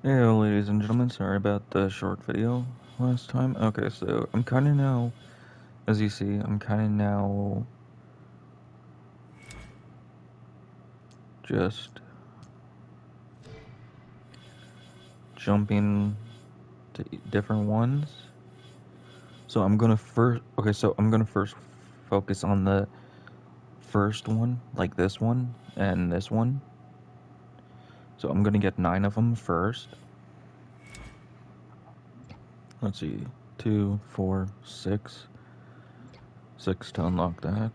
Hey, ladies and gentlemen, sorry about the short video last time. Okay, so I'm kind of now, as you see, I'm kind of now just jumping to different ones. So I'm gonna first focus on the first one, like this one and this one. So I'm gonna get 9 of them first. Let's see, 2, 4, 6. 6 to unlock that.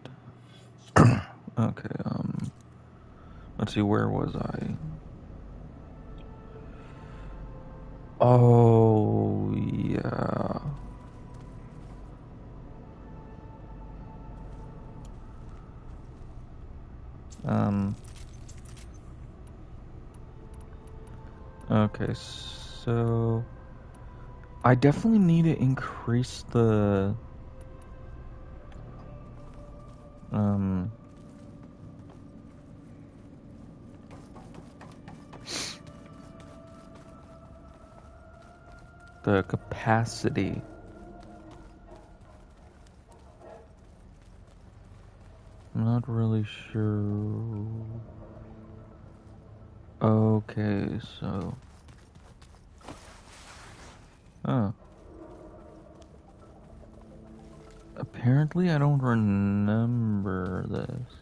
Okay, let's see, where was I? Oh, yeah. Okay, so I definitely need to increase um, the capacity. I'm not really sure. Okay, so. Oh. Apparently, I don't remember this.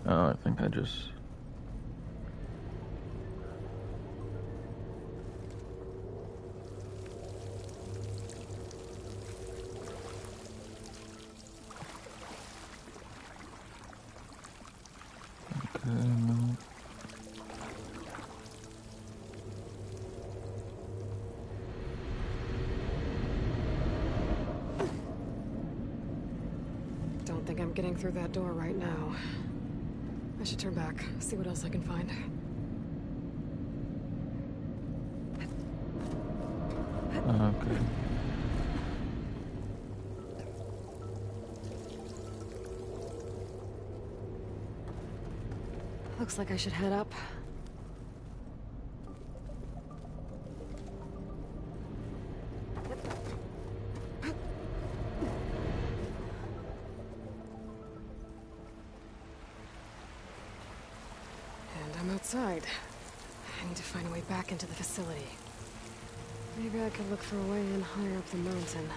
Oh, I think I just. Okay, no. Don't think I'm getting through that door right now. I should turn back, see what else I can find. Okay. Looks like I should head up. And I'm outside. I need to find a way back into the facility. Maybe I could look for a way in higher up the mountain.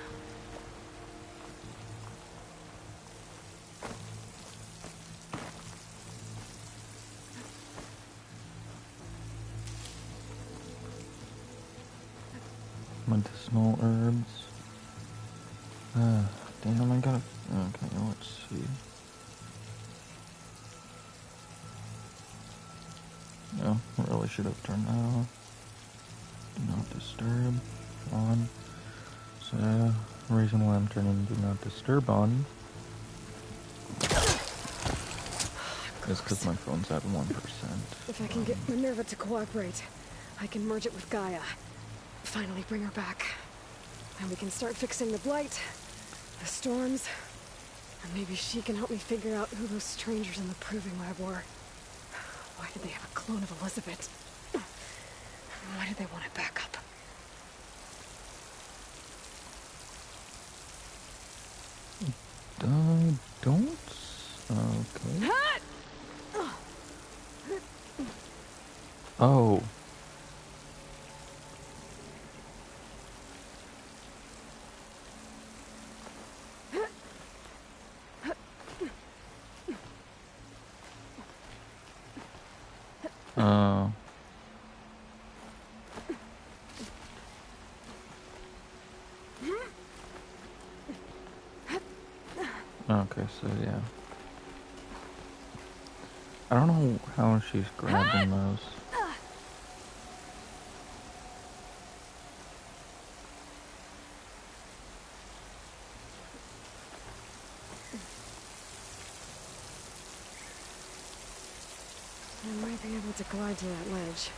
Medicinal herbs. Damn, I gotta. Okay, let's see. No, I really should have turned that off. Do not disturb on. So, the reason why I'm turning do not disturb on is because my phone's at 1%. If I can get Minerva to cooperate, I can merge it with Gaia. Finally bring her back. And we can start fixing the blight, the storms, and maybe she can help me figure out who those strangers in the proving lab were. Why did they have a clone of Elizabeth? Why did they want it back up? Don't. Okay. Oh. Uh. Okay, so yeah. I don't know how she's grabbing those. I might be able to glide to that ledge.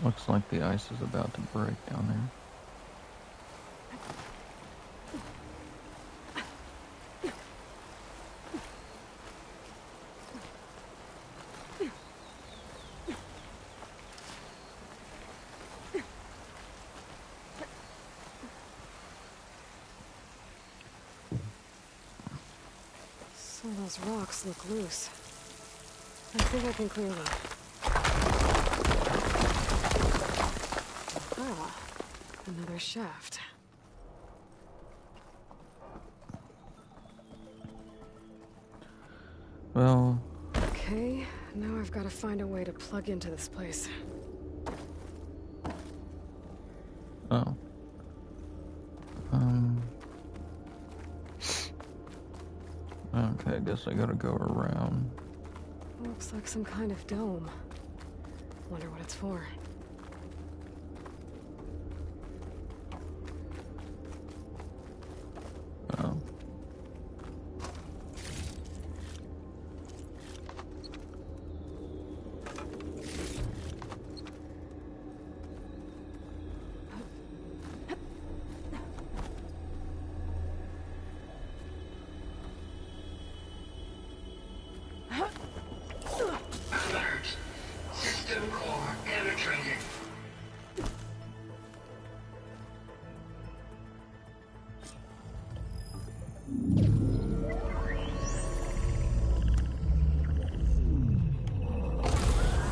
Looks like the ice is about to break down there. Some of those rocks look loose. I think I can clear them. Ah, another shaft. Well... Okay, now I've got to find a way to plug into this place. Oh. Okay, I guess I gotta go around. Looks like some kind of dome. Wonder what it's for. Oh. Alert! System core penetrated.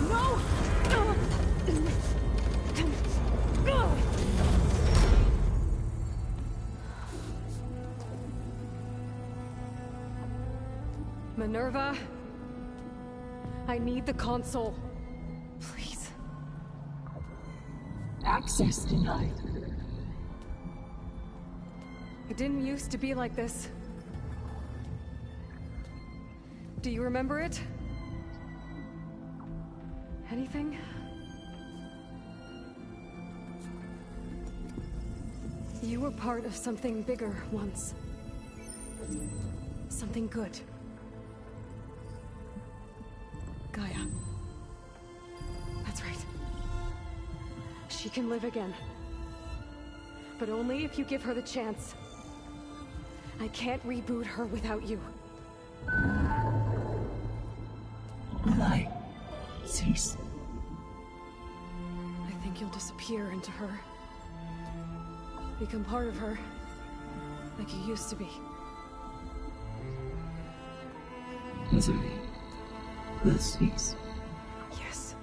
No! Minerva? I need the console. Please. Access denied. It didn't used to be like this. Do you remember it? Anything? You were part of something bigger once. Something good. Gaia. That's right. She can live again. But only if you give her the chance. I can't reboot her without you. Will I cease? I think you'll disappear into her. Become part of her. Like you used to be. Desiree, will cease. Yes.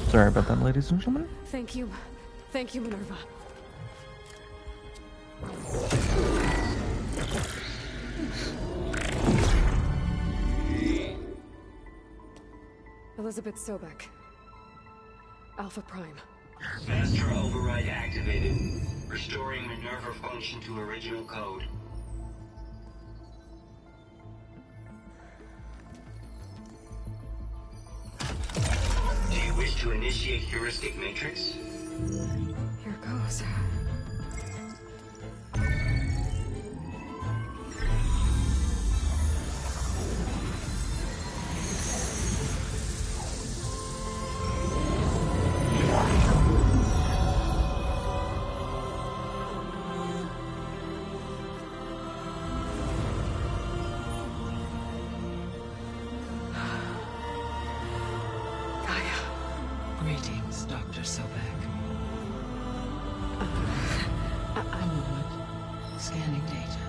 Sorry about that, ladies and gentlemen. Thank you. Thank you, Minerva. Elizabeth Sobek. Alpha Prime. Master override activated. Restoring Minerva function to original code. Do you wish to initiate heuristic matrix? Here goes. Greetings, Dr. Sobek. A moment. Scanning data.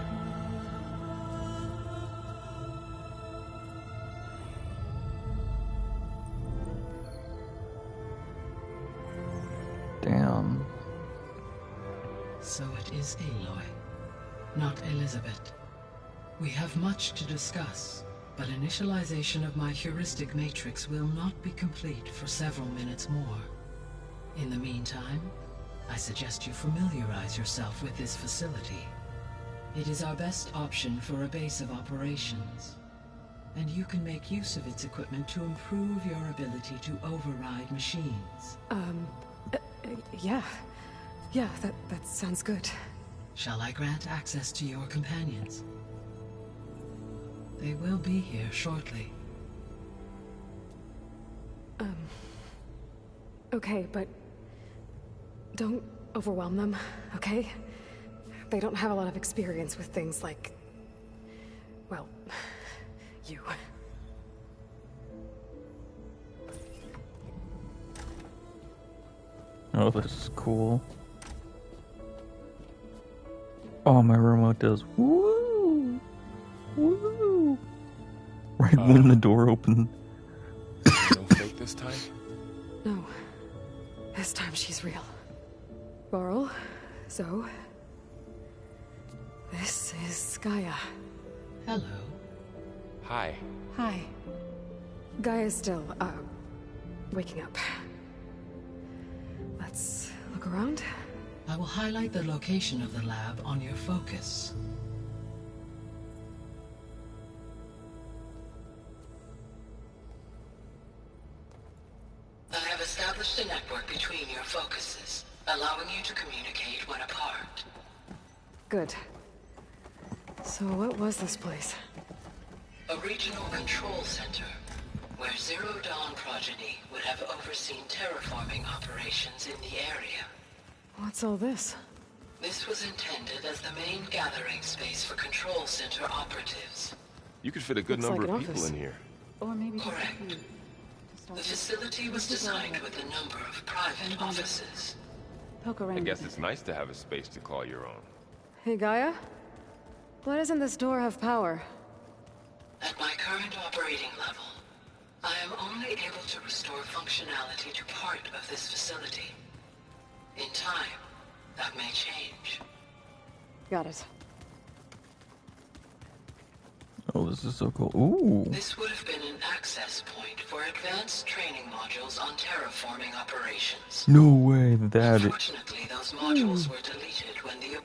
Damn. So it is Aloy, not Elizabeth. We have much to discuss, but initialization of my heuristic matrix will not be complete for several minutes more. In the meantime, I suggest you familiarize yourself with this facility. It is our best option for a base of operations, and you can make use of its equipment to improve your ability to override machines. Yeah. Yeah, that sounds good. Shall I grant access to your companions? They will be here shortly. Okay, but don't overwhelm them, okay? They don't have a lot of experience with things like, well, you. Oh, this is cool. Oh, my remote does woo! Woo! Right when the door opened. No fake this time? No. This time she's real. Varl, so... this is Gaia. Hello. Hi. Hi. Gaia's still, waking up. Let's look around. I will highlight the location of the lab on your focus. I have established a network between your focuses, allowing you to communicate when apart. Good. So what was this place? A regional control center, where Zero Dawn progeny would have overseen terraforming operations in the area. What's all this? This was intended as the main gathering space for control center operatives. You could fit a good Looks number like of an people office. in here. Or maybe Correct. The facility was designed with a number of private offices. Poke I around. guess it's nice to have a space to call your own. Hey, Gaia? Why doesn't this door have power? At my current operating level, I am only able to restore functionality to part of this facility. In time, that may change. Got it. Oh, this is so cool. Ooh. This would have been an access point for advanced training modules on terraforming operations. No way that it... Unfortunately, those modules were deleted when the...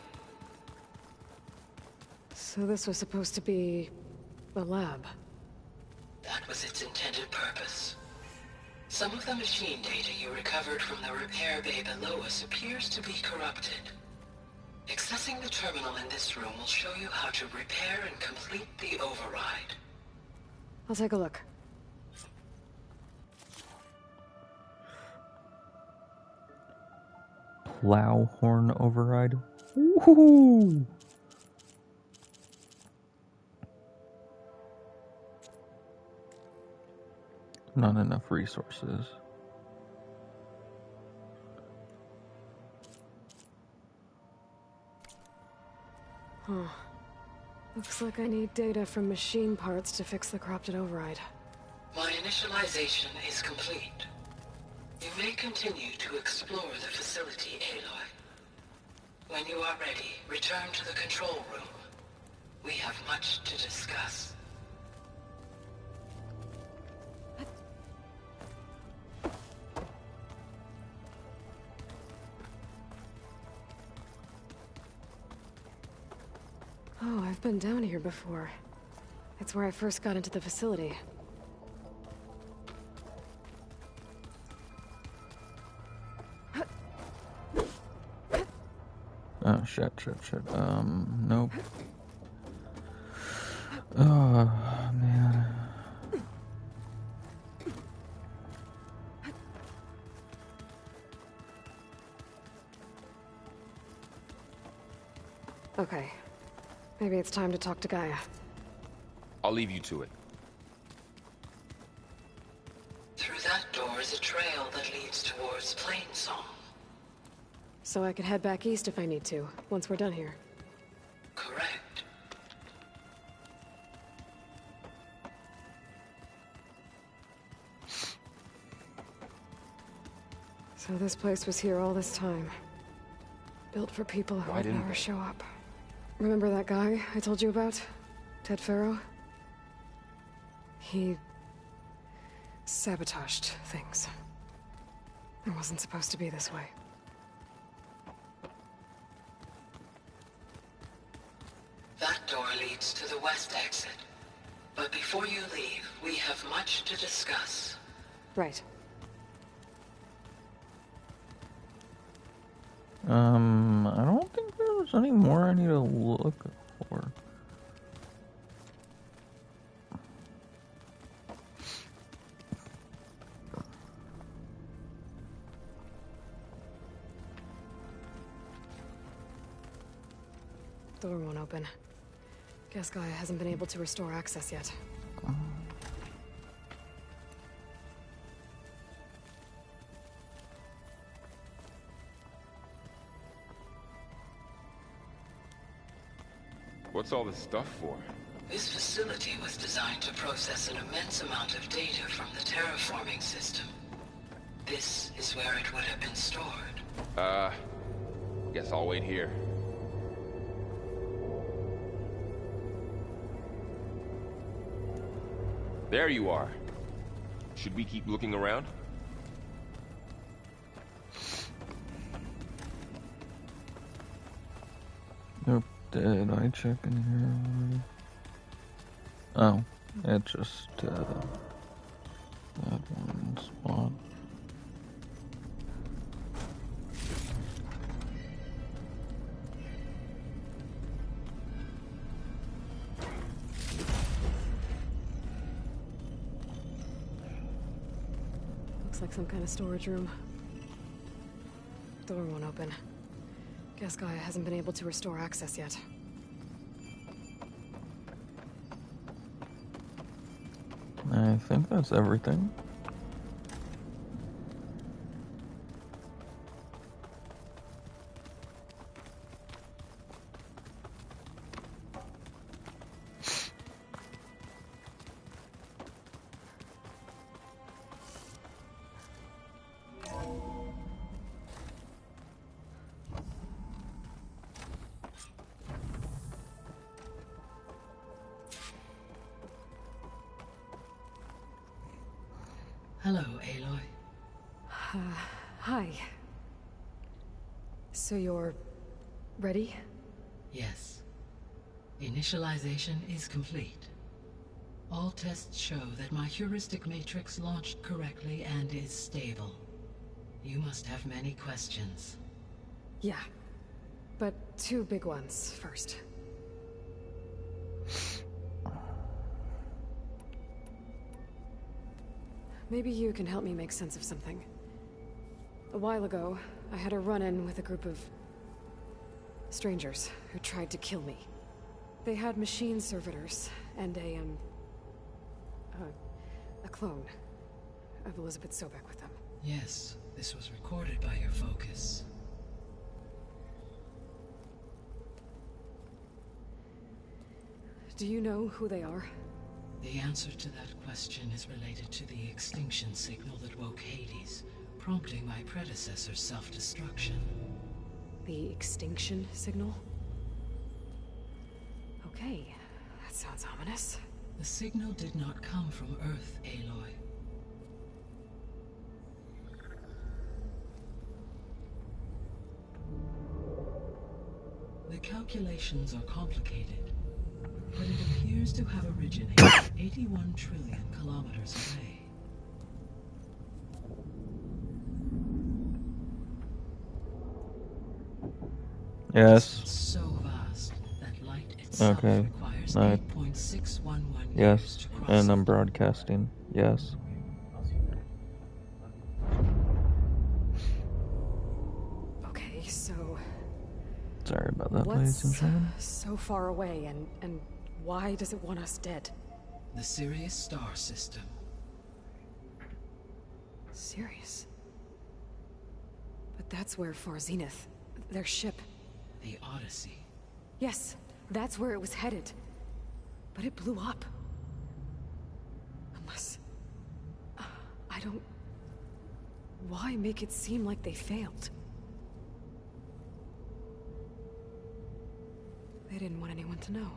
So this was supposed to be... a lab. That was its intended purpose. Some of the machine data you recovered from the repair bay below us appears to be corrupted. Accessing the terminal in this room will show you how to repair and complete the override. I'll take a look. Plow horn override. Woohoo! Not enough resources. Huh. Looks like I need data from machine parts to fix the corrupted override. My initialization is complete. You may continue to explore the facility, Aloy. When you are ready, return to the control room. We have much to discuss. Oh, I've been down here before. It's where I first got into the facility. Oh, shit. Nope. Oh, man. Okay. Maybe it's time to talk to Gaia. I'll leave you to it. Through that door is a trail that leads towards Plainsong. So I could head back east if I need to, once we're done here. Correct. So this place was here all this time. Built for people who Why would didn't never they? show up. Remember that guy I told you about? Ted Farrow? He... sabotaged things. It wasn't supposed to be this way. That door leads to the west exit. But before you leave, we have much to discuss. Right. I don't think there's any more I need to look for. Door won't open. Guess Gaia hasn't been able to restore access yet. What's all this stuff for? This facility was designed to process an immense amount of data from the terraforming system. This is where it would have been stored. Guess I'll wait here. There you are. Should we keep looking around? Nope. Did I check in here? Oh, it's just that one spot. Looks like some kind of storage room. Door won't open. Guess Gaia hasn't been able to restore access yet. I think that's everything. Hello, Aloy. Hi. So you're... ready? Yes. Initialization is complete. All tests show that my heuristic matrix launched correctly and is stable. You must have many questions. Yeah. But two big ones first. Maybe you can help me make sense of something. A while ago, I had a run-in with a group of... strangers who tried to kill me. They had machine servitors and a clone of Elizabeth Sobek with them. Yes, this was recorded by your focus. Do you know who they are? The answer to that question is related to the extinction signal that woke Hades, prompting my predecessor's self-destruction. The extinction signal? Okay, that sounds ominous. The signal did not come from Earth, Aloy. The calculations are complicated, but it appears to have originated 81 trillion kilometers away. Yes. It's so vast that light itself Okay. requires Right. 8.611 years Yes. to cross And I'm it. broadcasting. Yes. Okay, so... Sorry about that, ladies and what's gentlemen. so far away, and why does it want us dead? The Sirius star system. Sirius? But that's where Far Zenith, their ship... The Odyssey. Yes, that's where it was headed. But it blew up. Unless... I don't... Why make it seem like they failed? They didn't want anyone to know.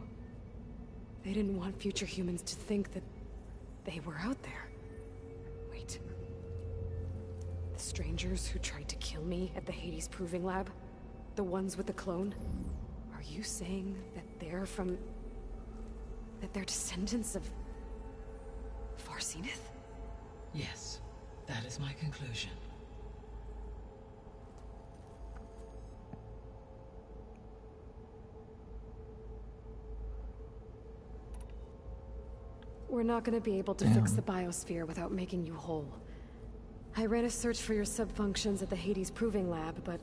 They didn't want future humans to think that they were out there. Wait. The strangers who tried to kill me at the Hades Proving Lab? The ones with the clone? Are you saying that they're from... that they're descendants of... Far Zenith? Yes, that is my conclusion. We're not gonna be able to fix the biosphere without making you whole. I ran a search for your subfunctions at the Hades Proving Lab, but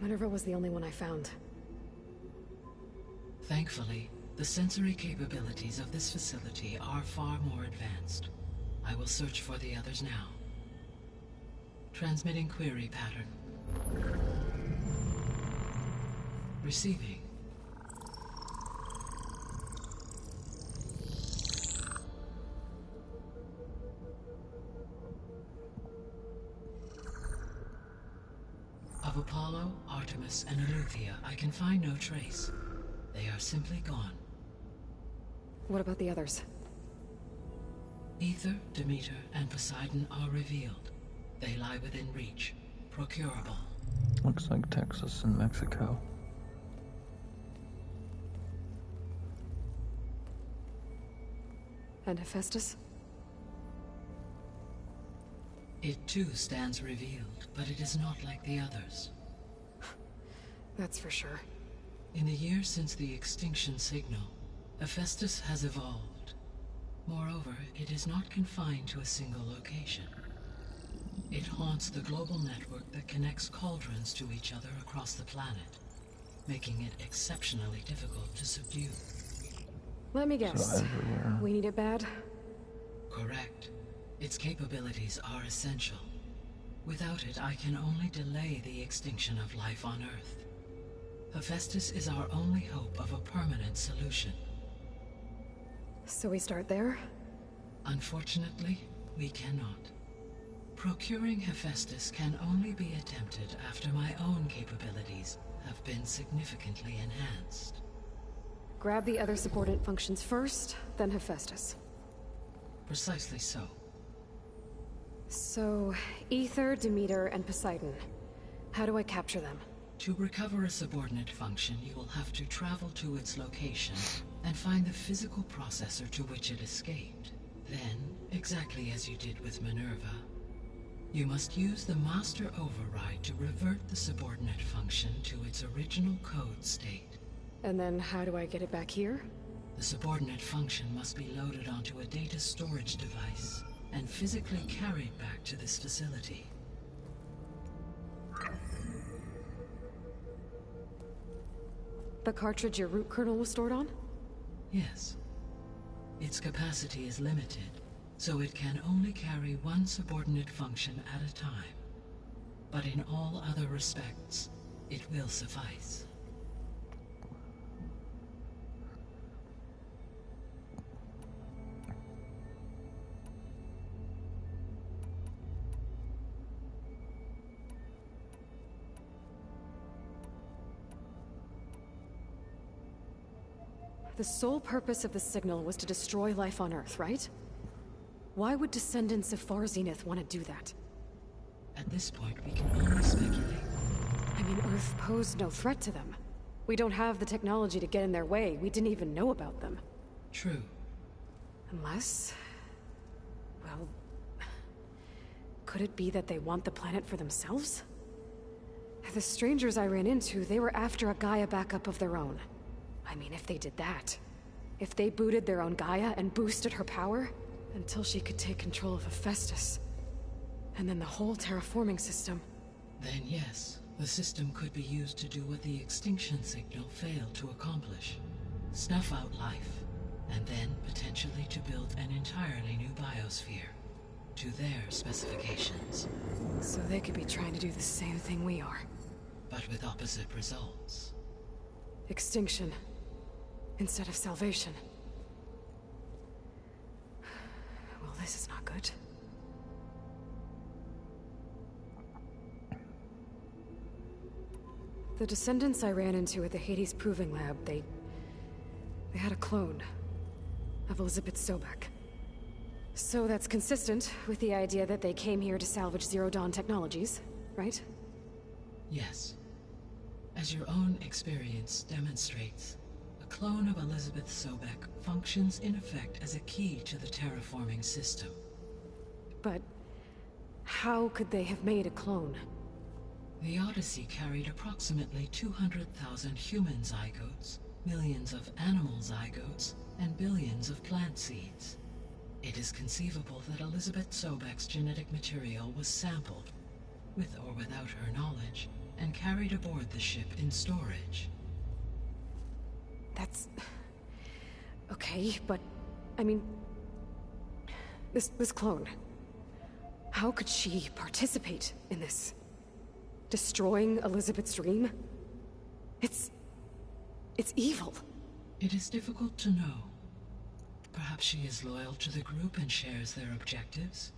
Minerva was the only one I found. Thankfully, the sensory capabilities of this facility are far more advanced. I will search for the others now. Transmitting query pattern. Receiving. Of Apollo, Artemis, and Eleuthia, I can find no trace. They are simply gone. What about the others? Aether, Demeter, and Poseidon are revealed. They lie within reach, procurable. Looks like Texas and Mexico. And Hephaestus? It too stands revealed, but it is not like the others. That's for sure. In the years since the extinction signal, Hephaestus has evolved. Moreover, it is not confined to a single location. It haunts the global network that connects cauldrons to each other across the planet, making it exceptionally difficult to subdue. Let me guess. So everywhere. We need it bad? Correct. Its capabilities are essential. Without it, I can only delay the extinction of life on Earth. Hephaestus is our only hope of a permanent solution. So we start there? Unfortunately, we cannot. Procuring Hephaestus can only be attempted after my own capabilities have been significantly enhanced. Grab the other subordinate functions first, then Hephaestus. Precisely so. So, Aether, Demeter, and Poseidon. How do I capture them? To recover a subordinate function, you will have to travel to its location and find the physical processor to which it escaped. Then, exactly as you did with Minerva, you must use the master override to revert the subordinate function to its original code state. And then how do I get it back here? The subordinate function must be loaded onto a data storage device and physically carried back to this facility. The cartridge your root kernel was stored on? Yes. Its capacity is limited, so it can only carry one subordinate function at a time. But in all other respects, it will suffice. The sole purpose of the signal was to destroy life on Earth, right? Why would descendants of Far Zenith want to do that? At this point, we can only speculate. I mean, Earth posed no threat to them. We don't have the technology to get in their way. We didn't even know about them. True. Unless... well... could it be that they want the planet for themselves? The strangers I ran into, they were after a Gaia backup of their own. I mean, if they did that... if they booted their own Gaia and boosted her power... until she could take control of Hephaestus... and then the whole terraforming system... Then yes, the system could be used to do what the extinction signal failed to accomplish. Snuff out life, and then potentially to build an entirely new biosphere. To their specifications. So they could be trying to do the same thing we are. But with opposite results. Extinction. Instead of salvation. Well, this is not good. The descendants I ran into at the Hades Proving Lab, they had a clone of Elizabeth Sobek. So that's consistent with the idea that they came here to salvage Zero Dawn technologies, right? Yes. As your own experience demonstrates, a clone of Elizabeth Sobek functions in effect as a key to the terraforming system. But how could they have made a clone? The Odyssey carried approximately 200,000 human zygotes, millions of animal zygotes, and billions of plant seeds. It is conceivable that Elizabeth Sobek's genetic material was sampled, with or without her knowledge, and carried aboard the ship in storage. That's... okay, but... I mean... This clone... how could she participate in this? Destroying Elizabeth's dream? It's evil. It is difficult to know. Perhaps she is loyal to the group and shares their objectives.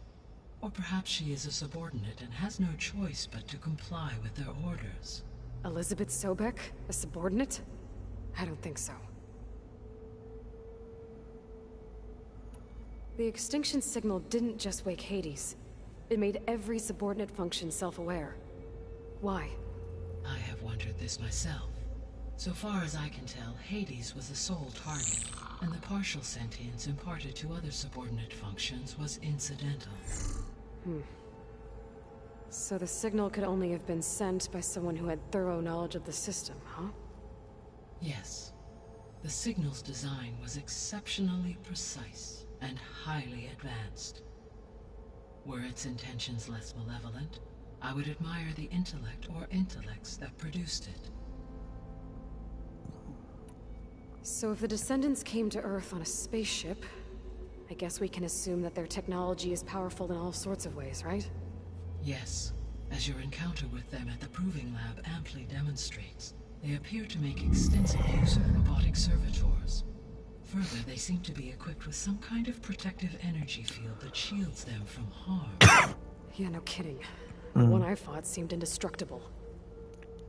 Or perhaps she is a subordinate and has no choice but to comply with their orders. Elizabeth Sobek? A subordinate? I don't think so. The extinction signal didn't just wake Hades. It made every subordinate function self-aware. Why? I have wondered this myself. So far as I can tell, Hades was the sole target, and the partial sentience imparted to other subordinate functions was incidental. So the signal could only have been sent by someone who had thorough knowledge of the system, huh? Yes. The signal's design was exceptionally precise and highly advanced. Were its intentions less malevolent, I would admire the intellect or intellects that produced it. So if the Descendants came to Earth on a spaceship, I guess we can assume that their technology is powerful in all sorts of ways, right? Yes, as your encounter with them at the Proving Lab amply demonstrates, they appear to make extensive use of robotic servitors. Further, they seem to be equipped with some kind of protective energy field that shields them from harm. Yeah, no kidding. The one I fought seemed indestructible.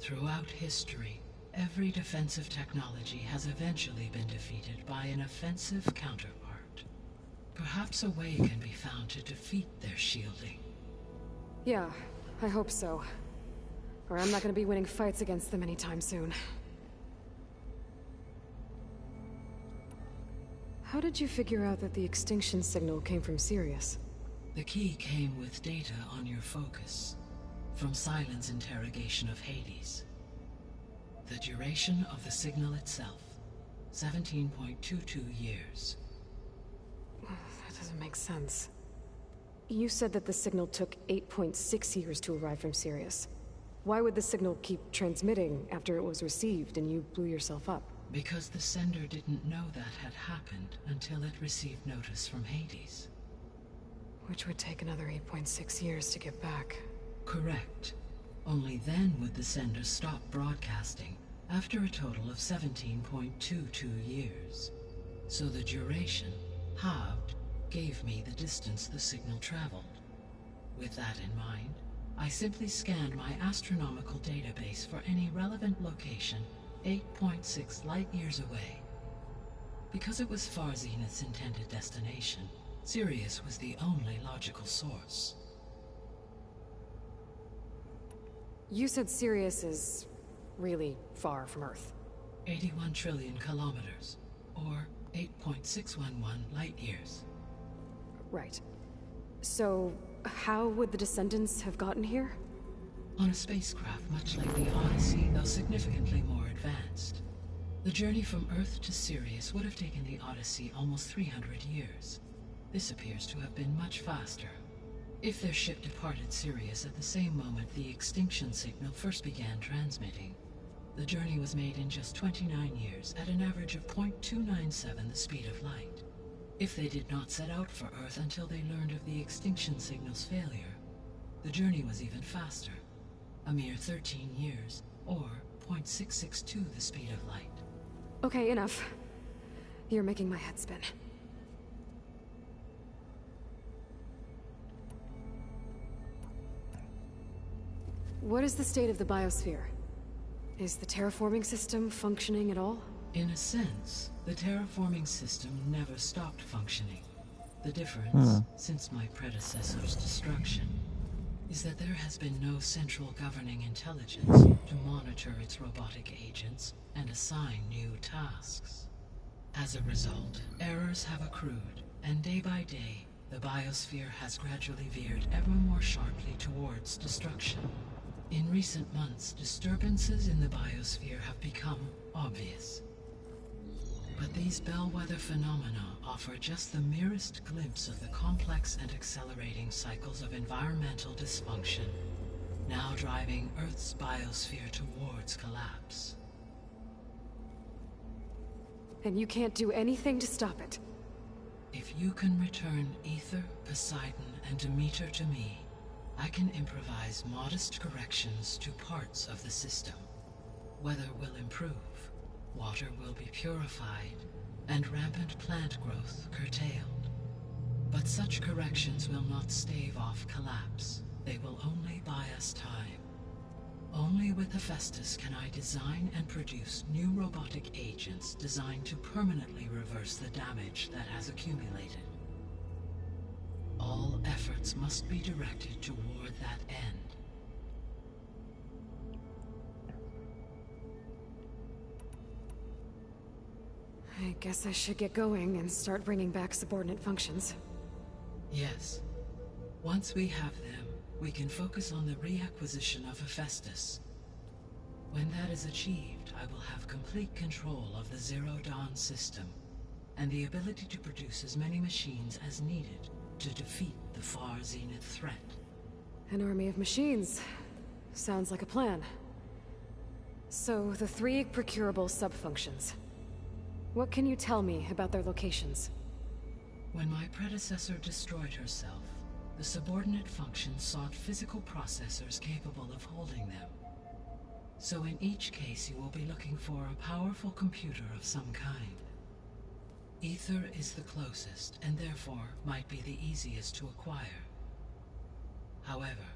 Throughout history, every defensive technology has eventually been defeated by an offensive counterpart. Perhaps a way can be found to defeat their shielding. Yeah, I hope so. Or I'm not gonna be winning fights against them anytime soon. How did you figure out that the extinction signal came from Sirius? The key came with data on your focus, from Silent's interrogation of Hades. The duration of the signal itself, 17.22 years. That doesn't make sense. You said that the signal took 8.6 years to arrive from Sirius. Why would the signal keep transmitting after it was received and you blew yourself up? Because the sender didn't know that had happened until it received notice from Hades. Which would take another 8.6 years to get back. Correct. Only then would the sender stop broadcasting, after a total of 17.22 years. So the duration, halved, gave me the distance the signal traveled. With that in mind, I simply scanned my astronomical database for any relevant location 8.6 light-years away. Because it was Far Zenith's intended destination, Sirius was the only logical source. You said Sirius is really far from Earth. 81 trillion kilometers, or 8.611 light-years. Right. So, how would the Descendants have gotten here? On a spacecraft much like the Odyssey, though significantly more advanced. The journey from Earth to Sirius would have taken the Odyssey almost 300 years. This appears to have been much faster. If their ship departed Sirius at the same moment the extinction signal first began transmitting, the journey was made in just 29 years at an average of 0.297 the speed of light. If they did not set out for Earth until they learned of the extinction signal's failure, the journey was even faster, a mere 13 years, or 0.662 the speed of light. Okay, enough. You're making my head spin. What is the state of the biosphere? Is the terraforming system functioning at all? In a sense, the terraforming system never stopped functioning. The difference, since my predecessor's destruction, is that there has been no central governing intelligence to monitor its robotic agents and assign new tasks. As a result, errors have accrued, and day by day, the biosphere has gradually veered ever more sharply towards destruction. In recent months, disturbances in the biosphere have become obvious. But these bellwether phenomena offer just the merest glimpse of the complex and accelerating cycles of environmental dysfunction, now driving Earth's biosphere towards collapse. and you can't do anything to stop it. If you can return Aether, Poseidon, and Demeter to me, I can improvise modest corrections to parts of the system. Weather will improve, water will be purified, and rampant plant growth curtailed. But such corrections will not stave off collapse. They will only buy us time. Only with Hephaestus can I design and produce new robotic agents designed to permanently reverse the damage that has accumulated. All efforts must be directed toward that end. I guess I should get going and start bringing back subordinate functions. Yes. Once we have them, we can focus on the reacquisition of Hephaestus. When that is achieved, I will have complete control of the Zero Dawn system, and the ability to produce as many machines as needed to defeat the Far Zenith threat. An army of machines. Sounds like a plan. So, the 3 procurable sub-functions. What can you tell me about their locations? When my predecessor destroyed herself, the subordinate functions sought physical processors capable of holding them. So in each case you will be looking for a powerful computer of some kind. Aether is the closest, and therefore might be the easiest to acquire. However,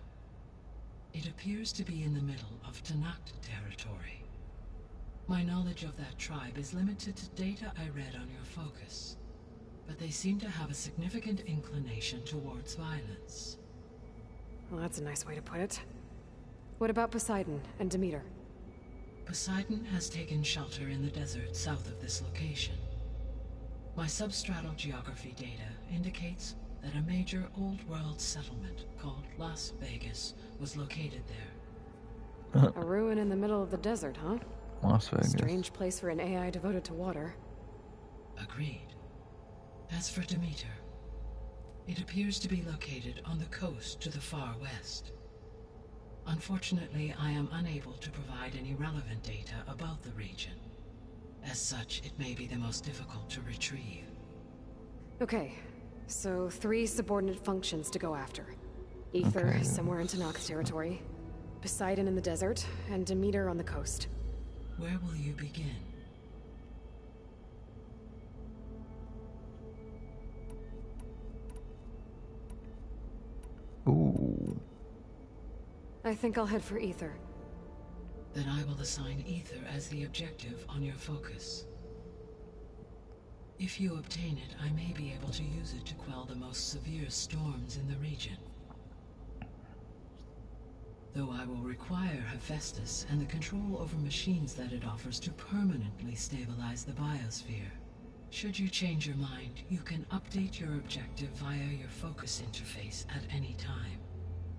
it appears to be in the middle of Tenakth territory. My knowledge of that tribe is limited to data I read on your focus, but they seem to have a significant inclination towards violence. Well, that's a nice way to put it. What about Poseidon and Demeter? Poseidon has taken shelter in the desert south of this location. My substratal geography data indicates that a major old-world settlement called Las Vegas was located there. A ruin in the middle of the desert, huh? Las Vegas. Strange place for an AI devoted to water. Agreed. As for Demeter, it appears to be located on the coast to the far west. Unfortunately, I am unable to provide any relevant data about the region. As such, it may be the most difficult to retrieve. Okay, so 3 subordinate functions to go after. Aether, Okay. somewhere in Tenakth territory. Poseidon in the desert, and Demeter on the coast. Where will you begin? Ooh. I think I'll head for Aether. Then I will assign Aether as the objective on your focus. If you obtain it, I may be able to use it to quell the most severe storms in the region. Though I will require Hephaestus and the control over machines that it offers to permanently stabilize the biosphere. Should you change your mind, you can update your objective via your focus interface at any time.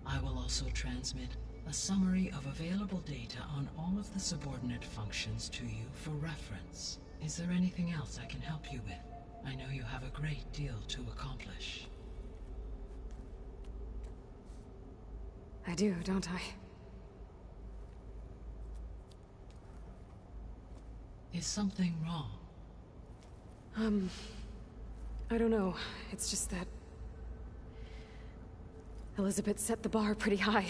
I will also transmit a summary of available data on all of the subordinate functions to you for reference. Is there anything else I can help you with? I know you have a great deal to accomplish. I do, don't I? Is something wrong? I don't know. It's just that Elizabeth set the bar pretty high.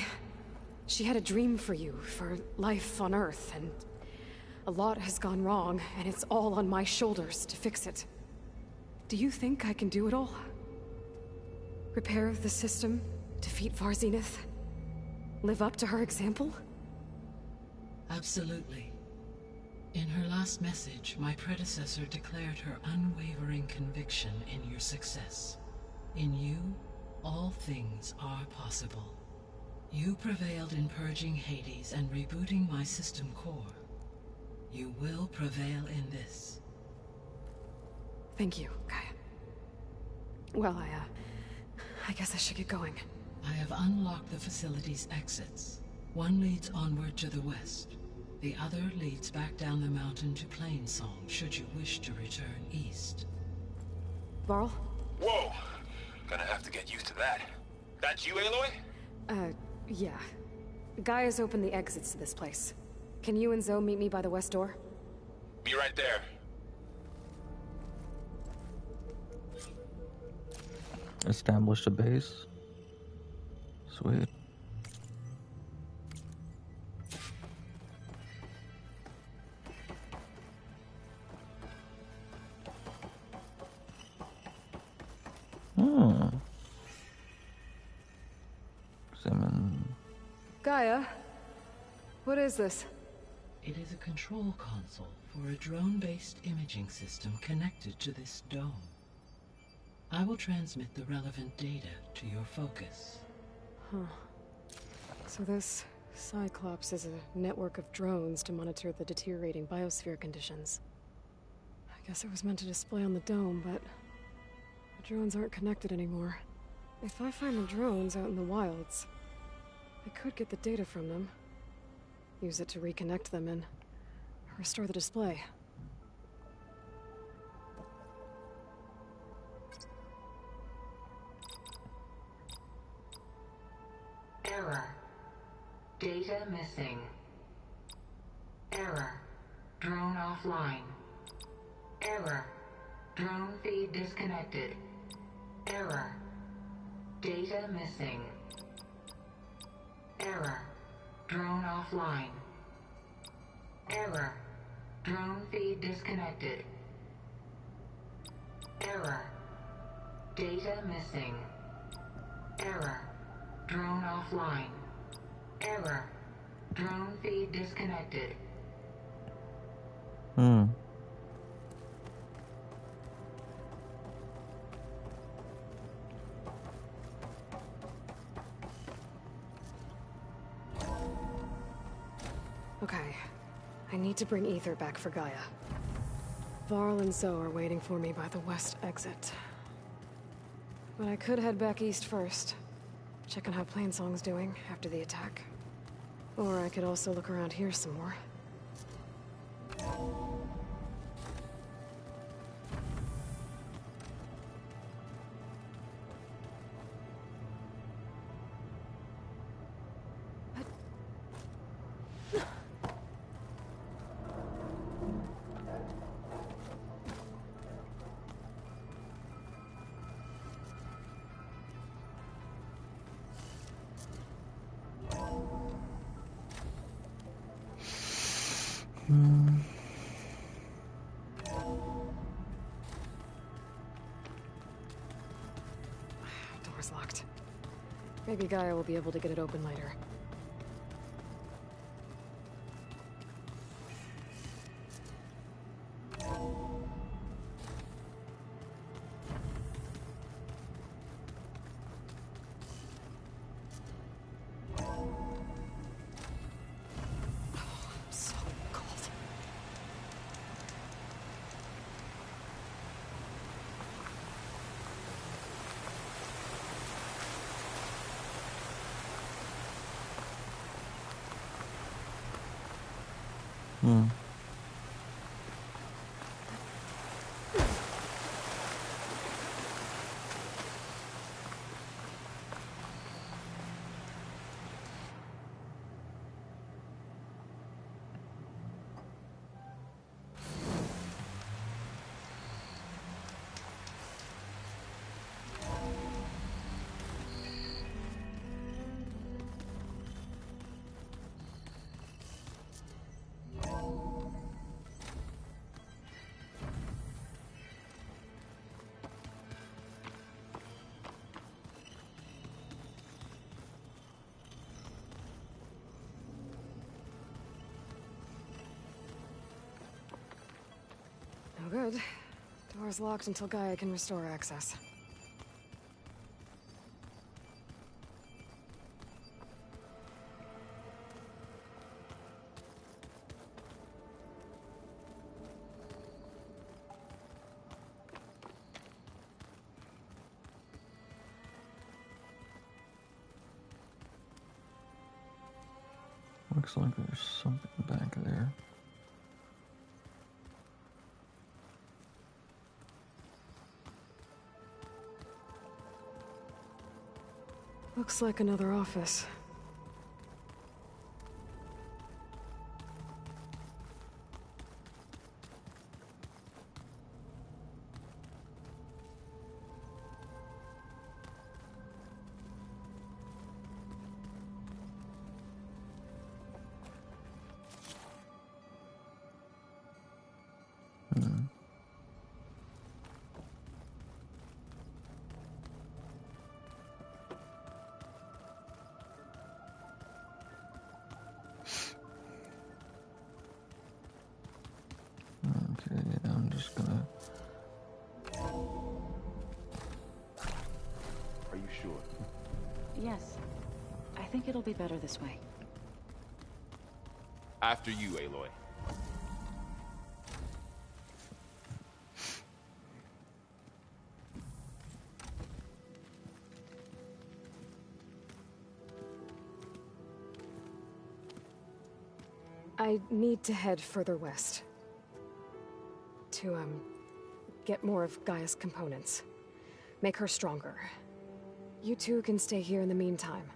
She had a dream for you, for life on Earth, and a lot has gone wrong, and it's all on my shoulders to fix it. Do you think I can do it all? Repair the system, defeat Far Zenith, live up to her example? Absolutely. In her last message, my predecessor declared her unwavering conviction in your success. In you, all things are possible. You prevailed in purging Hades and rebooting my system core. You will prevail in this. Thank you, Gaia. Well, I guess I should get going. I have unlocked the facility's exits. One leads onward to the west. The other leads back down the mountain to Plainsong, should you wish to return east. Varl? Whoa! Gonna have to get used to that. That's you, Aloy? Yeah. Gaia's opened the exits to this place. Can you and Zoe meet me by the west door? Be right there. Established a base. Sweet. Hmm. Examine. Gaia, what is this? It is a control console for a drone-based imaging system connected to this dome. I will transmit the relevant data to your focus. Huh. So this Cyclops is a network of drones to monitor the deteriorating biosphere conditions. I guess it was meant to display on the dome, but the drones aren't connected anymore. If I find the drones out in the wilds, I could get the data from them, use it to reconnect them and restore the display. Error. Data missing. Error. Drone offline. Error. Drone feed disconnected. Error. Data missing. Error. Drone offline. Error. Drone feed disconnected. Error. Data missing. Error. Drone offline. Error. Drone feed disconnected. Hmm. Okay. I need to bring Ether back for Gaia. Varl and Zoe are waiting for me by the west exit. But I could head back east first. Check on how Plainsong's doing after the attack. Or I could also look around here some more. Door's locked. Maybe Gaia will be able to get it open later. So cold. Hmm. No good. Door's locked until Gaia can restore access. Looks like there's something back there. Looks like another office. Hmm. Okay, I'm just gonna. Are you sure? Yes. I think it'll be better this way. After you, Aloy. I need to head further west. To, get more of Gaia's components. Make her stronger. You two can stay here in the meantime.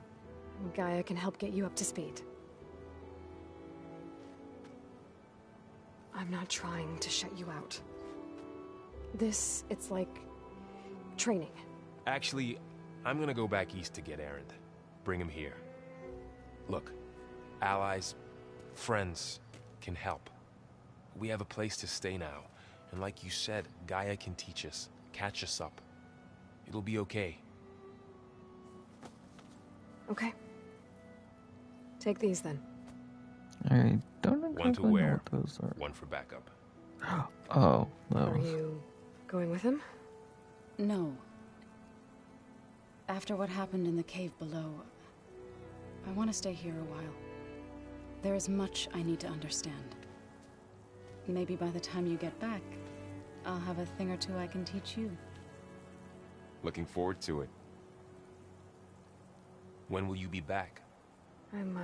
Gaia can help get you up to speed. I'm not trying to shut you out. It's like... training. Actually, I'm gonna go back east to get Erend. Bring him here. Look, allies, friends can help. We have a place to stay now. And like you said, Gaia can teach us, catch us up. It'll be okay. Okay. Take these then. I don't One to exactly know wear, what those are. one for backup. Oh, Are those. you going with him? No. After what happened in the cave below, I want to stay here a while. There is much I need to understand. Maybe by the time you get back, I'll have a thing or two I can teach you. Looking forward to it. When will you be back? I'm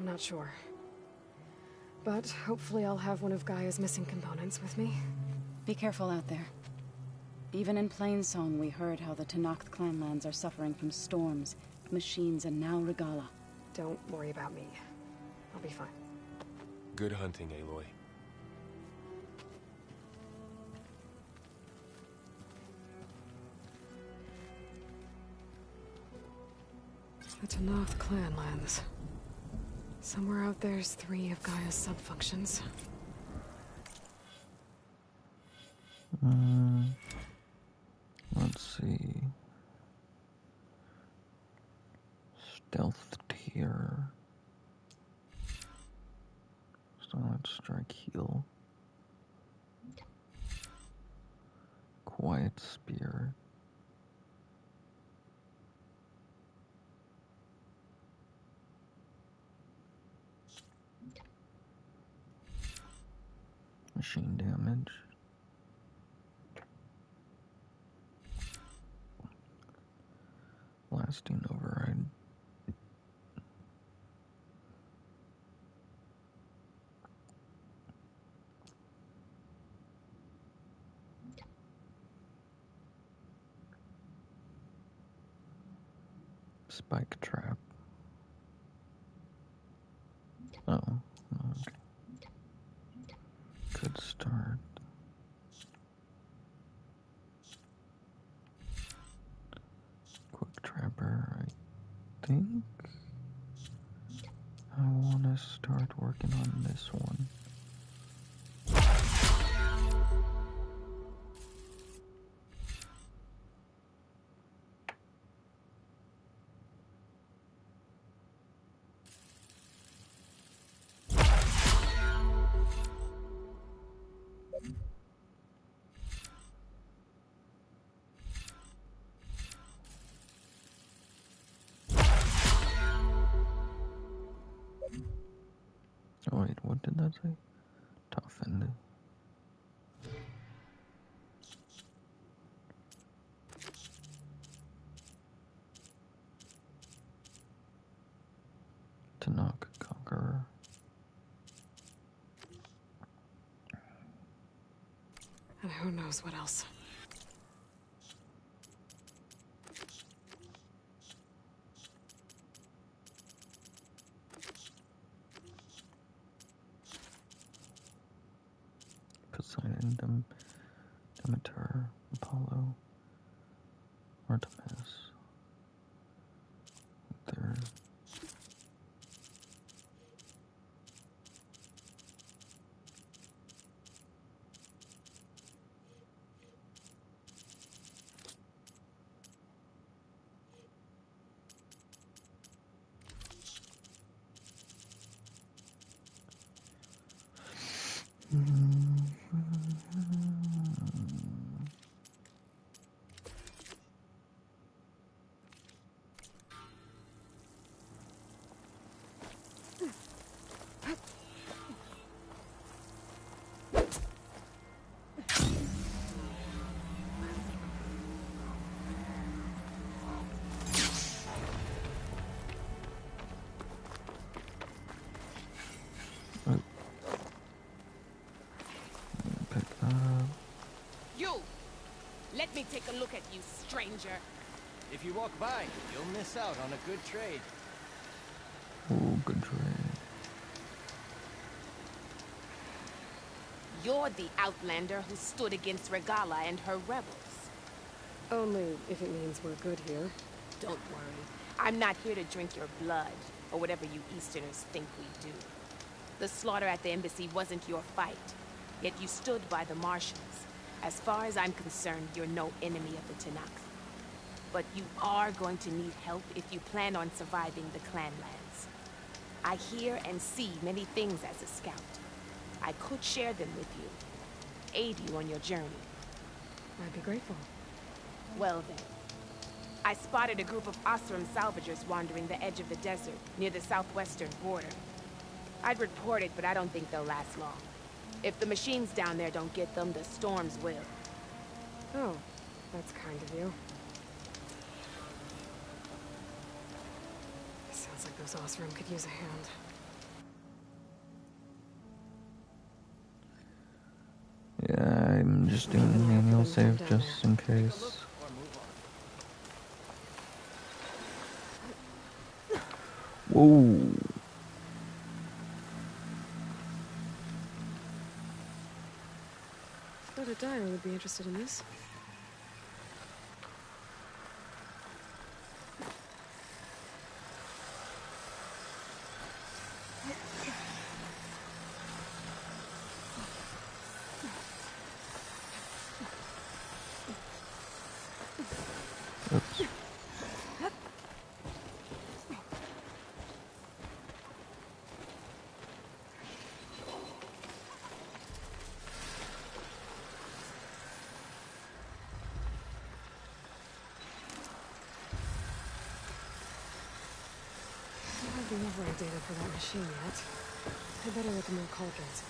not sure. But hopefully I'll have one of Gaia's missing components with me. Be careful out there. Even in Plainsong, we heard how the Tenakth clanlands are suffering from storms, machines, and now Regalla. Don't worry about me. I'll be fine. Good hunting, Aloy. The Tenakth clanlands. Somewhere out there's 3 of Gaia's sub-functions. Let's see. Stealth tier. Silent strike heal. Quiet spear. Machine damage. Blasting override. Spike trap. Oh, okay. Good start. Quick trapper, I think. I want to start working on this one. Oh wait, what did that say? Toughened. Tenakth Conqueror. And who knows what else. Poseidon, Demeter, Apollo, Artemis. There. Let me take a look at you, stranger. If you walk by, you'll miss out on a good trade. Ooh, good trade. You're the outlander who stood against Regala and her rebels. Only if it means we're good here. Don't worry. I'm not here to drink your blood, or whatever you Easterners think we do. The slaughter at the embassy wasn't your fight, yet you stood by the Martians. As far as I'm concerned, you're no enemy of the Tenakth. But you are going to need help if you plan on surviving the Clanlands. I hear and see many things as a scout. I could share them with you, aid you on your journey. I'd be grateful. Well then. I spotted a group of Osram salvagers wandering the edge of the desert, near the southwestern border. I'd report it, but I don't think they'll last long. If the machines down there don't get them, the storms will. Oh, that's kind of you. Sounds like those Osram could use a hand. Yeah, I'm just doing a manual save just in case. Whoa. Thought a Dyer would be interested in this. Oops. Don't have the override data for that machine yet. I better look at more cauldrons.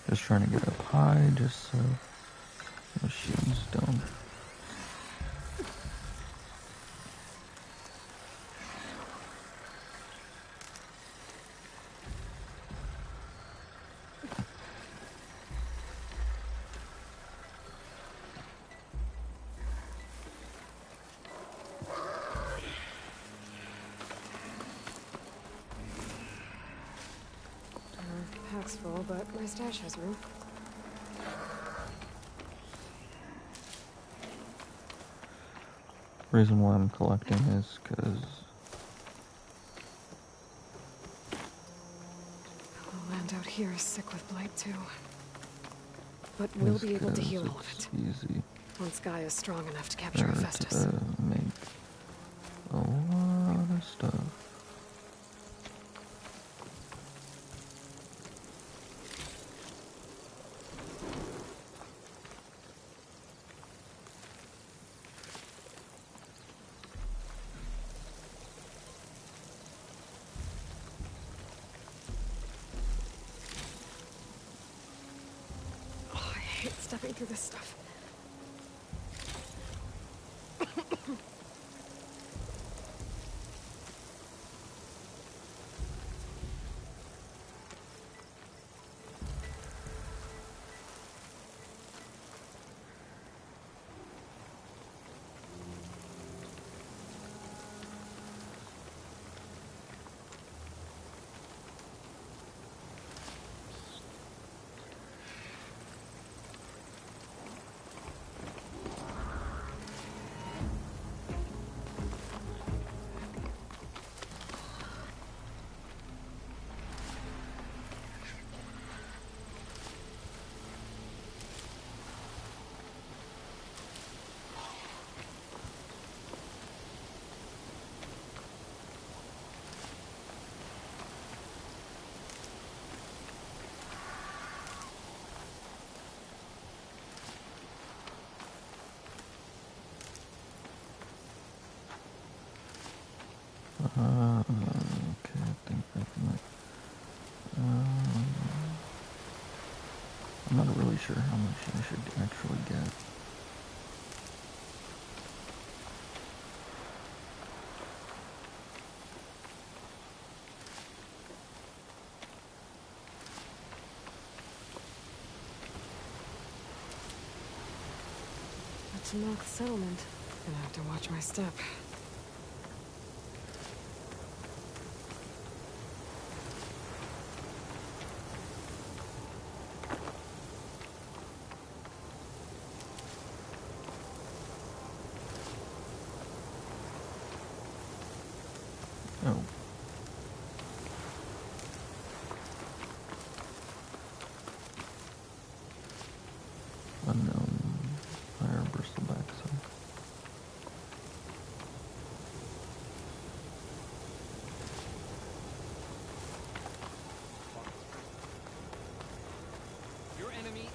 Just trying to get up high just so machines don't. Pack's full, but my stash has room. Reason why I'm collecting is because The land out here is sick with blight too. But we'll be able to heal all of it. Easy Once Gaia's strong enough to capture Hephaestus. to make a lot of stuff. Oh, I hate stepping through this stuff. Okay, I think that might. I'm not really sure how much I should actually get. Tenakth settlement. Gonna have to watch my step. Oh. Unknown fire bristle back, so. Your enemy is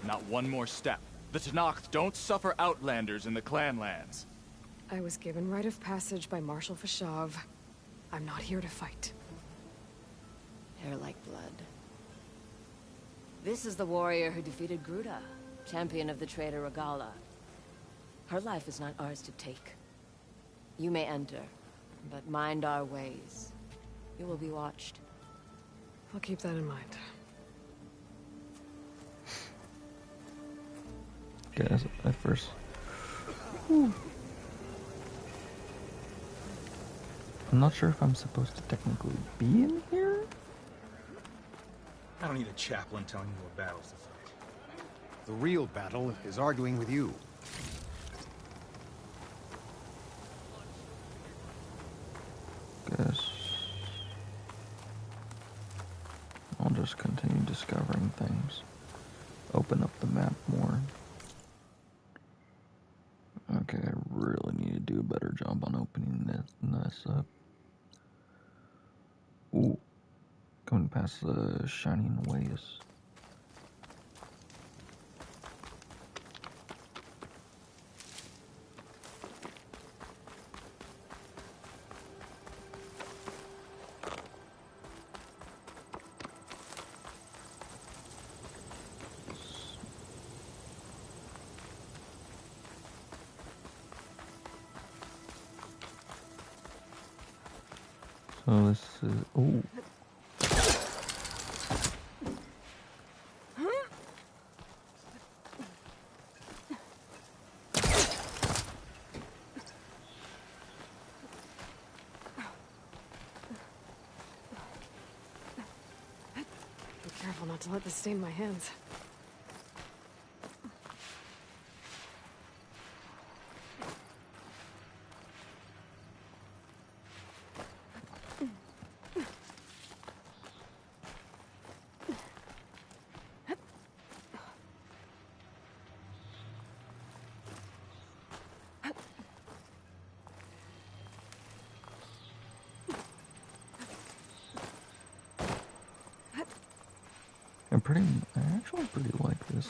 not one more step. The Tenakth don't suffer outlanders in the Clanlands. I was given rite of passage by Marshal Fashav. I'm not here to fight. Hair like blood. This is the warrior who defeated Gruda, champion of the traitor Regala. Her life is not ours to take. You may enter, but mind our ways. You will be watched. I'll keep that in mind. Guys, at first. Whew. I'm not sure if I'm supposed to technically be in here. I don't need a chaplain telling you what battles to fight. The real battle is arguing with you. Guess I'll just continue discovering things. Open up the map more. Okay, I really need to do a better job on opening this up. Ooh, coming past the Shining Ways. So this is, ooh. Be careful not to let this stain my hands. I actually pretty like this.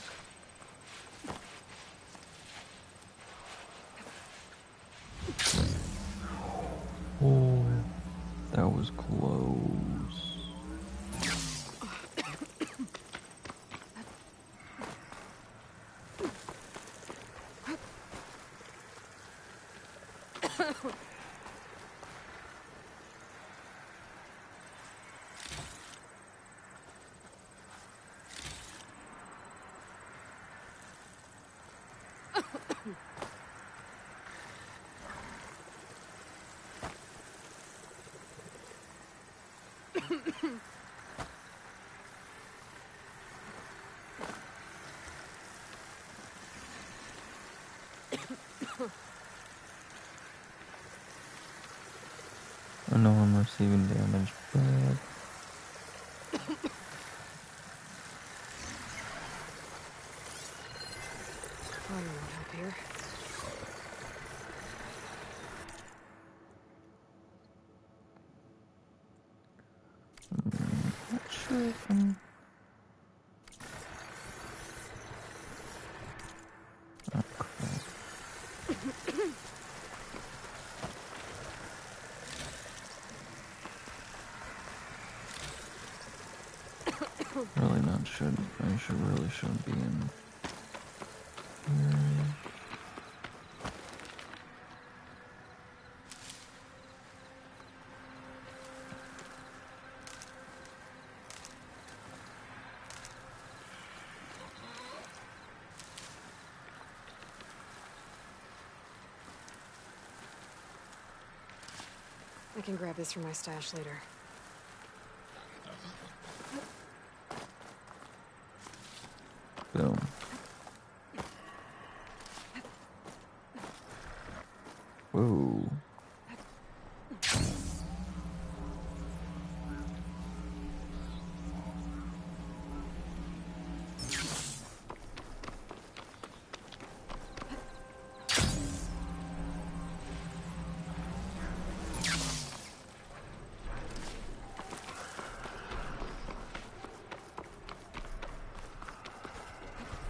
Oh, that was close. I know I'm receiving damage, but Fire won't help here. not sure if I'm... Oh, crap. Really not should. I really shouldn't be in here. I can grab this from my stash later. Boom. Whoa.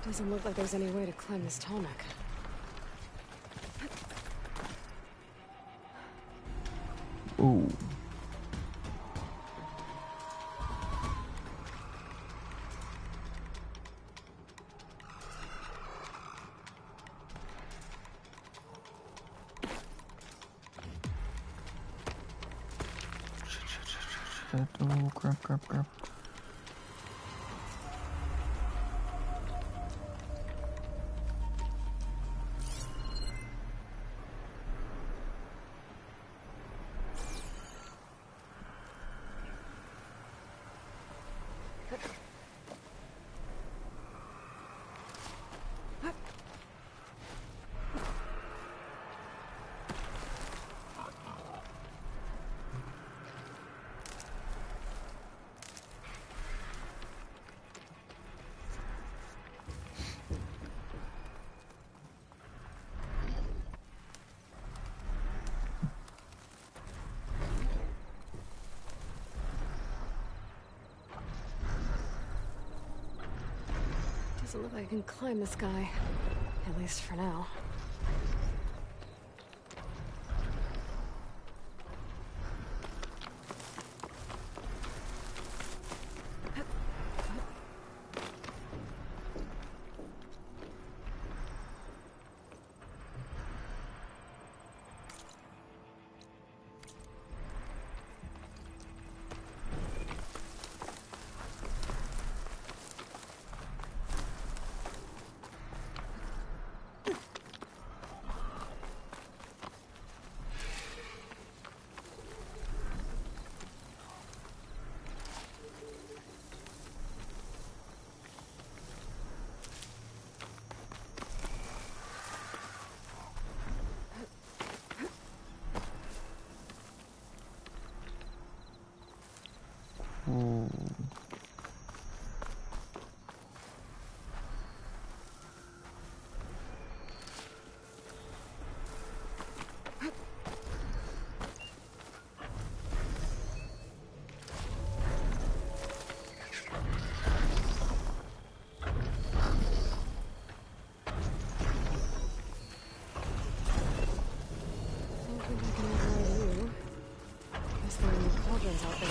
Doesn't look like there's any way to climb this tarmac. Ooh. Oh, crap. Doesn't look like I can climb this guy. At least for now. Ooh. Don't think I can outride you. Guess there are any cauldrons out there.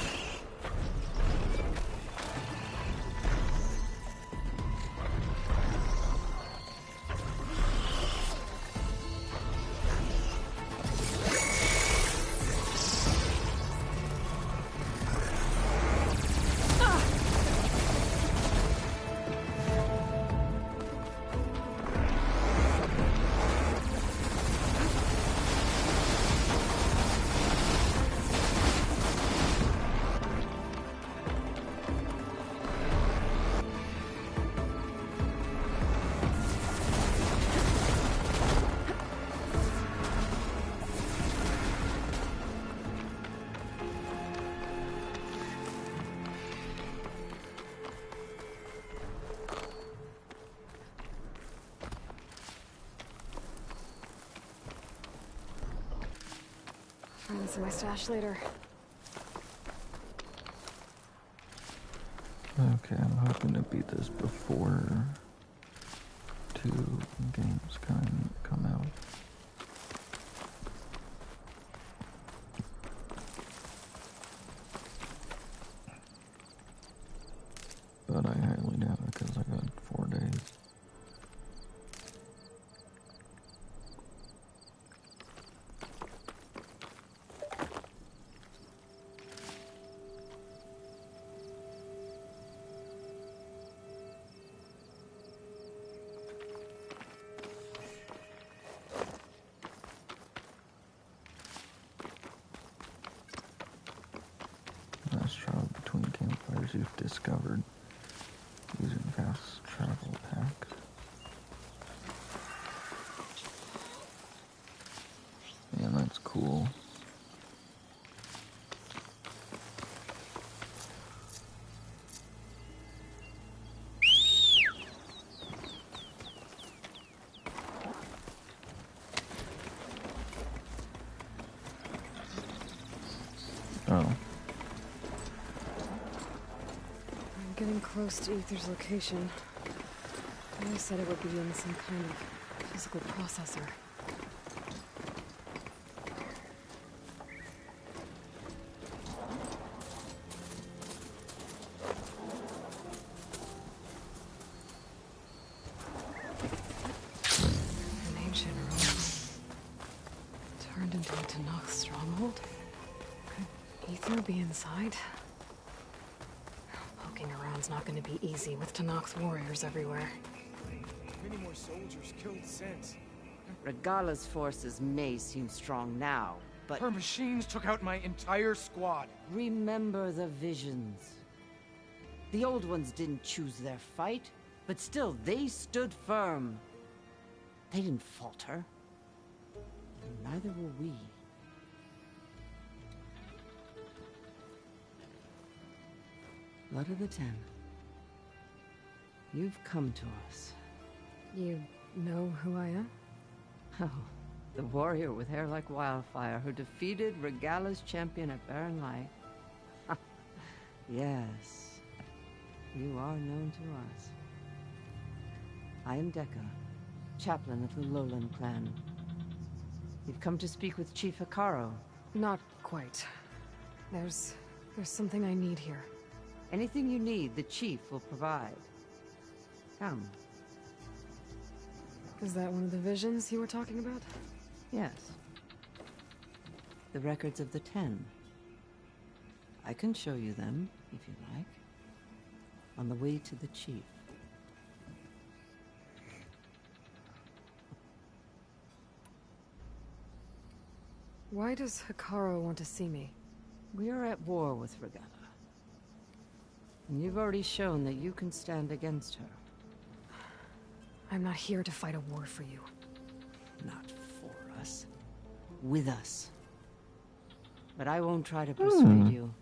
Find this in my stash later. Okay, I'm hoping to beat this before 2 games come out. But I highly doubt it because I got 4 days. Using fast travel pack. Yeah, that's cool. Oh. I'm getting close to Aether's location. They said it would be in some kind of physical processor. An ancient ruin. Turned into a Tenakth stronghold? Could Aether be inside? Poking around's not gonna be easy with Tenakth warriors everywhere. Many more soldiers killed since. Regala's forces may seem strong now, but... Her machines took out my entire squad. Remember the visions. The old ones didn't choose their fight, but still, they stood firm. They didn't falter. And neither will we. Blood of the Ten. You've come to us. You know who I am? Oh, the warrior with hair like wildfire who defeated Regala's champion at Barren Light. Yes, you are known to us. I am Dekka, chaplain of the Lowland clan. You've come to speak with Chief Hekarro. Not quite. There's something I need here. Anything you need, the Chief will provide. Come. Is that one of the visions you were talking about? Yes. The records of the Ten. I can show you them, if you like. On the way to the Chief. Why does Hekarro want to see me? We are at war with Regala. And you've already shown that you can stand against her. I'm not here to fight a war for you. Not for us. With us. But I won't try to persuade you.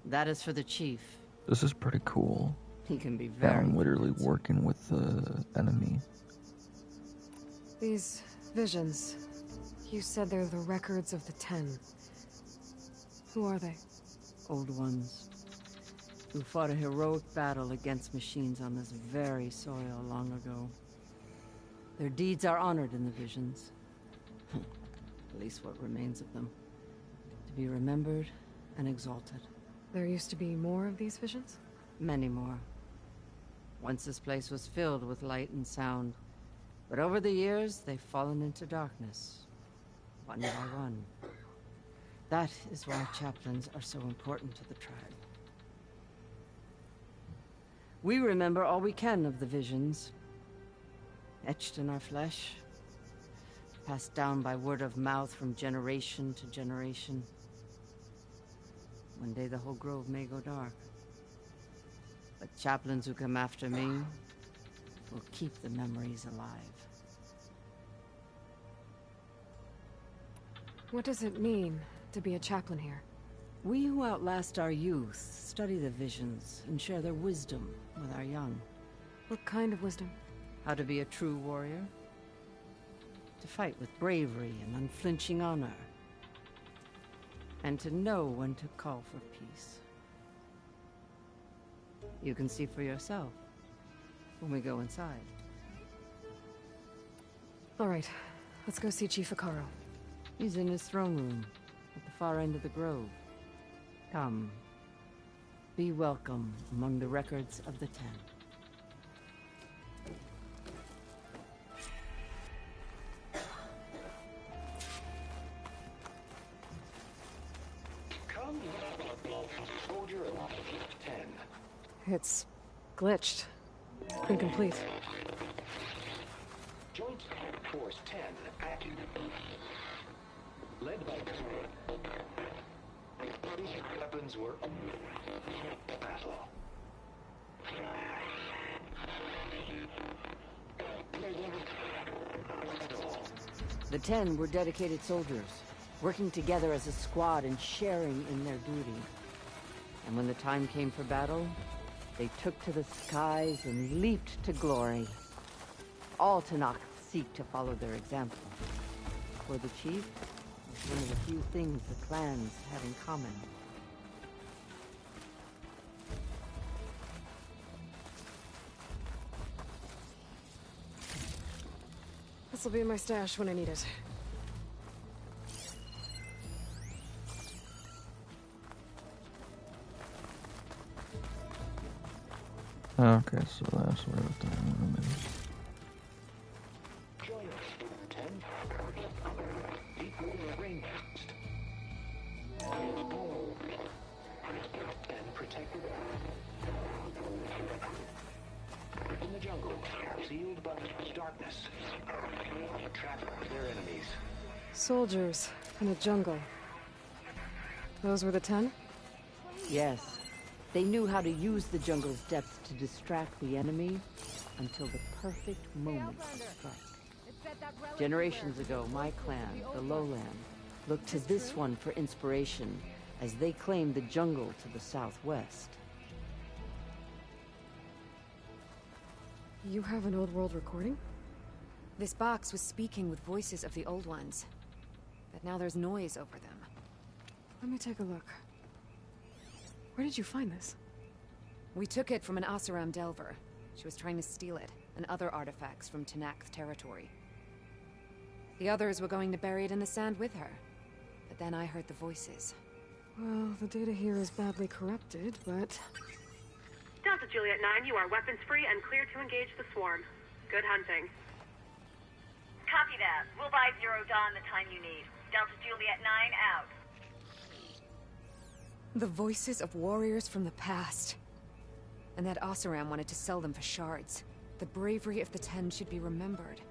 That is for the Chief. This is pretty cool. He can be Yeah, very I'm literally working with the enemy. These visions, you said they're the records of the Ten. Who are they? Old ones. Who fought a heroic battle against machines on this very soil long ago. Their deeds are honored in the visions. At least what remains of them. To be remembered and exalted. There used to be more of these visions? Many more. Once this place was filled with light and sound. But over the years, they've fallen into darkness. One by one. That is why chaplains are so important to the tribe. We remember all we can of the visions. Etched in our flesh. Passed down by word of mouth from generation to generation. One day the whole grove may go dark. But chaplains who come after me will keep the memories alive. What does it mean to be a chaplain here? We who outlast our youth study the visions and share their wisdom with our young. What kind of wisdom? How to be a true warrior. To fight with bravery and unflinching honor. And to know when to call for peace. You can see for yourself when we go inside. All right, let's go see Chief Hekarro. He's in his throne room at the far end of the grove. Come. Be welcome among the records of the Ten. Come, soldier of 10. It's glitched. Incomplete. Joint Force 10 active. Led by weapons were battle. The 10 were dedicated soldiers, working together as a squad and sharing in their duty. And when the time came for battle, they took to the skies and leaped to glory. All Tenakth seek to follow their example. For the chief, it's one of the few things the clans have in common. This'll be in my stash when I need it. Okay, so that's where the room is. Join us, Student 10. Deep water rainforest. And protected. In the jungle, sealed by darkness. Trapped their enemies. Soldiers in a jungle. Those were the 10? Yes. They knew how to use the jungle's depths to distract the enemy until the perfect moment struck. Generations ago, my clan, the Lowland, looked to this one for inspiration as they claimed the jungle to the southwest. You have an old world recording? This box was speaking with voices of the old ones, but now there's noise over them. Let me take a look. Where did you find this? We took it from an Oseram Delver. She was trying to steal it, and other artifacts from Tenakth territory. The others were going to bury it in the sand with her, but then I heard the voices. Well, the data here is badly corrupted, but... Delta Juliet 9, you are weapons free and clear to engage the swarm. Good hunting. Copy that. We'll buy Zero Dawn the time you need. Delta Juliet 9 out. The voices of warriors from the past. And that Oseram wanted to sell them for shards. The bravery of the 10 should be remembered.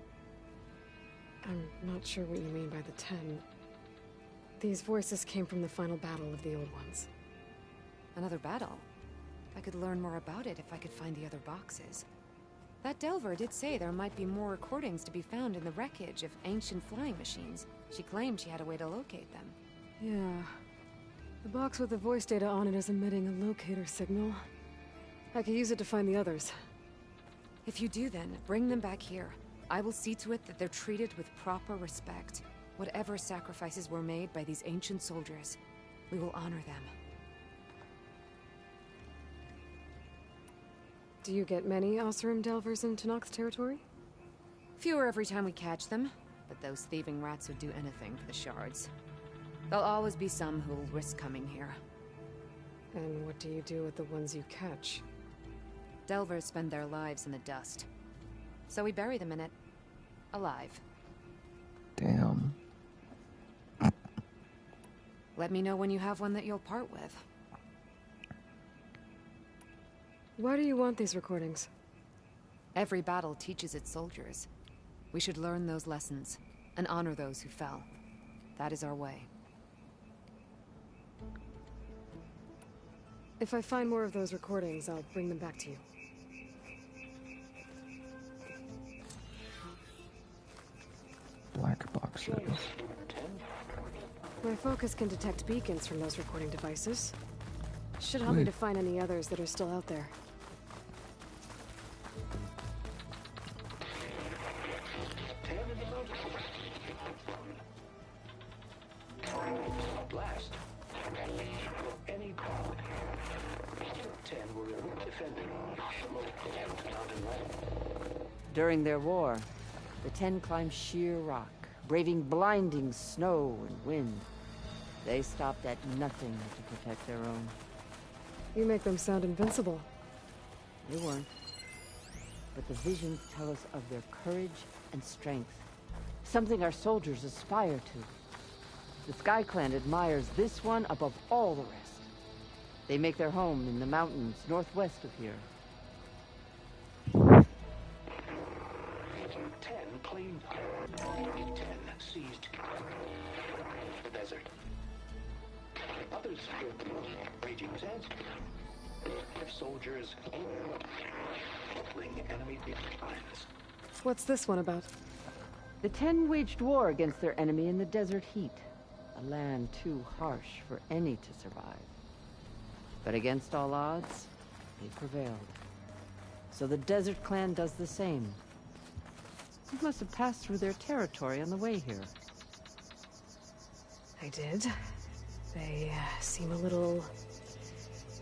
I'm not sure what you mean by the 10. These voices came from the final battle of the Old Ones. Another battle? I could learn more about it if I could find the other boxes. That Delver did say there might be more recordings to be found in the wreckage of ancient flying machines. She claimed she had a way to locate them. Yeah. The box with the voice data on it is emitting a locator signal. I could use it to find the others. If you do then, bring them back here. I will see to it that they're treated with proper respect. Whatever sacrifices were made by these ancient soldiers, we will honor them. Do you get many Oseram Delvers in Tenakth territory? Fewer every time we catch them, but those thieving rats would do anything for the shards. There'll always be some who'll risk coming here. And what do you do with the ones you catch? Delvers spend their lives in the dust. So we bury them in it. Alive. Damn. Let me know when you have one that you'll part with. Why do you want these recordings? Every battle teaches its soldiers. We should learn those lessons, and honor those who fell. That is our way. If I find more of those recordings, I'll bring them back to you. Black boxes. My focus can detect beacons from those recording devices. Should help me to find any others that are still out there. Blast. Any problem. 10 were defending. Mountain right. During their war, the 10 climbed sheer rock, braving blinding snow and wind. They stopped at nothing to protect their own. You make them sound invincible. They weren't. But the visions tell us of their courage and strength. Something our soldiers aspire to. The Sky Clan admires this one above all the rest. They make their home in the mountains northwest of here. 10 claimed. 10 seized the desert. Others feared the raging sands. Their soldiers battling enemy lines. What's this one about? The Ten waged war against their enemy in the desert heat, a land too harsh for any to survive. But against all odds, they prevailed. So the Desert Clan does the same. You must have passed through their territory on the way here. I did. They seem a little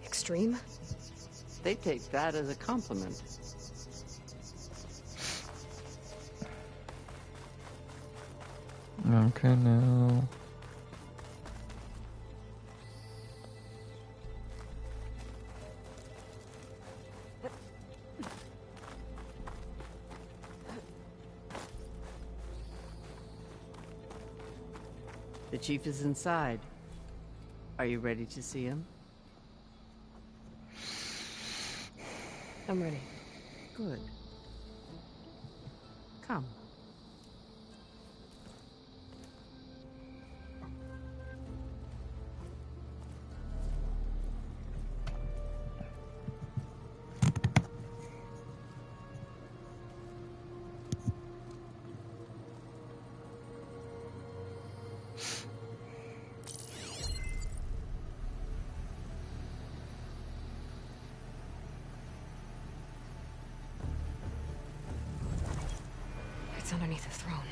extreme. They take that as a compliment. Okay, now. The chief is inside. Are you ready to see him? I'm ready. Good. Come. It's underneath the throne.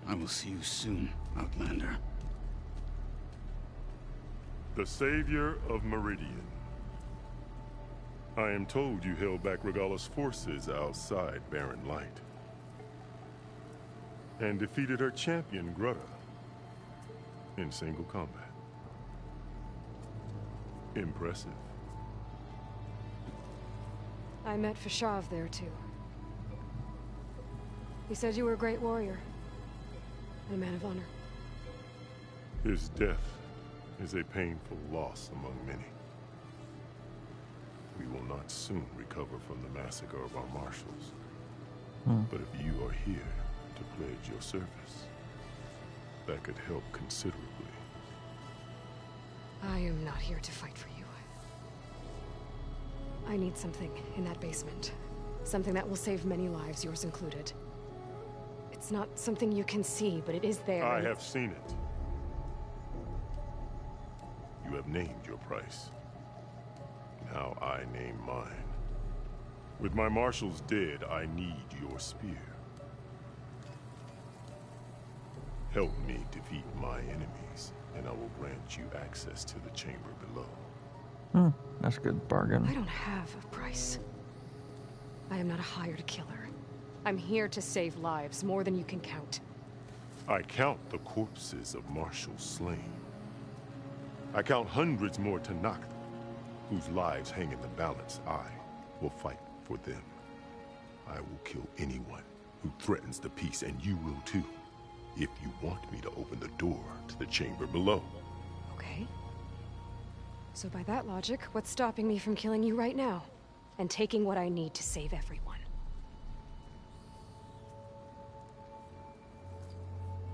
I will see you soon, Outlander. The savior of Meridian. I am told you held back Regalla's forces outside Barren Light. And defeated her champion, Grutta, in single combat. Impressive. I met Fashav there, too. He said you were a great warrior. And a man of honor. His death is a painful loss among many. We will not soon recover from the massacre of our marshals. But if you are here to pledge your service, that could help considerably. I am not here to fight for you. I need something in that basement. Something that will save many lives, yours included. It's not something you can see, but it is there. I have seen it. You have named your price. Now I name mine. With my marshals dead, I need your spear. Help me defeat my enemies, and I will grant you access to the chamber below. That's a good bargain. I don't have a price. I am not a hired killer. I'm here to save lives, more than you can count. I count the corpses of marshals slain. I count hundreds more Tenakth, whose lives hang in the balance. I will fight for them. I will kill anyone who threatens the peace, and you will too, if you want me to open the door to the chamber below. Okay. So by that logic, what's stopping me from killing you right now? And taking what I need to save everyone?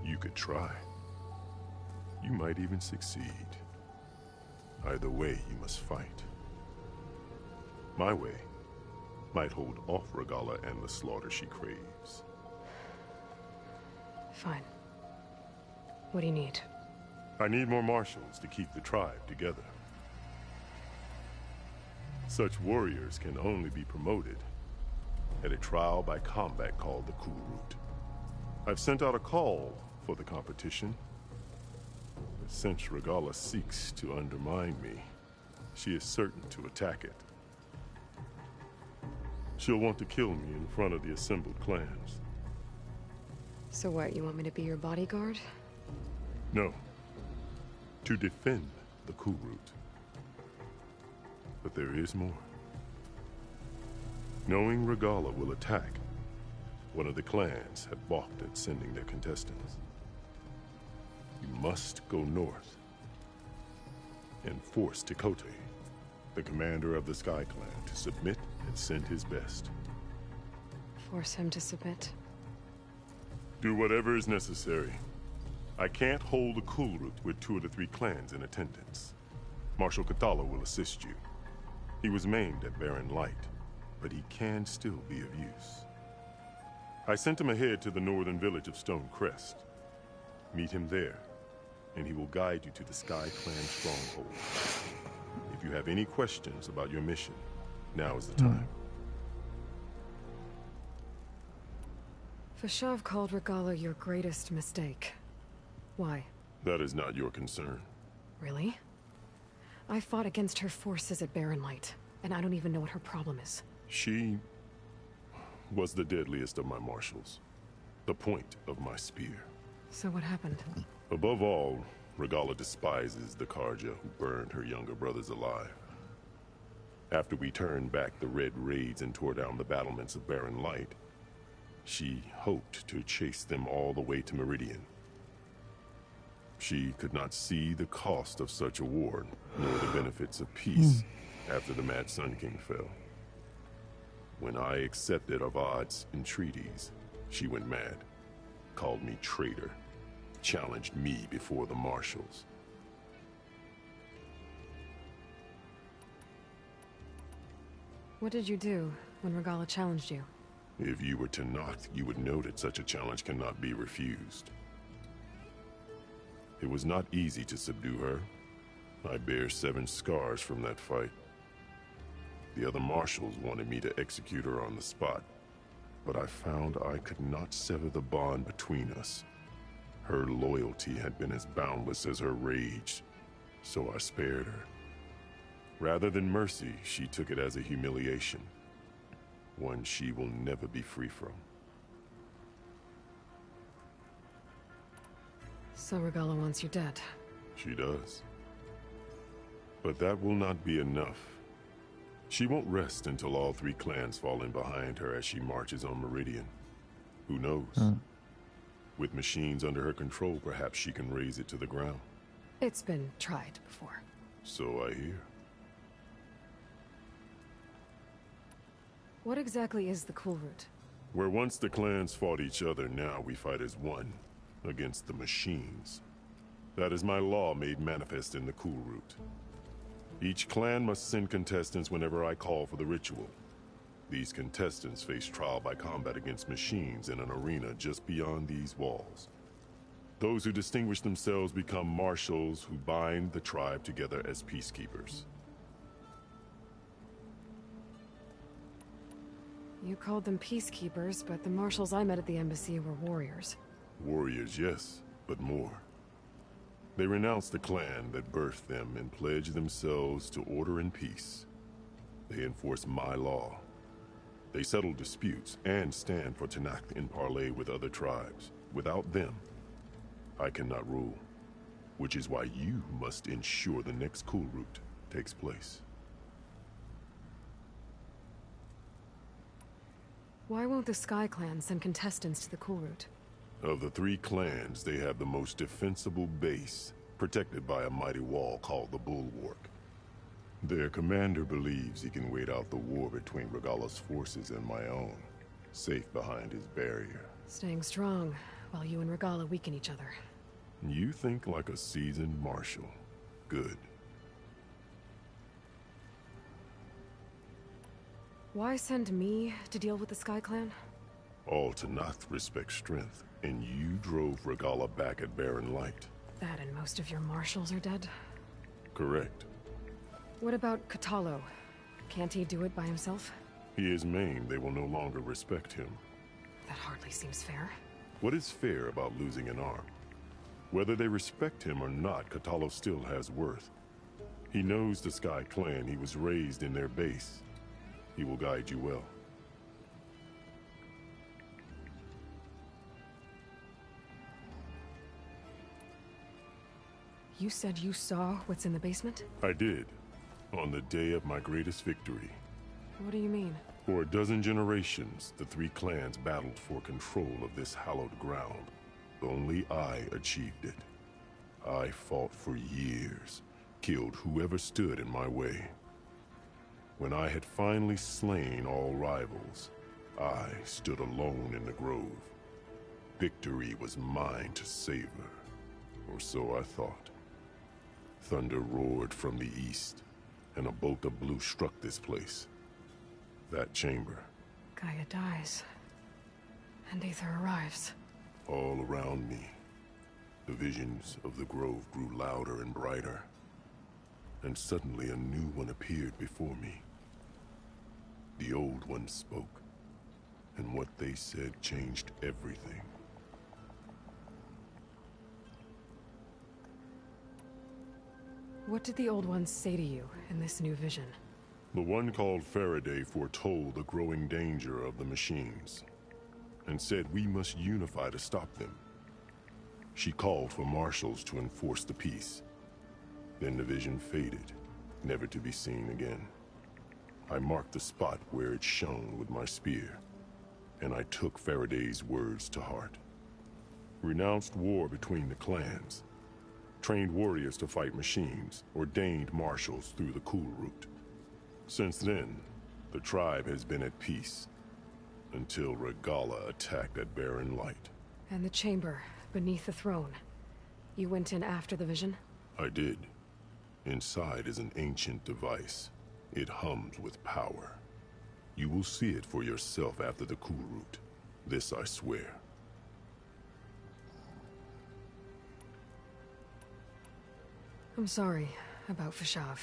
You could try. You might even succeed. Either way, you must fight. My way might hold off Regalla and the slaughter she craves. Fine. What do you need? I need more marshals to keep the tribe together. Such warriors can only be promoted at a trial by combat called the Kulrut. I've sent out a call for the competition. But since Regalla seeks to undermine me, she is certain to attack it. She'll want to kill me in front of the assembled clans. So what, you want me to be your bodyguard? No. To defend the Kulrut. But there is more. Knowing Regalla will attack, one of the clans have balked at sending their contestants. You must go north and force Tekotteh, the commander of the Sky Clan, to submit and send his best. Force him to submit? Do whatever is necessary. I can't hold a Kulrut with 2 of the 3 clans in attendance. Marshal Kotallo will assist you. He was maimed at Barren Light, but he can still be of use. I sent him ahead to the northern village of Stone Crest. Meet him there, and he will guide you to the Sky Clan stronghold. If you have any questions about your mission, now is the time. Fashav called Regalla your greatest mistake. Why? That is not your concern. Really? I fought against her forces at Barren Light, and I don't even know what her problem is. She was the deadliest of my marshals. The point of my spear. So what happened? Above all, Regalla despises the Carja who burned her younger brothers alive. After we turned back the Red Raids and tore down the battlements of Barren Light, she hoped to chase them all the way to Meridian. She could not see the cost of such a war, nor the benefits of peace after the Mad Sun King fell. When I accepted Avad's entreaties, she went mad, called me traitor, challenged me before the marshals. What did you do when Regalla challenged you? If you were Tenakth, you would know that such a challenge cannot be refused. It was not easy to subdue her. I bear 7 scars from that fight. The other marshals wanted me to execute her on the spot, but I found I could not sever the bond between us. Her loyalty had been as boundless as her rage, so I spared her. Rather than mercy, she took it as a humiliation, one she will never be free from. So Regalla wants you dead. She does. But that will not be enough. She won't rest until all 3 clans fall in behind her as she marches on Meridian. Who knows? With machines under her control, perhaps she can raise it to the ground. It's been tried before. So I hear. What exactly is the Cool Route? Where once the clans fought each other, now we fight as one, against the machines. That is my law made manifest in the Cool Route. Each clan must send contestants whenever I call for the ritual. These contestants face trial by combat against machines in an arena just beyond these walls. Those who distinguish themselves become marshals who bind the tribe together as peacekeepers. You called them peacekeepers, but the marshals I met at the embassy were warriors. Warriors, yes, but more. They renounce the clan that birthed them and pledge themselves to order and peace. They enforce my law. They settle disputes and stand for Tenakth in parley with other tribes. Without them, I cannot rule. Which is why you must ensure the next Cool Route takes place. Why won't the Sky Clan send contestants to the Cool Route? Of the 3 clans, they have the most defensible base, protected by a mighty wall called the Bulwark. Their commander believes he can wait out the war between Regalla's forces and my own, safe behind his barrier. Staying strong, while you and Regalla weaken each other. You think like a seasoned marshal. Good. Why send me to deal with the Sky Clan? All Tenakth respect strength, and you drove Regalla back at Barren Light. That and most of your marshals are dead? Correct. What about Kotallo? Can't he do it by himself? He is maimed. They will no longer respect him. That hardly seems fair. What is fair about losing an arm? Whether they respect him or not, Kotallo still has worth. He knows the Sky Clan. He was raised in their base. He will guide you well. You said you saw what's in the basement? I did, on the day of my greatest victory. What do you mean? For a dozen generations, the 3 clans battled for control of this hallowed ground. Only I achieved it. I fought for years, killed whoever stood in my way. When I had finally slain all rivals, I stood alone in the grove. Victory was mine to savor, or so I thought. Thunder roared from the east, and a bolt of blue struck this place. That chamber. Gaia dies. And Aether arrives. All around me, the visions of the grove grew louder and brighter. And suddenly a new one appeared before me. The old one spoke, and what they said changed everything. What did the old ones say to you in this new vision? The one called Faraday foretold the growing danger of the machines, and said we must unify to stop them. She called for marshals to enforce the peace. Then the vision faded, never to be seen again. I marked the spot where it shone with my spear, and I took Faraday's words to heart. Renounced war between the clans, trained warriors to fight machines, ordained marshals through the Cool Route. Since then, the tribe has been at peace, until Regalla attacked at Barren Light. And the chamber, beneath the throne. You went in after the vision? I did. Inside is an ancient device. It hums with power. You will see it for yourself after the Cool Route. This I swear. I'm sorry about Fashav.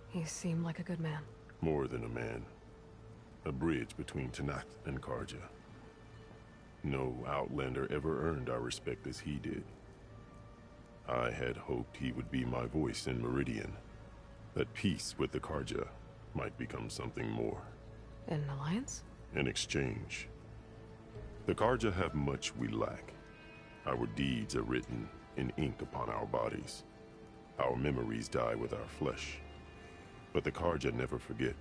He seemed like a good man. More than a man. A bridge between Tenakth and Carja. No Outlander ever earned our respect as he did. I had hoped he would be my voice in Meridian. That peace with the Carja might become something more. An alliance? In exchange. The Carja have much we lack. Our deeds are written in ink upon our bodies. Our memories die with our flesh. But the Carja never forget.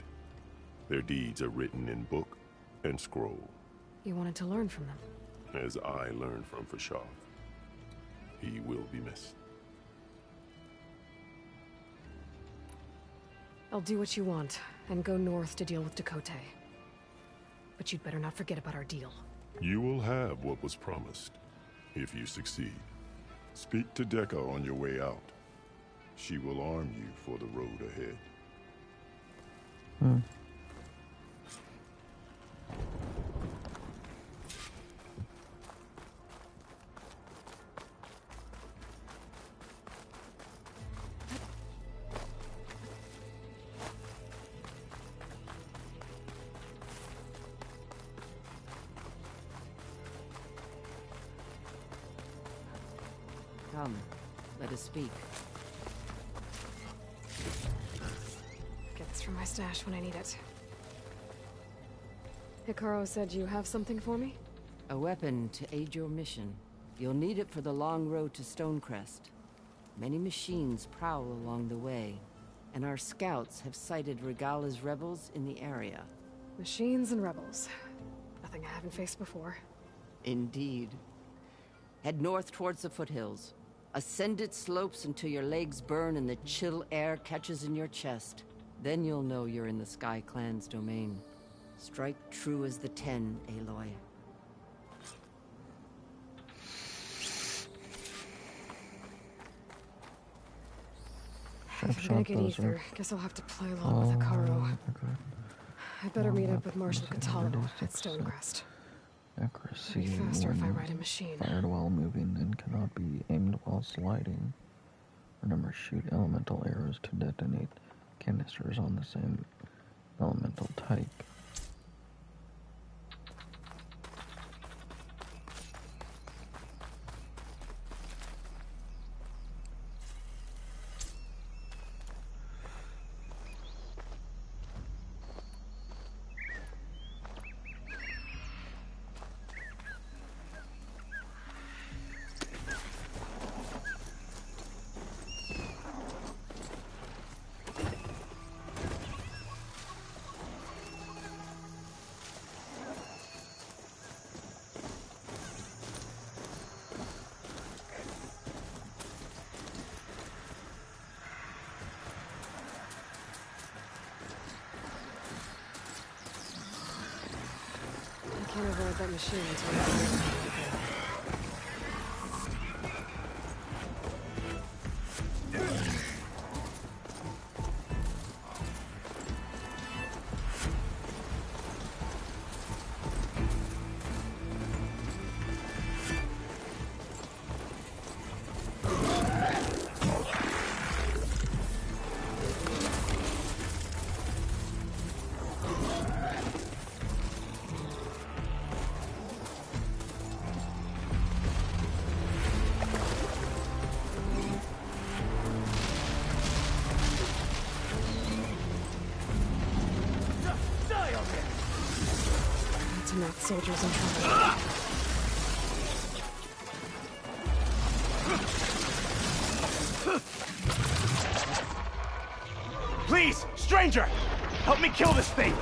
Their deeds are written in book and scroll. You wanted to learn from them? As I learned from Fashav. He will be missed. I'll do what you want, and go north to deal with Dakotay. But you'd better not forget about our deal. You will have what was promised, if you succeed. Speak to Dekka on your way out. She will arm you for the road ahead. Come, let us speak. Get this from my stash when I need it. Hikaru said you have something for me? A weapon to aid your mission. You'll need it for the long road to Stonecrest. Many machines prowl along the way, and our scouts have sighted Regalla's rebels in the area. Machines and rebels. Nothing I haven't faced before. Indeed. Head north towards the foothills. Ascend its slopes until your legs burn and the chill air catches in your chest. Then you'll know you're in the Sky Clan's domain. Strike true as the 10, Aloy. If I'm gonna get Aether, guess I'll have to play along with Hikaru. I better meet up with Marshal Kotallo at Stonecrest. Accuracy It'll be faster if I when ride a machine. fired while moving and cannot be aimed while sliding. Remember, shoot elemental arrows to detonate canisters on the same elemental type. I can't avoid that machine until I That soldier's in trouble. Please, stranger! Help me kill this thing!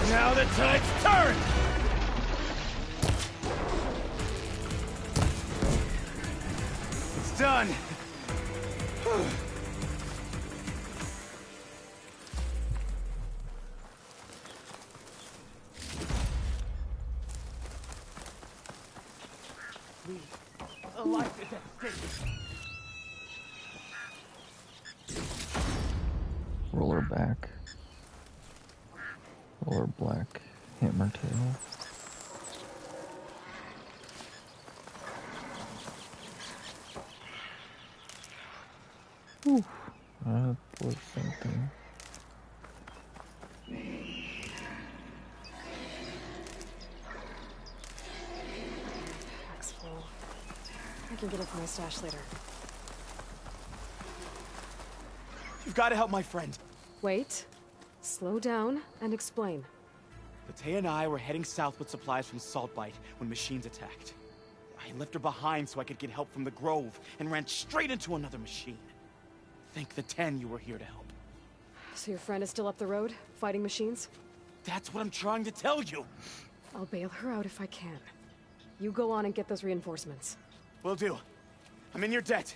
Now the tide's turned! It's done! A life is at stake. Roller back. Roller black. Hammer tail. Whew. That was something. Pack's full. I can get it from my stash later. You've got to help my friend. Wait. Slow down and explain. Latea and I were heading south with supplies from Saltbite when machines attacked. I left her behind so I could get help from the Grove and ran straight into another machine. Thank the 10 you were here to help. So your friend is still up the road, fighting machines? That's what I'm trying to tell you. I'll bail her out if I can. You go on and get those reinforcements. Will do. I'm in your debt.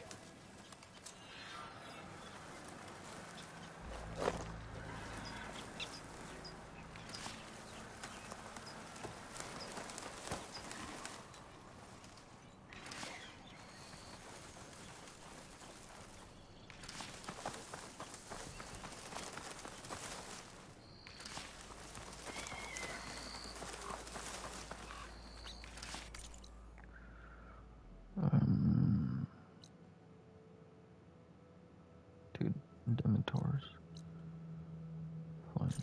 Dude, Dementors. Fine.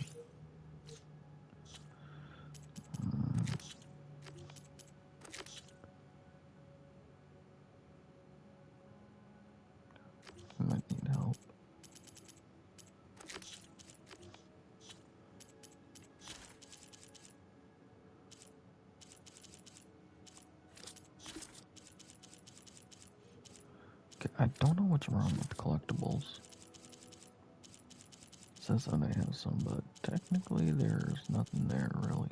Might need help. Okay, I don't know what's wrong with collectibles. It says that I have some, but technically there's nothing there really.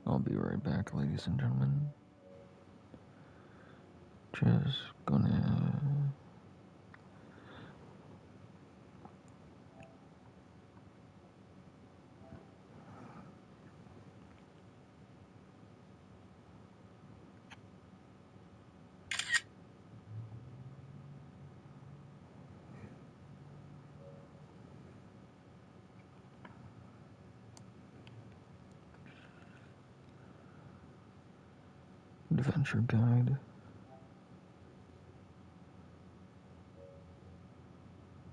I'll be right back, ladies and gentlemen. Just gonna... Adventure guide.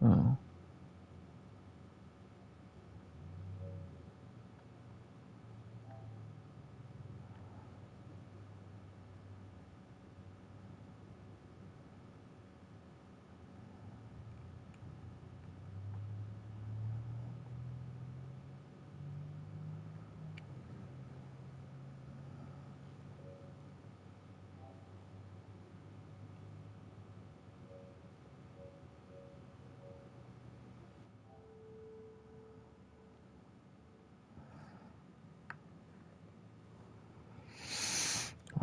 Oh.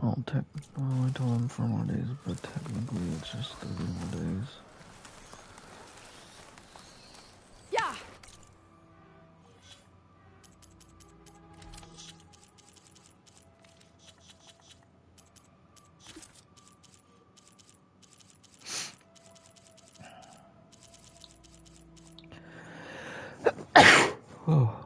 Well, I told him 4 more days, but technically it's just 30 more days. Yeah! Oh.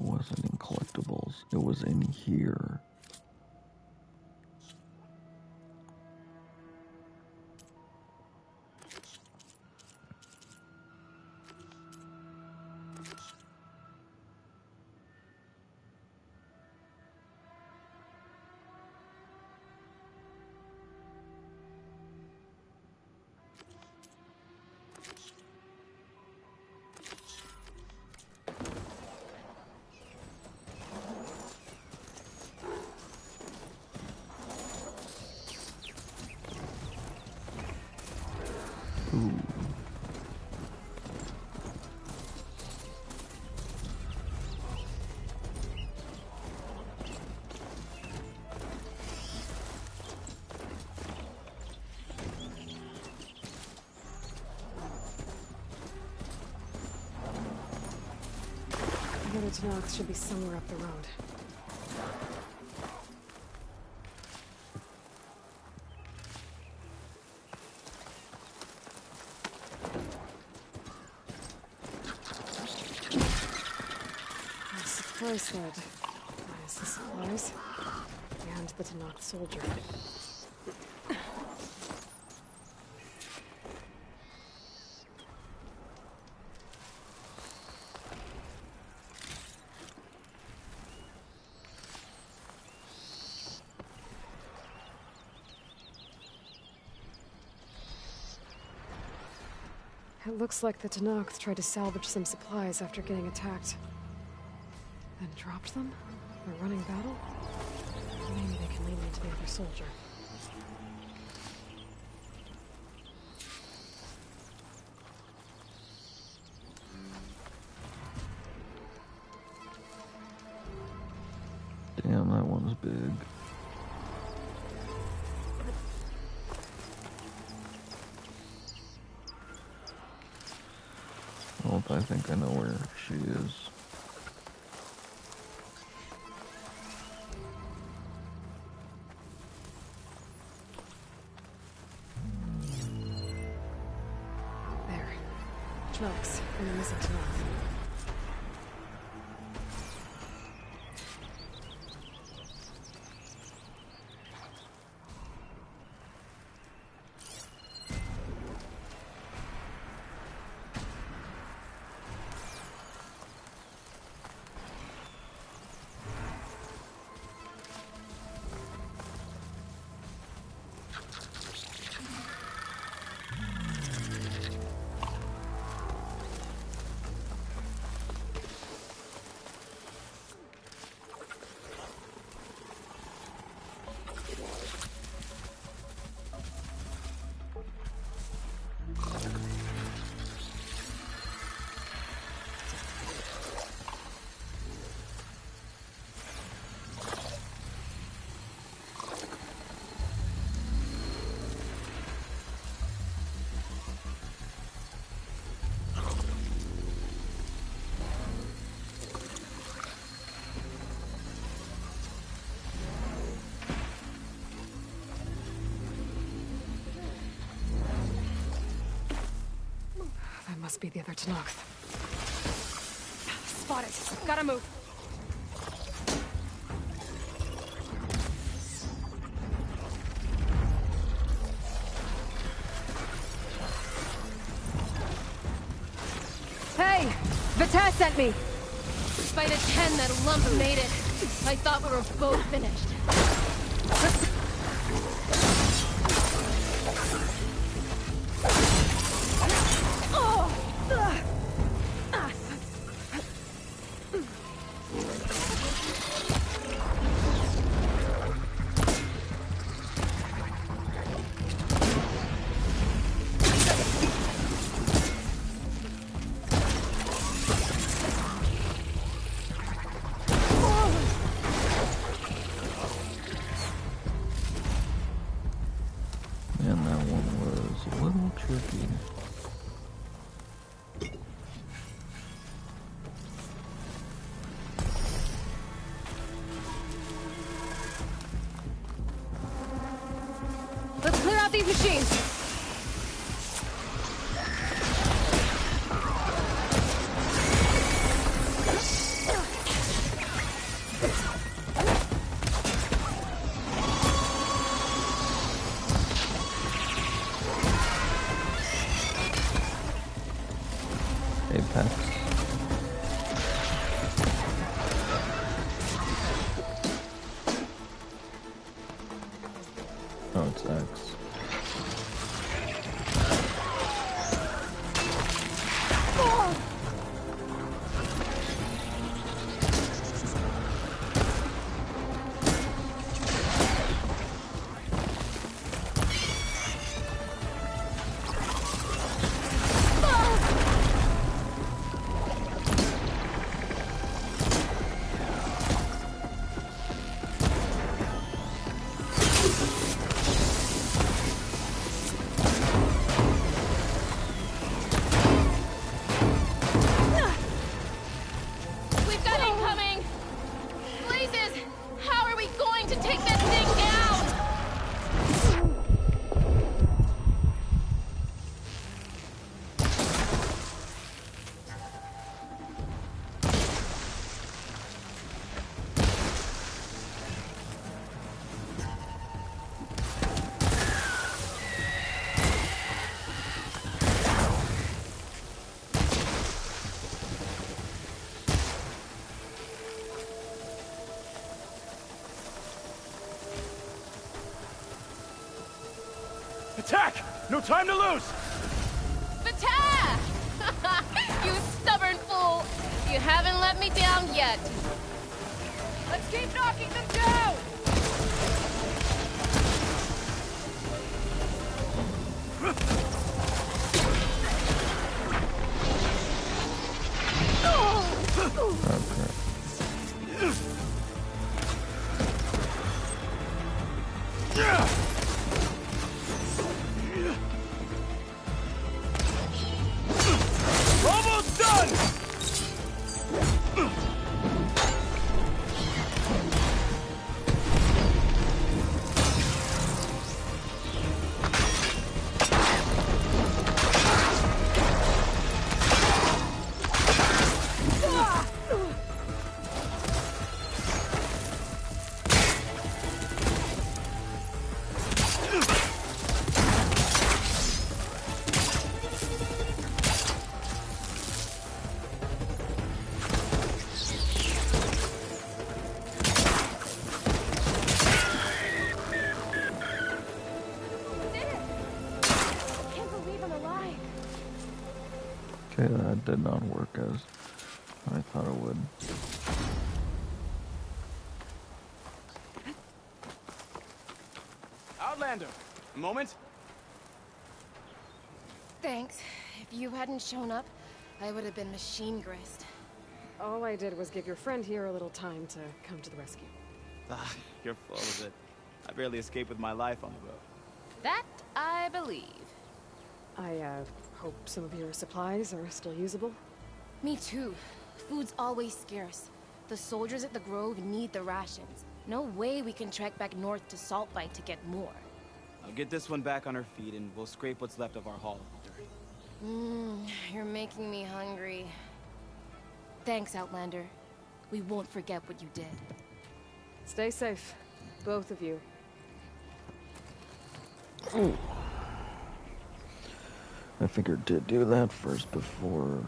wasn't in collectibles. It was in here. Ooh. The other Tennox should be somewhere up the road. Supplies head. Minus the supplies. And the Tennox soldier. It looks like the Tennox tried to salvage some supplies after getting attacked. Then dropped them? A running battle? Maybe they can lead me to the other soldier. Damn, that one's big. Oh, I think I know where she is. There. Trucks and the missing Tennox. Must be the other Tennox. Spot it. Gotta move. Hey! Vita sent me! Despite a 10, that lump made it. I thought we were both finished. Man, that one was a little tricky. Let's clear out these machines! Oh, it's X. We've got incoming! Blazes! How are we going to take that thing down? Attack! No time to lose! Vata! You stubborn fool! You haven't let me down yet. Let's keep knocking them down! Almost done! Okay, that did not work as I thought it would. Outlander, a moment. Thanks. If you hadn't shown up, I would have been machine grist. All I did was give your friend here a little time to come to the rescue. Ah, you're full of it. I barely escaped with my life on the road. That I believe. I, hope some of your supplies are still usable. Me too. Food's always scarce. The soldiers at the Grove need the rations. No way we can trek back north to Saltbite to get more. I'll get this one back on her feet and we'll scrape what's left of our haul of dirt. You're making me hungry. Thanks, Outlander. We won't forget what you did. Stay safe, both of you. Ooh. I figured to do that first before...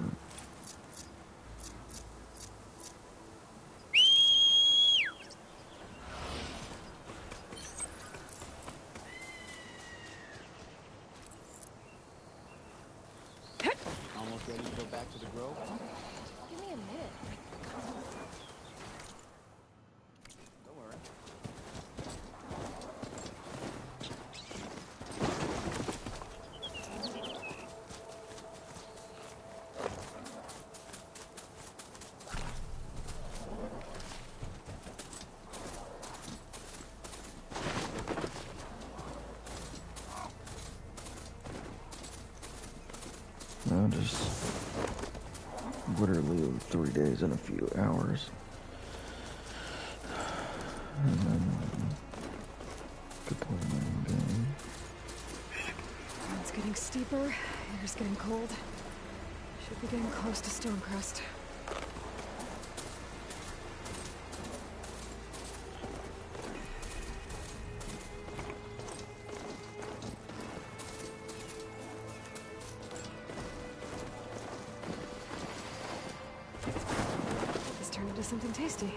Almost ready to go back to the Grove? Give me a minute. Don't worry. No, just literally 3 days and a few hours. And then could play my own game. It's getting steeper, air's getting cold. Should be getting close to Stonecrest. Let's turn into something tasty.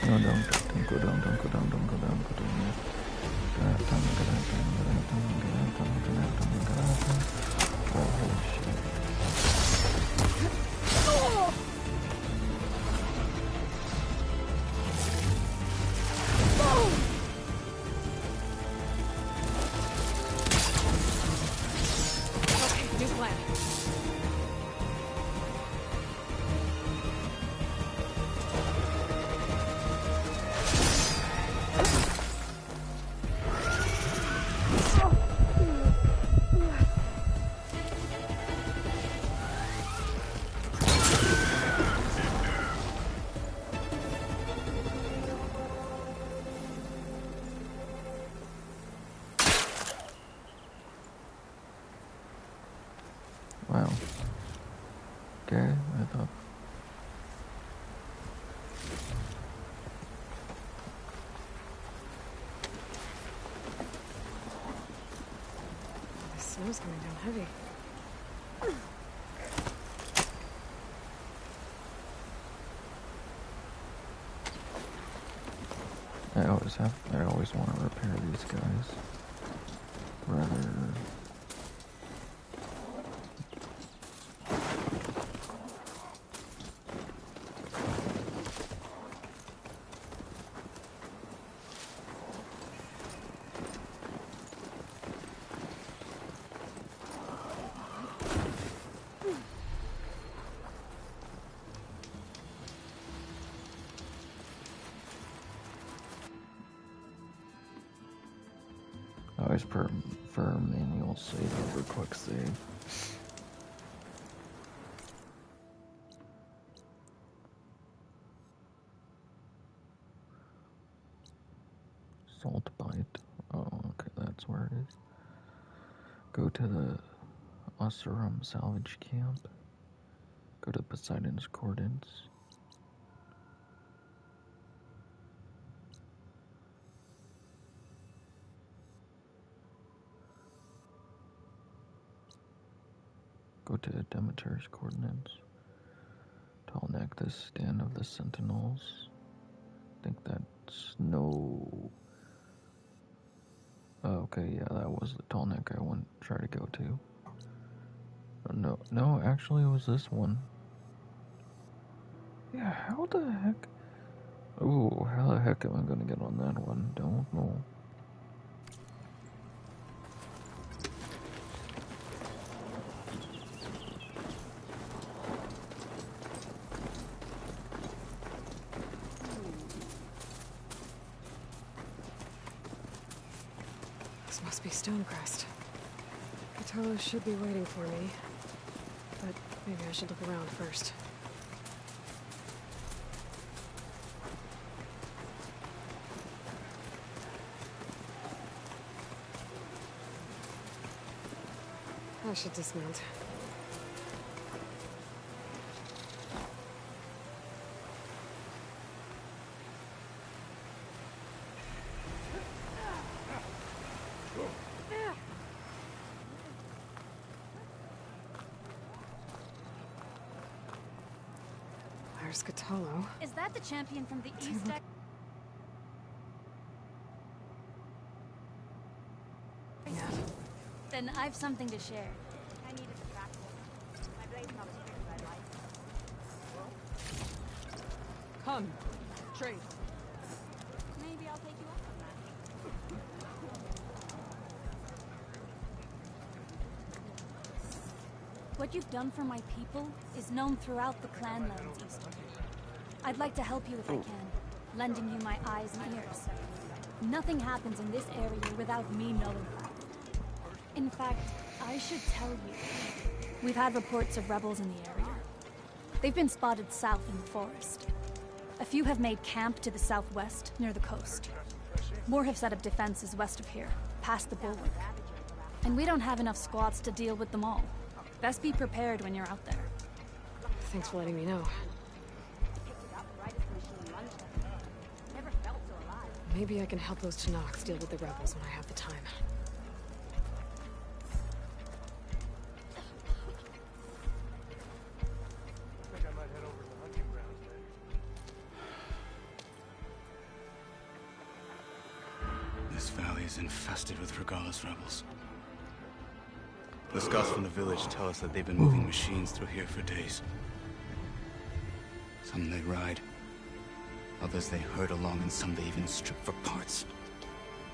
No, don't go down, don't go down, don't go down, go down. Oh, holy shit. Okay, new plan. Wow. Okay, I thought. The snow's coming down heavy. I always want to repair these guys. Rather. I always prefer manual save over quick save. Salt Bite. Oh, okay, that's where it is. Go to the Oseram salvage camp. Go to Poseidon's Coordinates. Go to Demeter's Coordinates. Tall Neck, the stand of the Sentinels. I think that's no. Oh, okay, yeah, that was the Tall Neck I went try to go to. No, actually it was this one. Yeah, how the heck? Ooh, how the heck am I gonna get on that one? Don't know. This must be Stonecrest. Cthulhu should be waiting for me. But maybe I should look around first. I should dismount. There's Cthulhu. Is that the champion from the east? Then I've something to share. I needed a back. My blade's not as quick as I'd like. Come, trade. Maybe I'll take you up on that. What you've done for my people is known throughout the clanlands east of here. I'd like to help you if I can, lending you my eyes and ears. Nothing happens in this area without me knowing that. In fact, I should tell you, we've had reports of rebels in the area. They've been spotted south in the forest. A few have made camp to the southwest, near the coast. More have set up defenses west of here, past the bulwark. And we don't have enough squads to deal with them all. Best be prepared when you're out there. Thanks for letting me know. Maybe I can help those Tenaks deal with the rebels when I have the time. This valley is infested with Regalla's rebels. The scouts from the village tell us that they've been moving machines through here for days. Some they ride, others they herd along, and some they even strip for parts.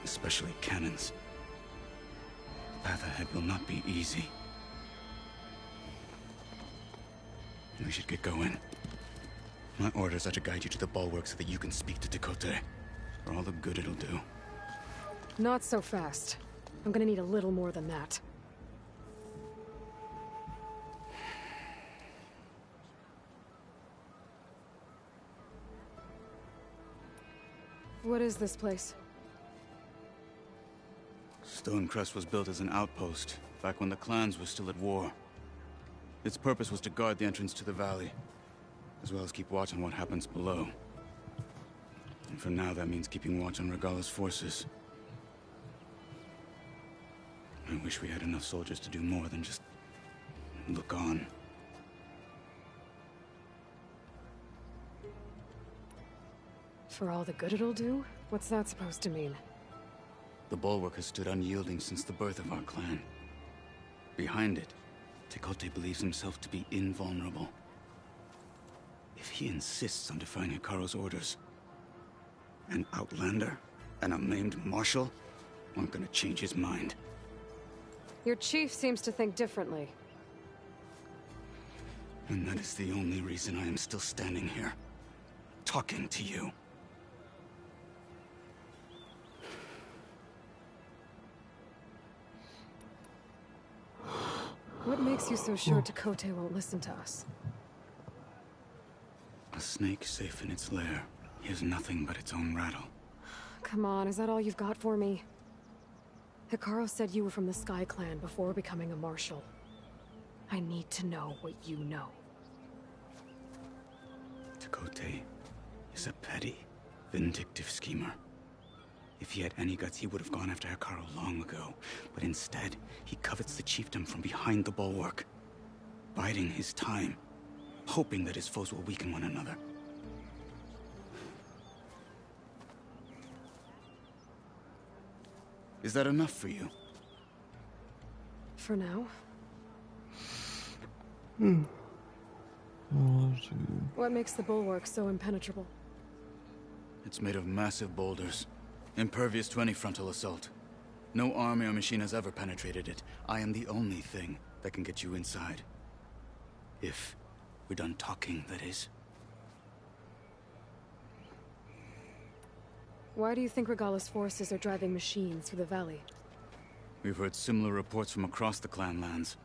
Especially cannons. The path ahead will not be easy. We should get going. My orders are to guide you to the bulwark so that you can speak to Tekote. For all the good it'll do. Not so fast. I'm gonna need a little more than that. What is this place? Stonecrest was built as an outpost, back when the clans were still at war. Its purpose was to guard the entrance to the valley, as well as keep watch on what happens below. And for now, that means keeping watch on Regalla's forces. I wish we had enough soldiers to do more than just look on. For all the good it'll do? What's that supposed to mean? The bulwark has stood unyielding since the birth of our clan. Behind it, Tekote believes himself to be invulnerable. If he insists on defying Hekarro's orders, an outlander and a maimed marshal aren't gonna change his mind. Your chief seems to think differently. And that is the only reason I am still standing here, talking to you. What makes you so sure Tekote won't listen to us? A snake safe in its lair hears nothing but its own rattle. Come on, is that all you've got for me? Hekarro said you were from the Sky Clan before becoming a marshal. I need to know what you know. Tekote is a petty, vindictive schemer. If he had any guts, he would have gone after Hekarro long ago. But instead, he covets the chiefdom from behind the bulwark, biding his time, hoping that his foes will weaken one another. Is that enough for you? For now. What makes the bulwark so impenetrable? It's made of massive boulders, impervious to any frontal assault. No army or machine has ever penetrated it. I am the only thing that can get you inside. If we're done talking, that is. Why do you think Regalla's forces are driving machines through the valley? We've heard similar reports from across the clan lands.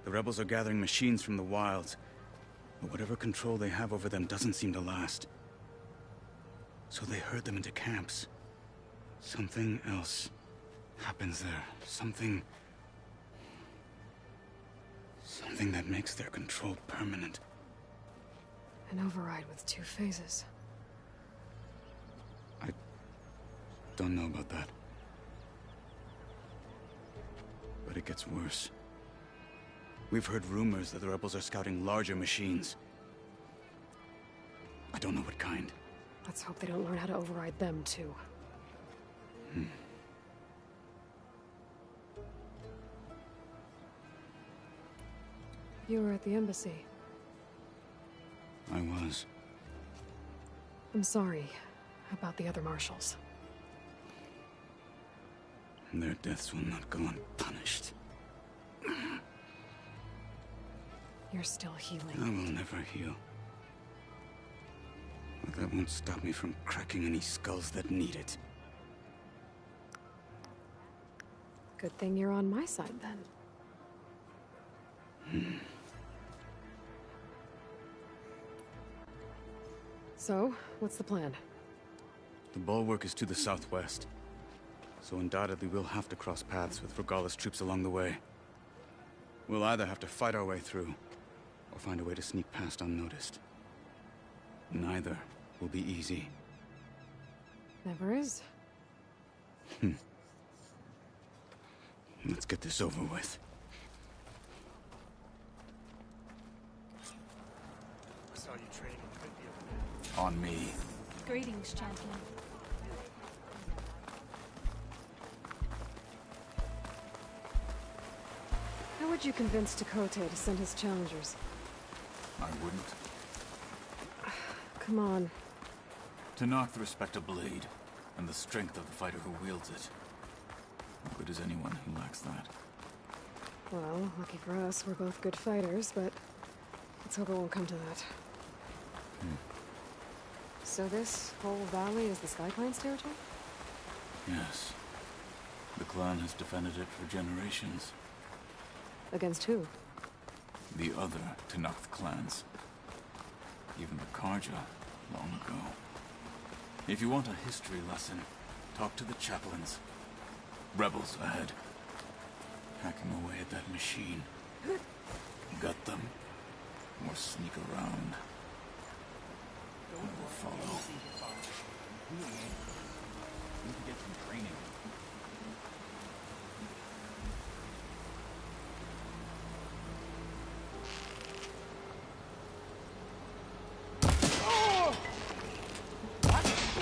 The rebels are gathering machines from the wilds, but whatever control they have over them doesn't seem to last. So they herd them into camps. Something else happens there. Something that makes their control permanent. An override with 2 phases. I don't know about that. But it gets worse. We've heard rumors that the rebels are scouting larger machines. I don't know what kind. Let's hope they don't learn how to override them, too. You were at the embassy. I was. I'm sorry about the other marshals. Their deaths will not go unpunished. You're still healing. I will never heal. But that won't stop me from cracking any skulls that need it. Good thing you're on my side, then. So, what's the plan? The bulwark is to the southwest. So undoubtedly we'll have to cross paths with Regalla's troops along the way. We'll either have to fight our way through, or find a way to sneak past unnoticed. Neither will be easy. Never is. Let's get this over with. I saw you training with the other day. On me. Greetings, champion. would you convince Tekote to send his challengers? I wouldn't. Come on. Tenakth respect a blade, and the strength of the fighter who wields it. How good is anyone who lacks that? Well, lucky for us, we're both good fighters, but let's hope it won't come to that. So this whole valley is the Sky Clan's territory? Yes. The clan has defended it for generations. Against who? The other Tenakth clans. Even the Karja, long ago. If you want a history lesson, talk to the chaplains. Rebels ahead. Hacking away at that machine. Gut them, or sneak around. I will follow. Need to get some training.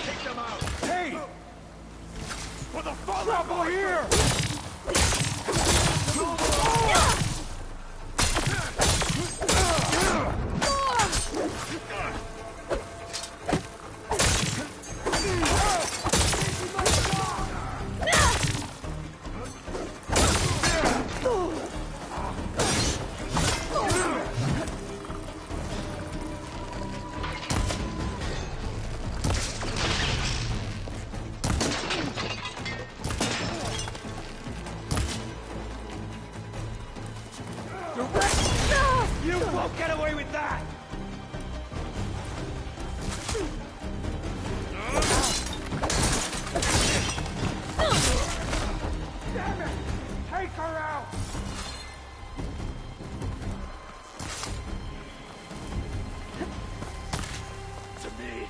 Take them out! Hey! For the trouble here! You won't get away with that! Damn it! Take her out! To me.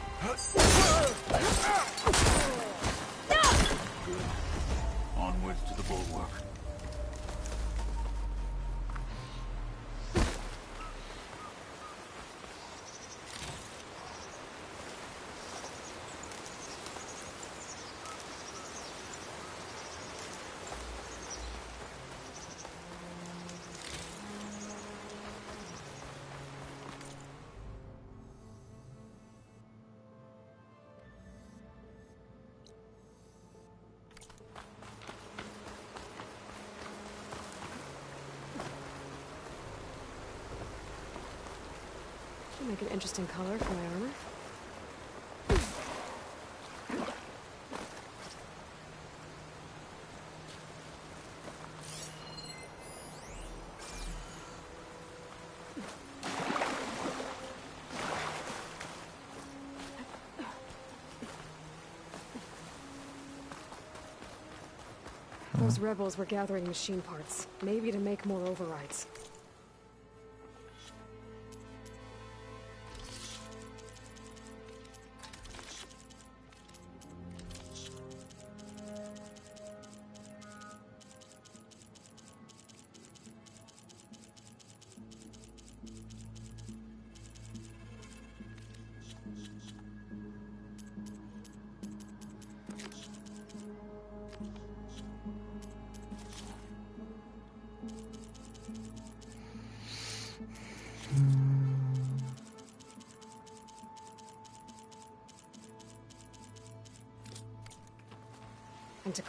Onwards to the bulwark. Should make an interesting color for my armor. Those rebels were gathering machine parts, maybe to make more overrides. And to...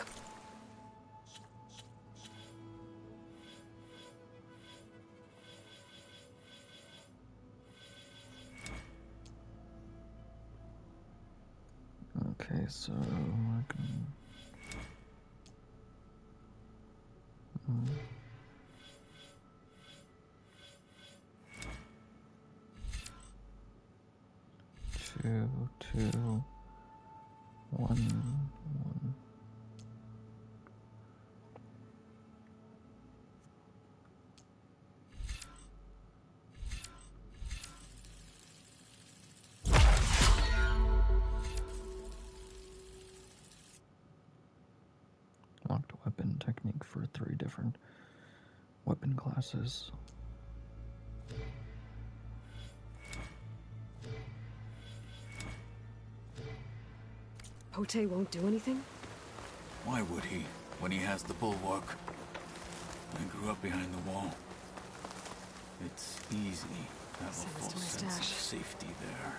Okay, so I can... Two, one. Locked weapon technique for 3 different weapon classes. Pote won't do anything? Why would he, when he has the bulwark? I grew up behind the wall. It's easy to have a Send this to false my sense of stash. safety there.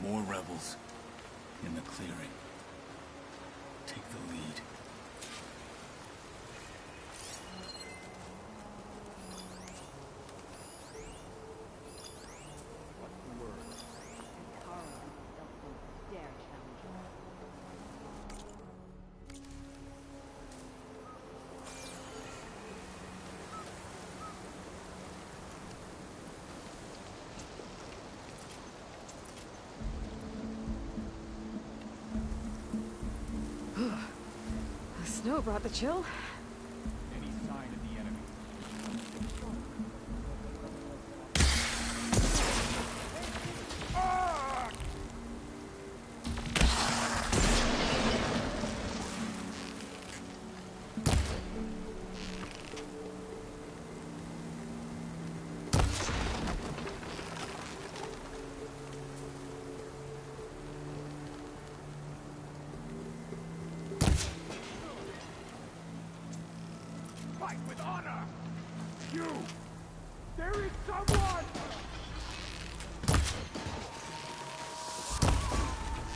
More rebels in the clearing. Take the lead. The snow brought the chill. Any sign of the enemy? Fight with honor! You! There is someone!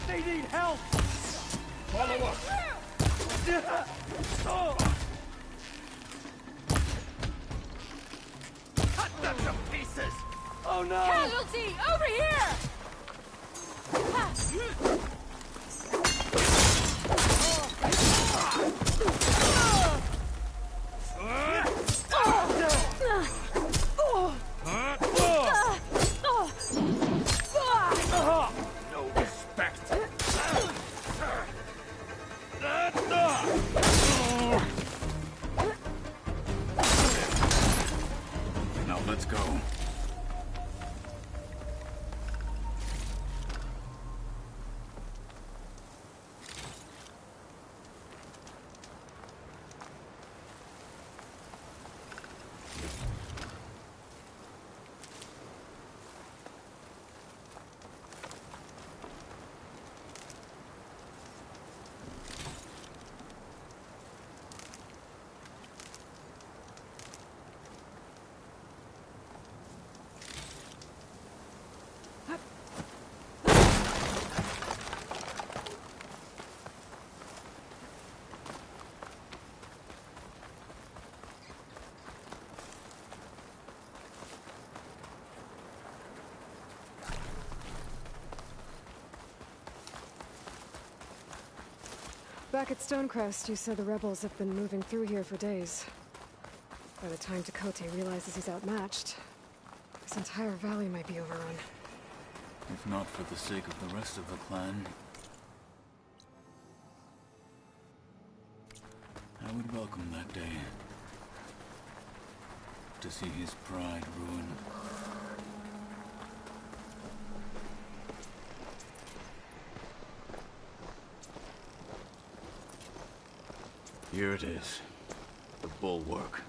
They need help! Follow us! Cut them to pieces! Oh no! Casualty! Over here! No respect. Now let's go. Back at Stonecrest, you said the rebels have been moving through here for days. By the time Tekote realizes he's outmatched, this entire valley might be overrun. If not for the sake of the rest of the clan, I would welcome that day. To see his pride ruined. Here it is. The bulwark.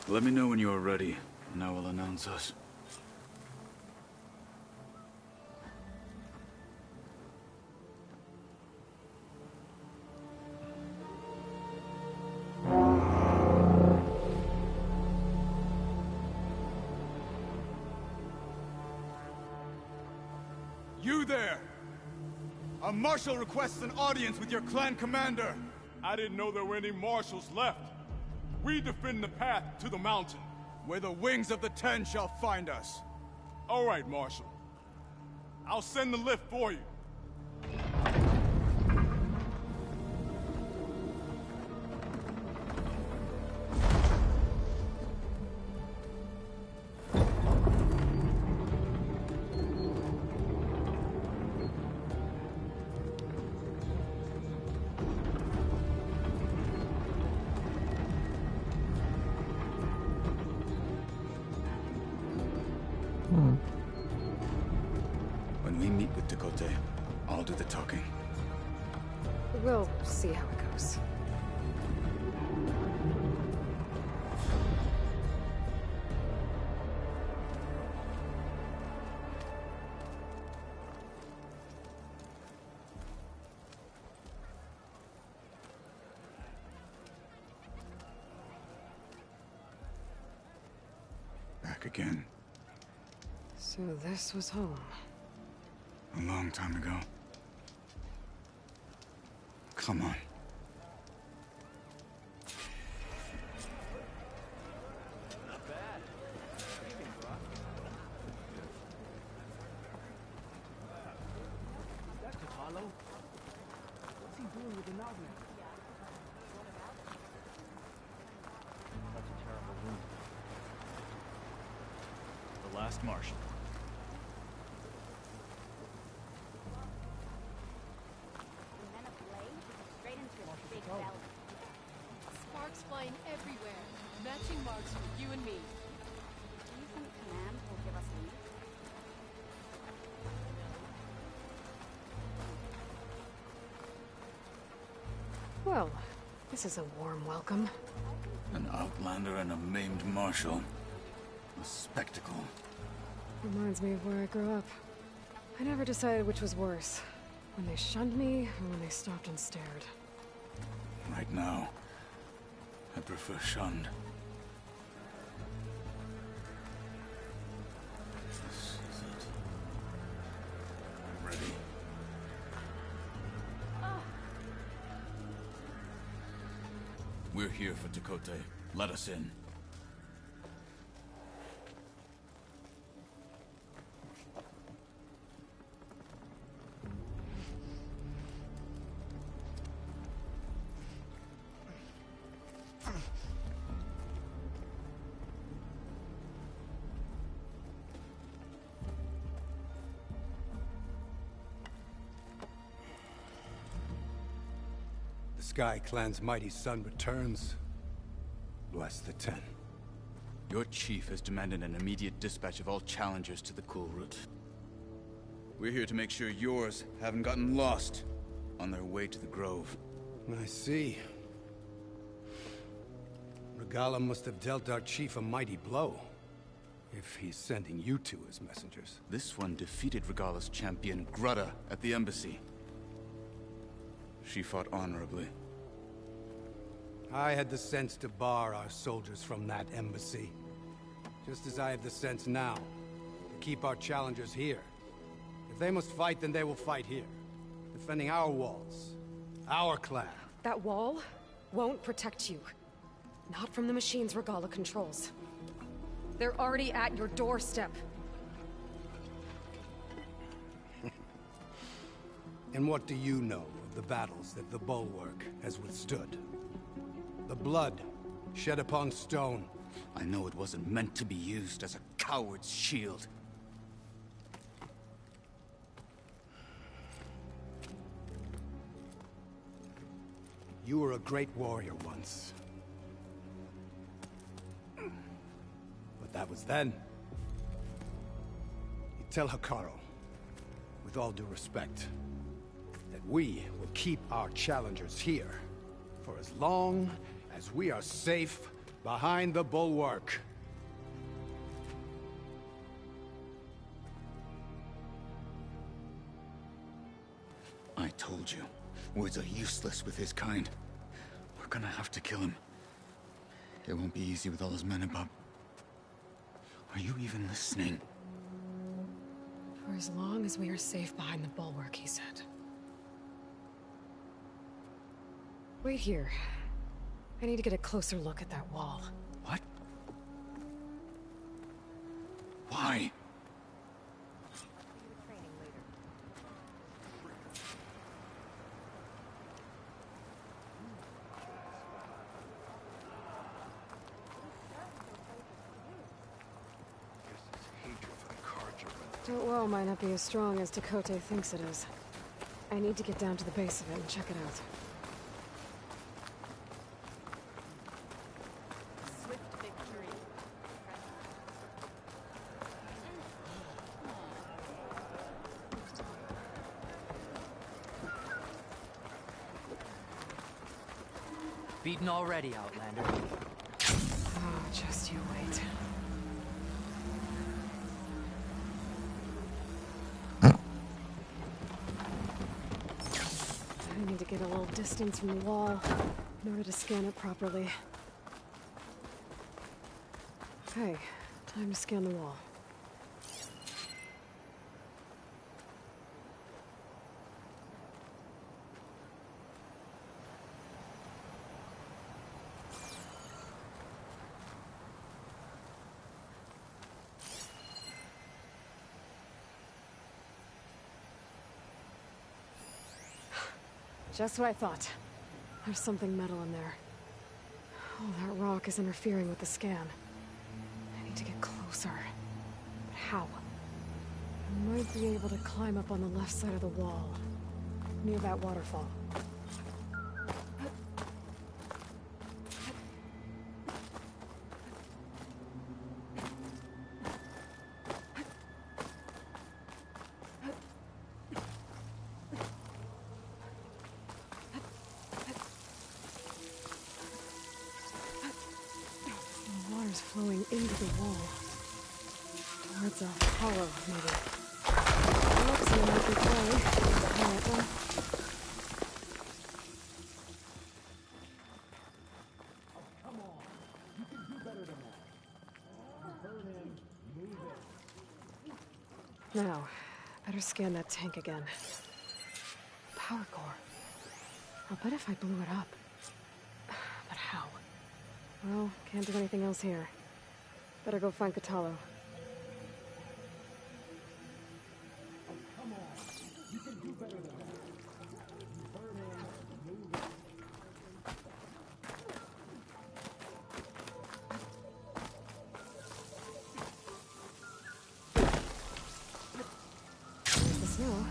Let me know when you are ready, and I will announce us. You there! A marshal requests an audience with your clan commander. I didn't know there were any marshals left. We defend the path to the mountain. Where the wings of the Ten shall find us. All right, Marshal. I'll send the lift for you. When we meet with Tekote, I'll do the talking. We'll see how it goes. back again. So this was home. A long time ago. Come on. That's Katalo. What's he doing with the knob now? That's a terrible wound. The last Marshal. Sparks flying everywhere. Matching marks for you and me. Do you think Command will give us leave? Well, this is a warm welcome. An outlander and a maimed marshal. A spectacle. Reminds me of where I grew up. I never decided which was worse. When they shunned me, or when they stopped and stared. Right now, I prefer shunned. This is it. I'm ready. We're here for Tekote. Let us in. Sky Clan's mighty son returns. Bless the Ten. Your chief has demanded an immediate dispatch of all challengers to the Cool Route. We're here to make sure yours haven't gotten lost on their way to the Grove. I see. Regalla must have dealt our chief a mighty blow, if he's sending you two as messengers. This one defeated Regalla's champion, Grudda, at the embassy. She fought honorably. I had the sense to bar our soldiers from that embassy. Just as I have the sense now, to keep our challengers here. If they must fight, then they will fight here. Defending our walls. Our clan. That wall won't protect you. Not from the machines Regalla controls. They're already at your doorstep. And what do you know of the battles that the Bulwark has withstood? The blood shed upon stone. I know it wasn't meant to be used as a coward's shield. You were a great warrior once. But that was then. You tell Hekarro, with all due respect, that we will keep our challengers here for as long as we are safe behind the Bulwark. I told you, words are useless with his kind. We're gonna have to kill him. It won't be easy with all his men above. Are you even listening? For as long as we are safe behind the Bulwark, he said. Wait here. I need to get a closer look at that wall. What? Why? That wall might not be as strong as Tekote thinks it is. I need to get down to the base of it and check it out. Swift victory. Beaten already, Outlander. Oh, just you wait. I need to get a little distance from the wall in order to scan it properly. Hey, Time to scan the wall. Just what I thought. There's something metal in there. Oh, that rock is interfering with the scan. I need to get closer. But how? I might be able to climb up on the left side of the wall, near that waterfall. Flowing into the wall. Towards a hollow, maybe. Looks like a good way. Alright, then. Come on. You can do better than that. Burn him. Move it. Now, better scan that tank again. Power core. I'll bet if I blew it up. But how? Well, can't do anything else here. Better go find Kotallo. Come on. You can do better than that. Burn him. Move it. There's the snow.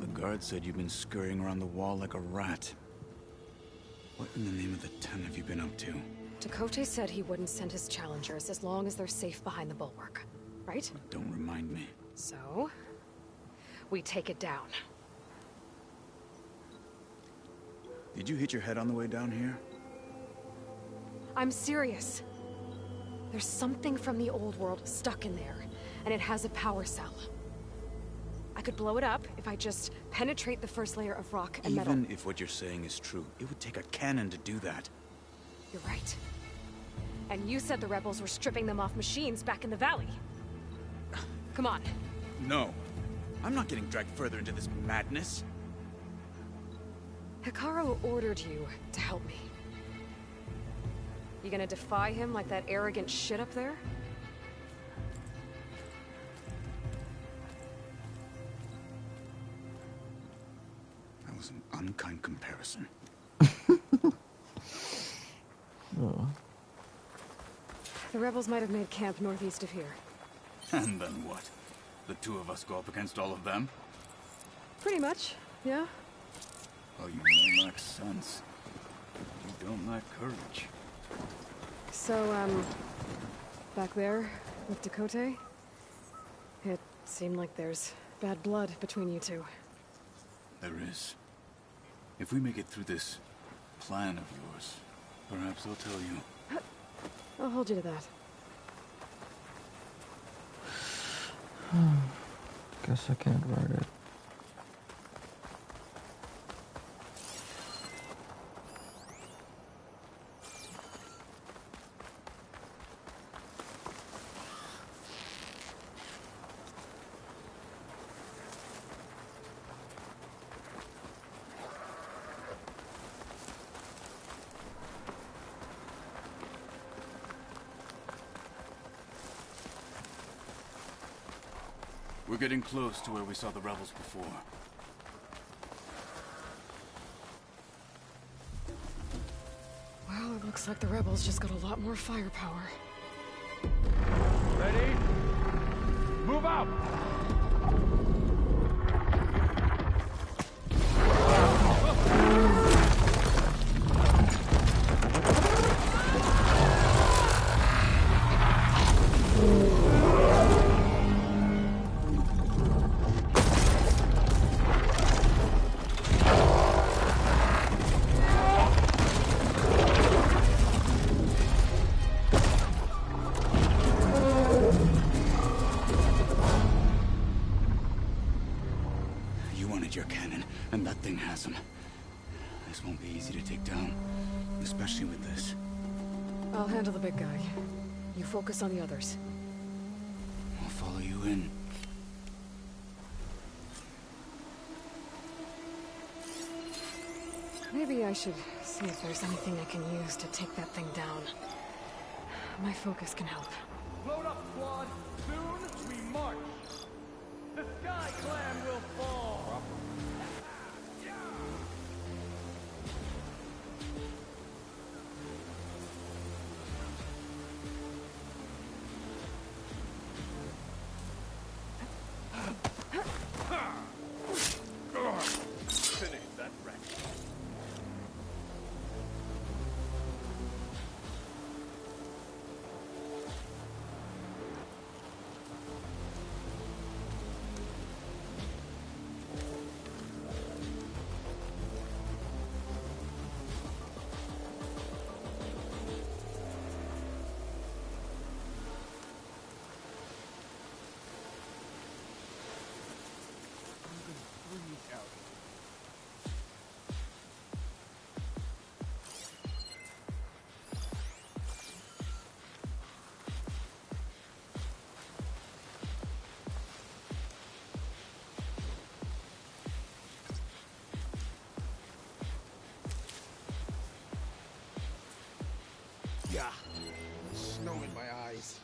The guard said you've been scurrying around the wall like a rat. What in the name of the Ten have you been up to? Tekotteh said he wouldn't send his challengers as long as they're safe behind the bulwark, right? Don't remind me. So, we take it down. Did you hit your head on the way down here? I'm serious. There's something from the old world stuck in there, and it has a power cell. I could blow it up if I just penetrate the first layer of rock and metal. Even if what you're saying is true, it would take a cannon to do that. You're right. And you said the rebels were stripping them off machines back in the valley. Come on. No. I'm not getting dragged further into this madness. Hekarro ordered you to help me. You gonna defy him like that arrogant shit up there? That was an unkind comparison. Oh. The rebels might have made camp northeast of here. And then what? The two of us go up against all of them? Pretty much, yeah. Oh, you lack sense. You don't lack courage. So, back there, with Tekotteh, it seemed like there's bad blood between you two. There is. If we make it through this plan of yours, perhaps I'll tell you. I'll hold you to that. Guess I can't write it. We're getting close to where we saw the rebels before. Well, it looks like the rebels just got a lot more firepower. Ready? Move out! And that thing has him. This won't be easy to take down, especially with this. I'll handle the big guy. You focus on the others. I'll follow you in. Maybe I should see if there's anything I can use to take that thing down. My focus can help. Load up, squad. Soon we march. The Sky Clan will fall. Finish that wreck. Yeah. Snow in my eyes.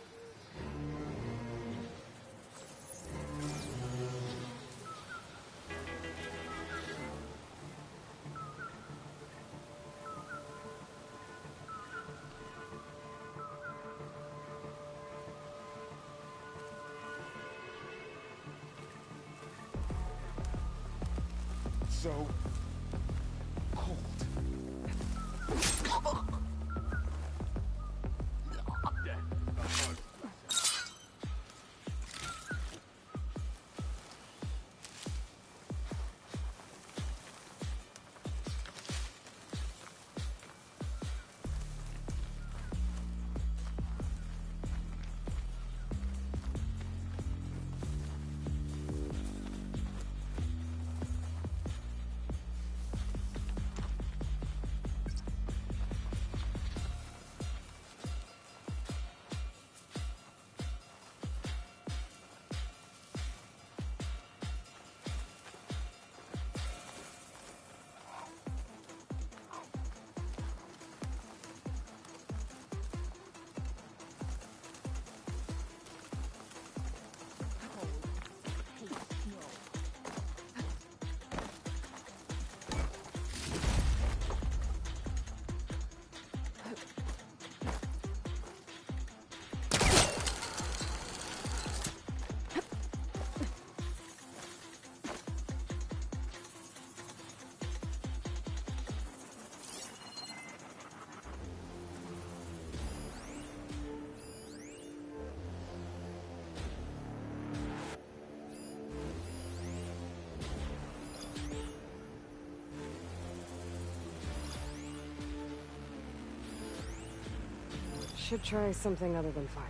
So cold. Should try something other than fire.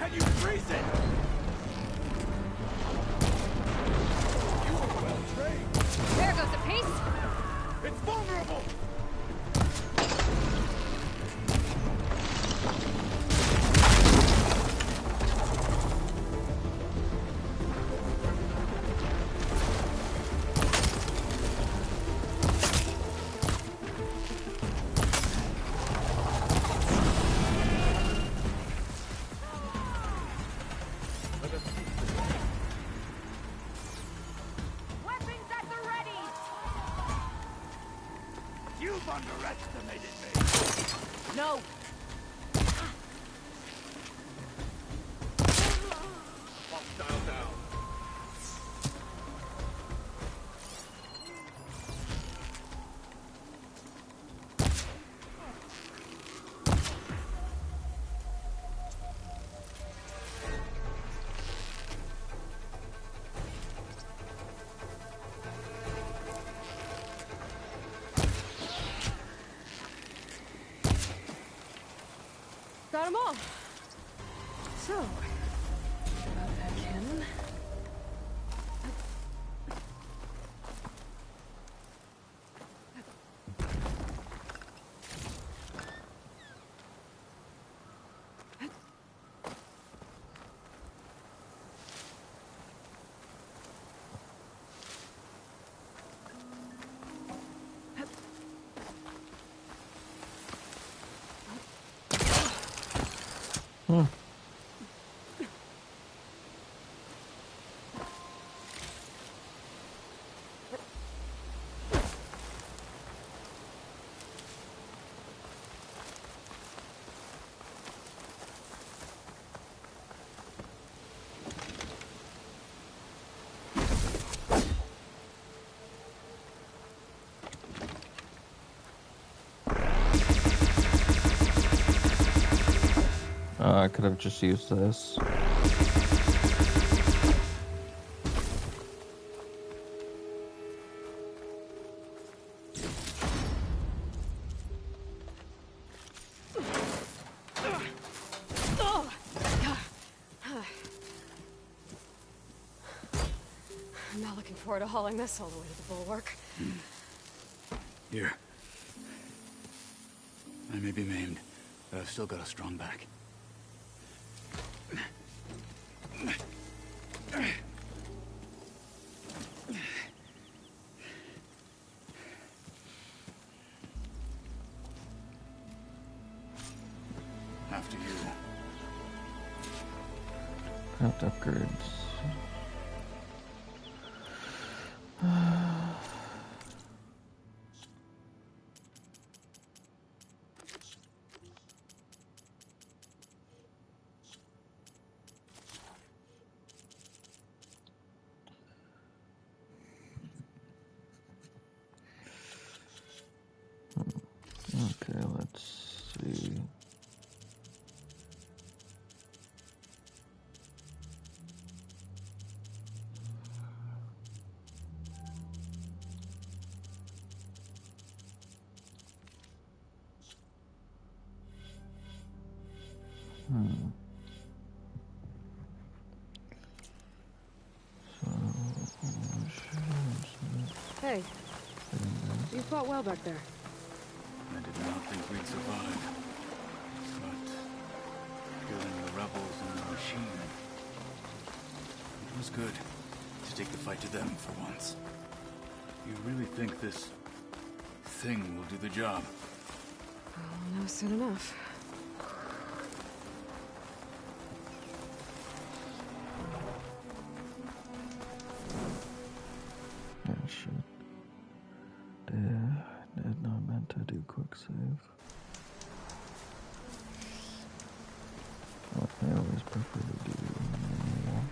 Can you freeze it? You were well trained. There goes the piece. It's vulnerable. Got them all. So, about that cannon. I could have just used this. I'm not looking forward to hauling this all the way to the bulwark. Here. I may be maimed, but I've still got a strong back. After you. Craft upgrades. Okay, let's see. Hey, you fought well back there. I did not think we'd survive. But killing the rebels and the machine, it was good to take the fight to them for once. You really think this thing will do the job? I'll know soon enough. Yeah, shit. Did not meant to do quick save. Oh, I always prefer to do manual.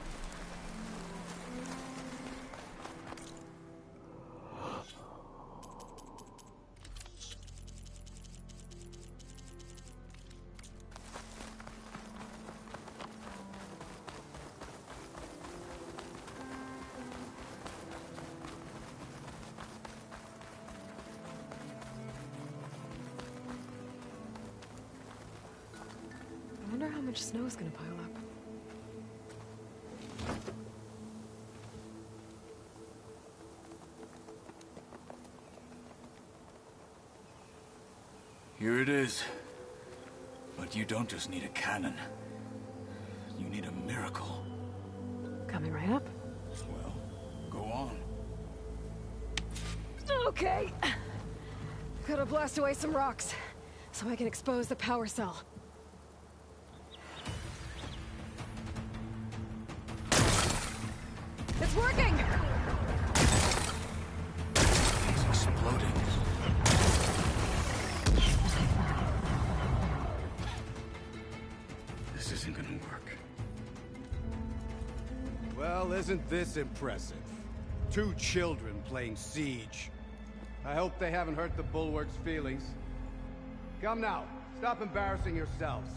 I wonder how much snow is gonna pile up. Here it is. But you don't just need a cannon. You need a miracle. Coming right up. Well, go on. Okay. Gotta blast away some rocks, so I can expose the power cell. It's working! It's exploding. This isn't gonna work. Well, isn't this impressive? 2 children playing siege. I hope they haven't hurt the Bulwark's feelings. Come now, stop embarrassing yourselves.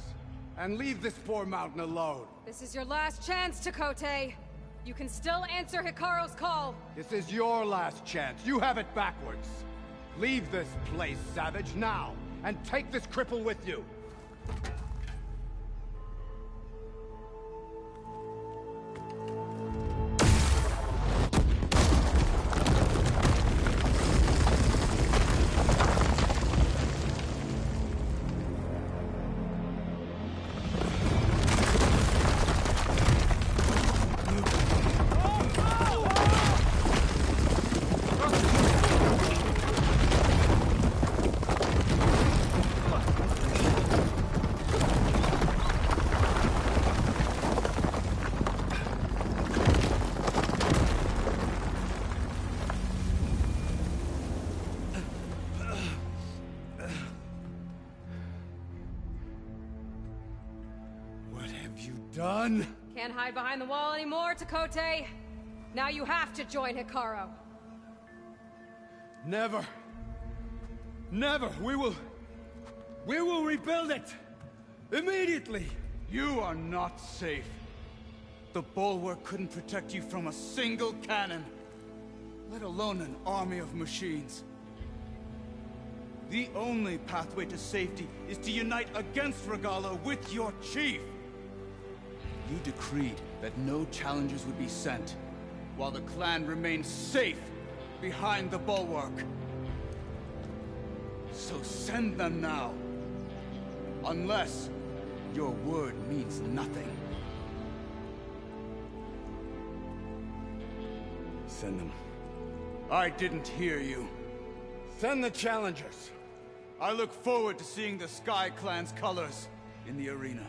And leave this poor mountain alone. This is your last chance, Chakotay. You can still answer Hikaru's call. This is your last chance. You have it backwards. Leave this place, Savage, now. And take this cripple with you. have you done? Can't hide behind the wall anymore, Takote. Now you have to join Hikaru. Never. Never. We will rebuild it. Immediately. You are not safe. The bulwark couldn't protect you from a single cannon, let alone an army of machines. The only pathway to safety is to unite against Regalla with your chief. You decreed that no challengers would be sent, while the clan remained safe behind the bulwark. So send them now. Unless your word means nothing. Send them. I didn't hear you. Send the challengers. I look forward to seeing the Sky Clan's colors in the arena.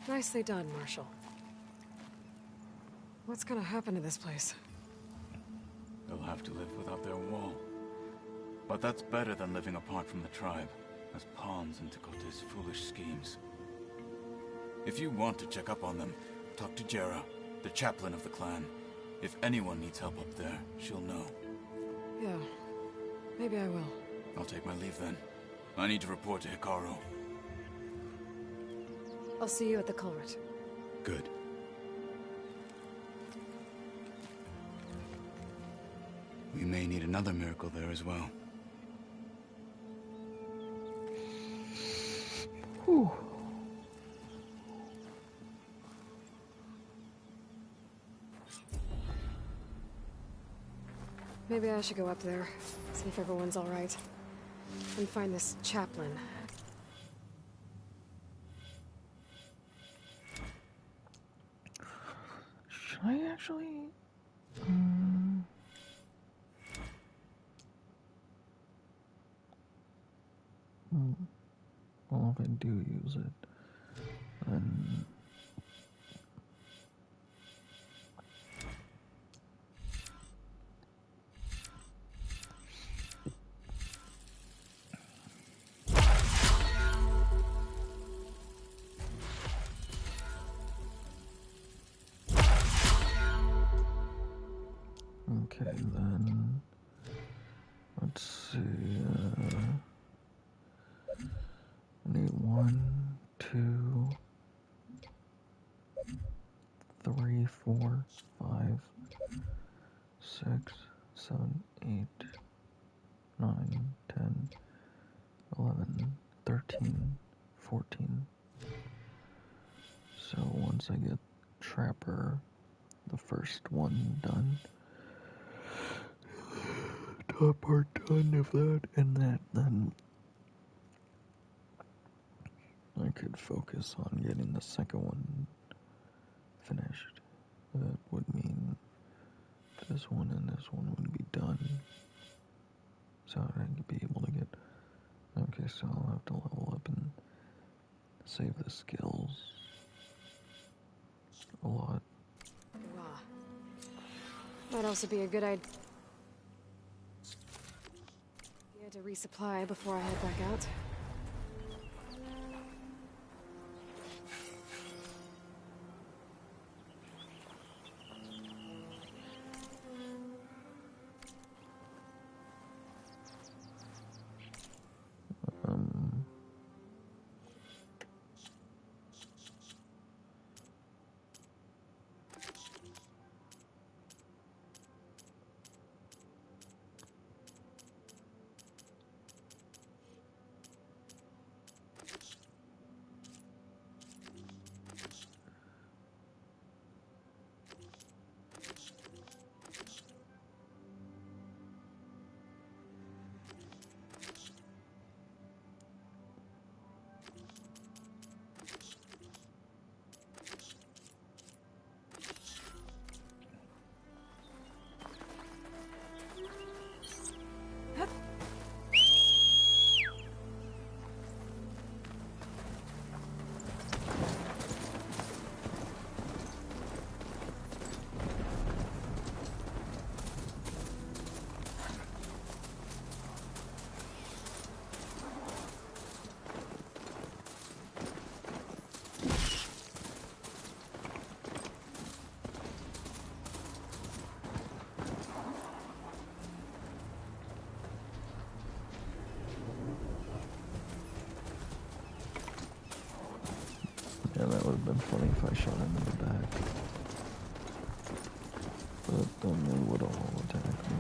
Nicely done, Marshal. What's gonna happen to this place? They'll have to live without their wall. But that's better than living apart from the tribe, as pawns in Takote's foolish schemes. If you want to check up on them, talk to Jera, the chaplain of the clan. If anyone needs help up there, she'll know. Yeah, maybe I will. I'll take my leave then. I need to report to Hikaru. I'll see you at the culvert. Good. We may need another miracle there as well. Whew. Maybe I should go up there, see if everyone's all right, and find this chaplain. Should I actually? Well, if I do use it, then... Okay, then, let's see, I need 1, 2, 3, 4, 5, 6, 7, 8, 9, 10, 11, 13, 14. So once I get Trapper, the first one done, top part done of that and that, then I could focus on getting the second one finished. That would mean this one and this one would be done. So I could be able to get... Okay, so I'll have to level up and save the skills a lot. Might also be a good idea to resupply before I head back out. funny if I shot him in the back. But then they would all attack me.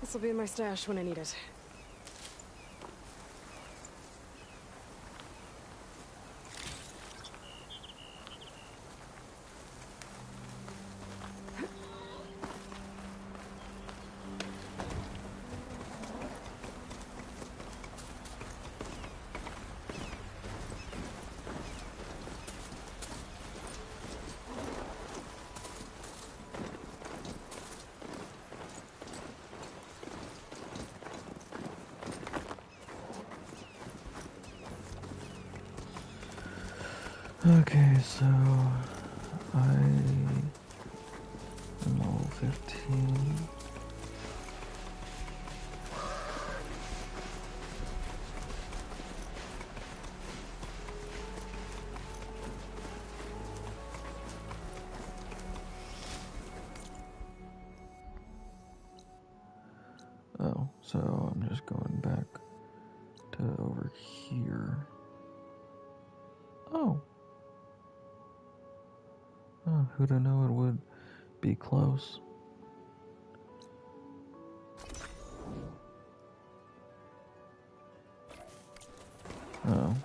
This will be in my stash when I need it. Okay, so I am level 15. Oh, so I'm just going back to over here. Oh. Oh, who'd have known it would be close? Oh.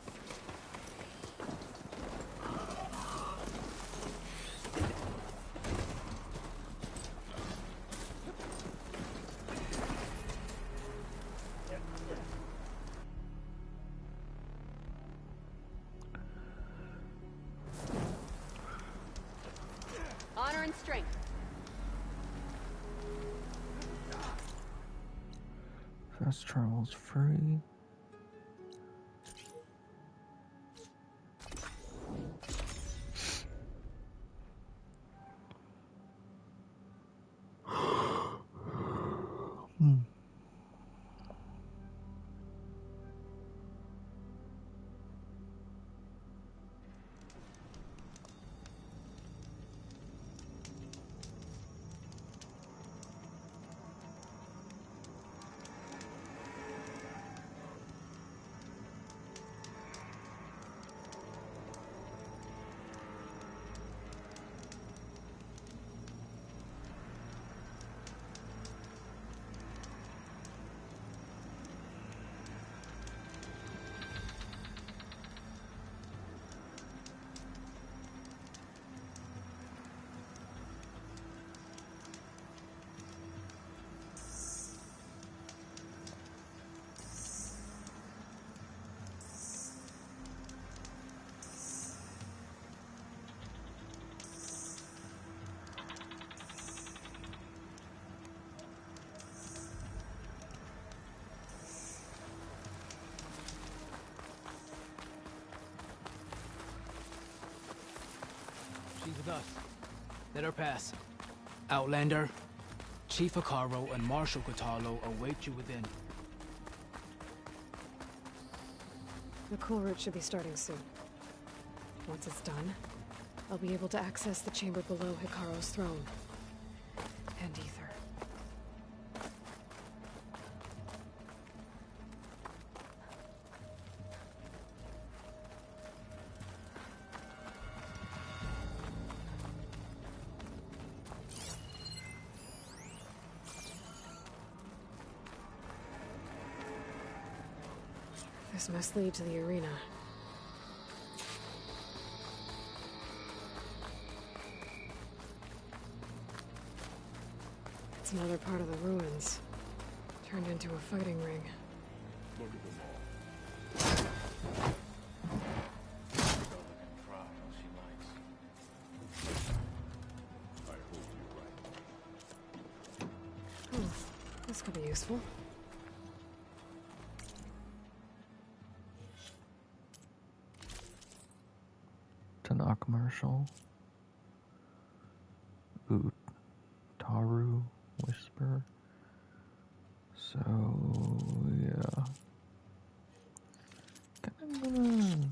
Honor and strength. Fast travel's free. She's with us. Let her pass. Outlander, Chief Hekarro and Marshal Kotallo await you within. The cool route should be starting soon. Once it's done, I'll be able to access the chamber below Hekarro's throne. And Ether. This must lead to the arena. It's another part of the ruins, turned into a fighting ring. Look at them all. I hope you're right. This could be useful. Tanakh Marshal. Utaru Whisper. So, yeah. Kinda gonna...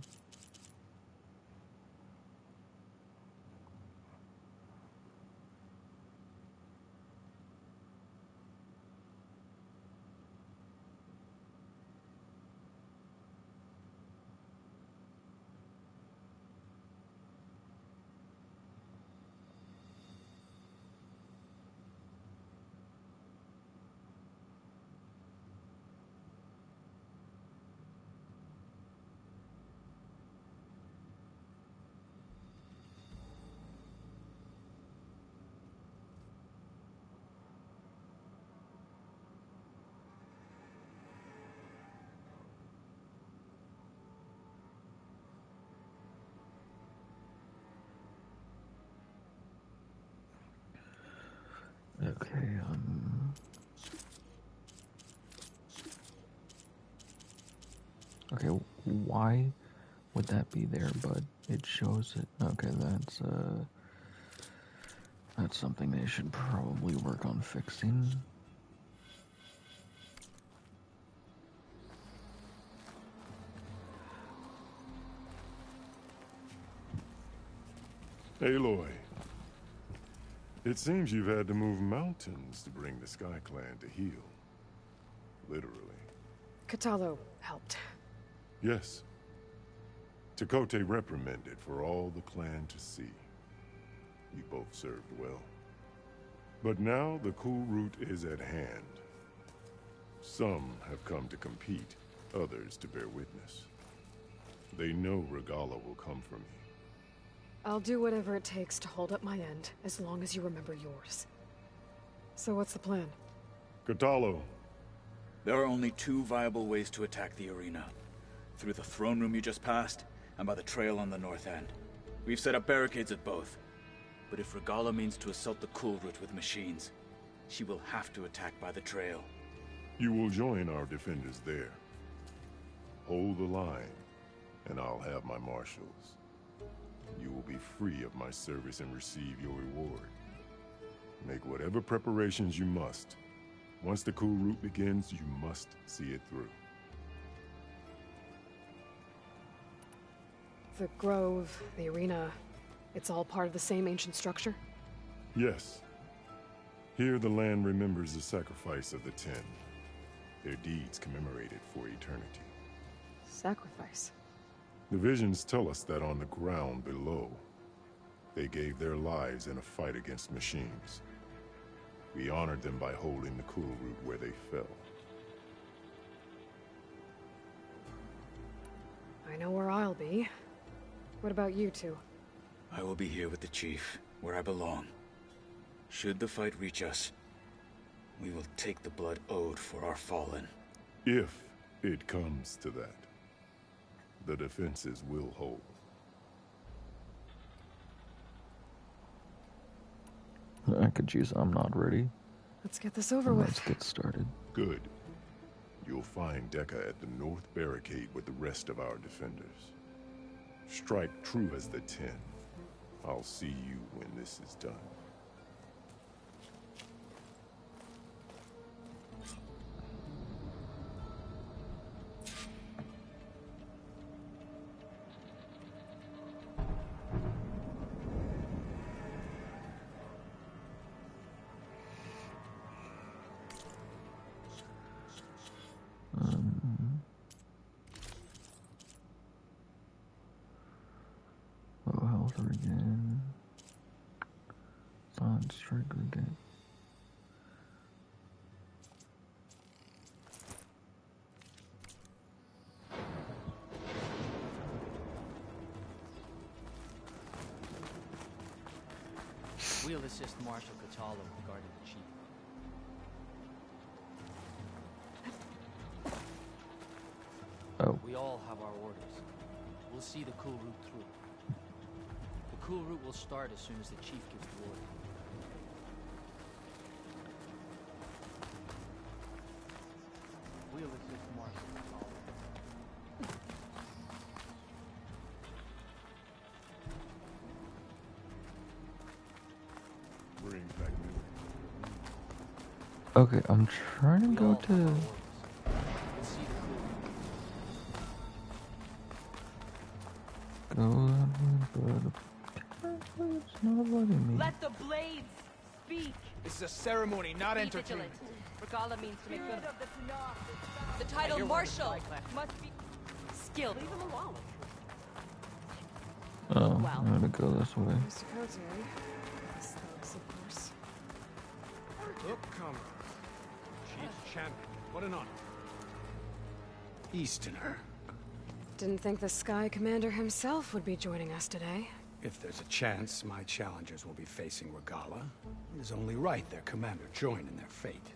Okay, okay, why would that be there, but it shows it? Okay, that's something they should probably work on fixing. Aloy, it seems you've had to move mountains to bring the Sky Clan to heel. Literally. Kotallo helped. Yes. Tekotteh reprimanded for all the clan to see. You both served well. But now the cool route is at hand. Some have come to compete, others to bear witness. They know Regalla will come for me. I'll do whatever it takes to hold up my end, as long as you remember yours. So what's the plan? Kotallo. There are only two viable ways to attack the arena. Through the throne room you just passed, and by the trail on the north end. We've set up barricades at both. But if Regalla means to assault the cool route with machines, she will have to attack by the trail. You will join our defenders there. Hold the line, and I'll have my marshals. You will be free of my service and receive your reward. Make whatever preparations you must. Once the cool route begins, you must see it through. The grove, the arena, it's all part of the same ancient structure? Yes. Here the land remembers the sacrifice of the Ten. Their deeds commemorated for eternity. Sacrifice? The visions tell us that on the ground below, they gave their lives in a fight against machines. We honored them by holding the cool route where they fell. I know where I'll be. What about you two? I will be here with the chief, where I belong. Should the fight reach us, we will take the blood owed for our fallen. If it comes to that, the defenses will hold. I could use I'm not ready. Let's get this over with. Let's get started. Good. You'll find Dekka at the north barricade with the rest of our defenders. Strike true as the Ten. I'll see you when this is done. Low health again. Silent strike again. We'll assist Marshal Kotallo regarding the chief. Oh. We all have our orders. We'll see the cool route through. The cool route will start as soon as the chief gives the order. We'll assist Marshal Kotallo. Bring back Okay, I'm trying to go to... Go that way, but it's not letting me. Let the blades speak. This is a ceremony, not Be entertainment. vigilant. Regala means to make good. The title Marshal must be skilled. Leave him alone. Oh, I'm gonna go this way. Mr. Cote. Yes, thanks, of course. Look, comrade. Chief champion. What an honor. Easterner. Didn't think the Sky Commander himself would be joining us today. If there's a chance my challengers will be facing Regala, it is only right their commander join in their fate.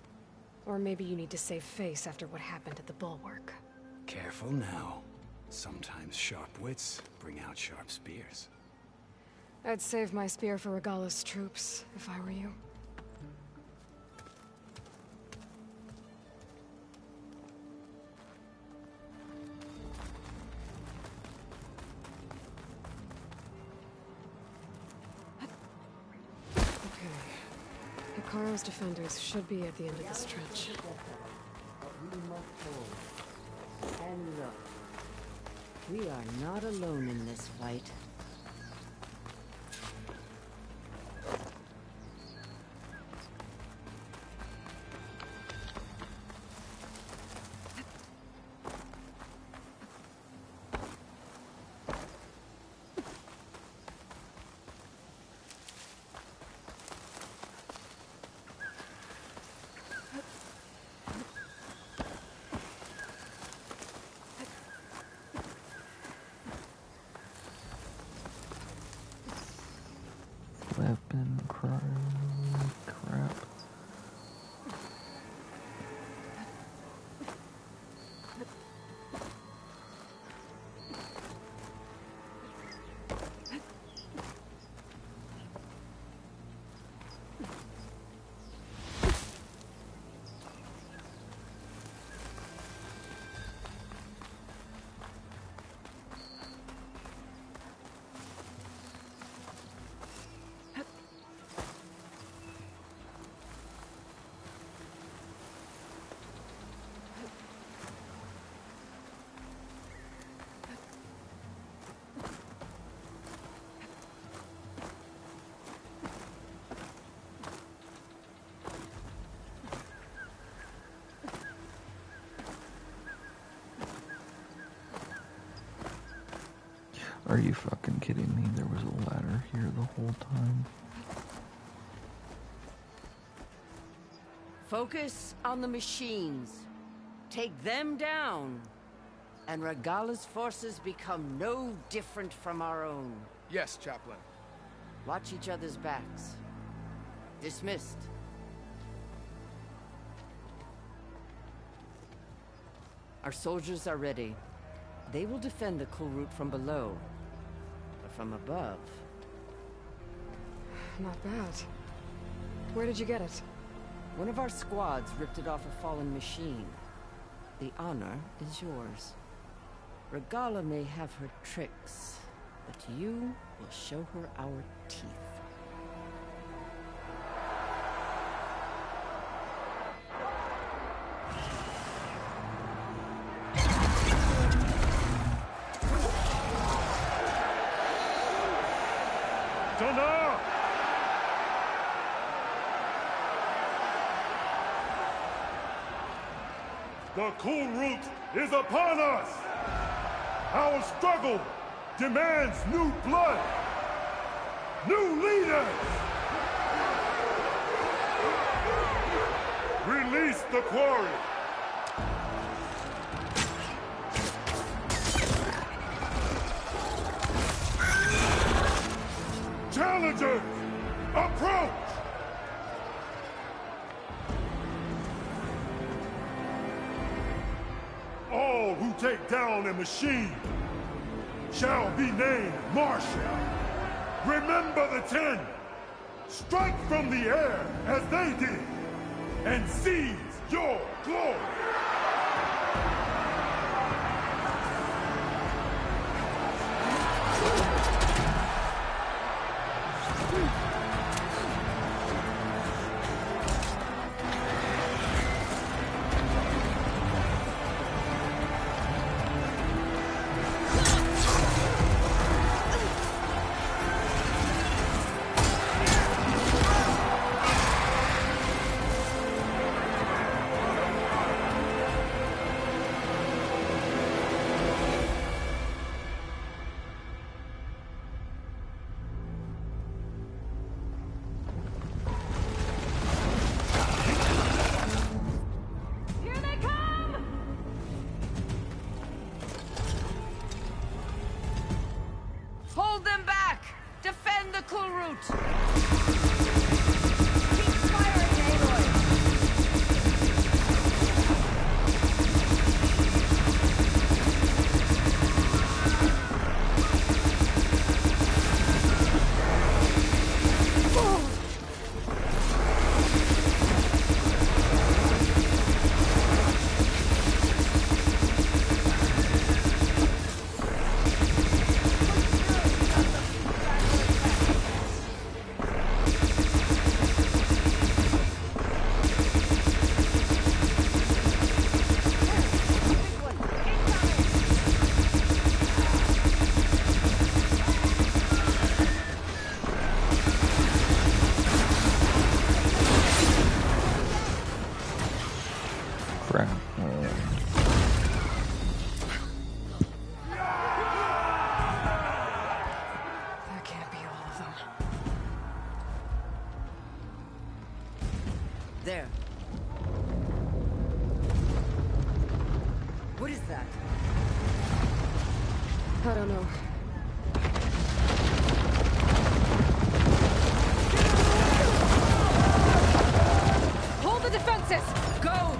Or maybe you need to save face after what happened at the Bulwark. Careful now. Sometimes sharp wits bring out sharp spears. I'd save my spear for Regala's troops, if I were you. Hekarro's defenders should be at the end of the stretch. We must hold. And look, we are not alone in this fight. Weapon crap. Are you fucking kidding me? There was a ladder here the whole time. Focus on the machines. Take them down. And Regala's forces become no different from our own. Yes, Chaplain. Watch each other's backs. Dismissed. Our soldiers are ready. They will defend the cool route from below. But from above... Not bad. Where did you get it? One of our squads ripped it off a fallen machine. The honor is yours. Regala may have her tricks, But you will show her our teeth. Tana! The Kulrut is upon us! Our struggle demands new blood! New leaders! Release the quarry! Challengers, approach! All who take down a machine shall be named Marshal. Remember the 10. Strike from the air as they did, and seize your glory. Hold them back! Defend the Kulrut! Crap. That can't be all of them. There. What is that? I don't know. Hold the defenses! Go!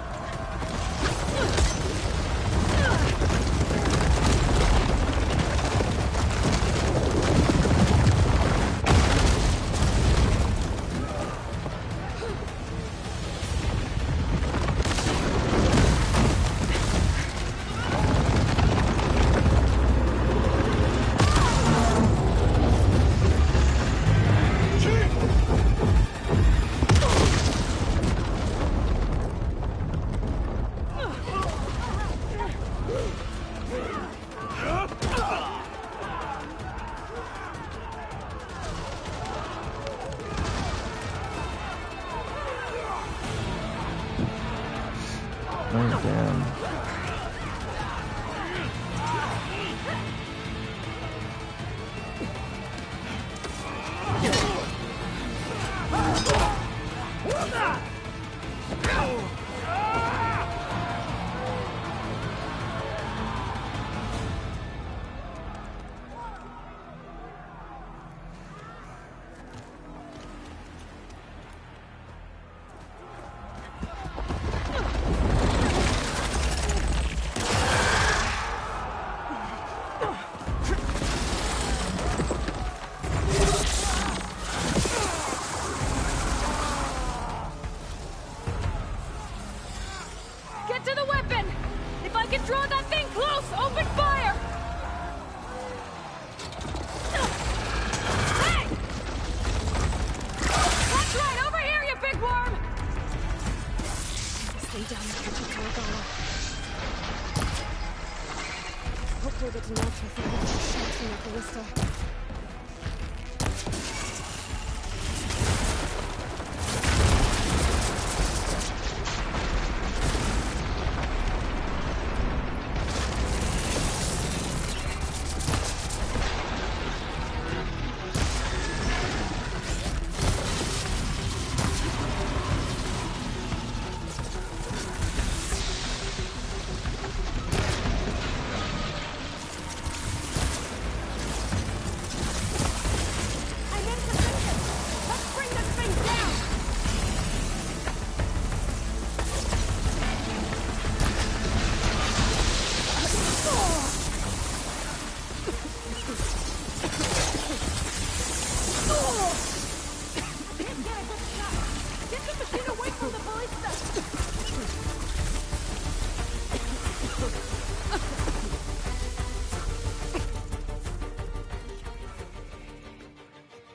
Ballista.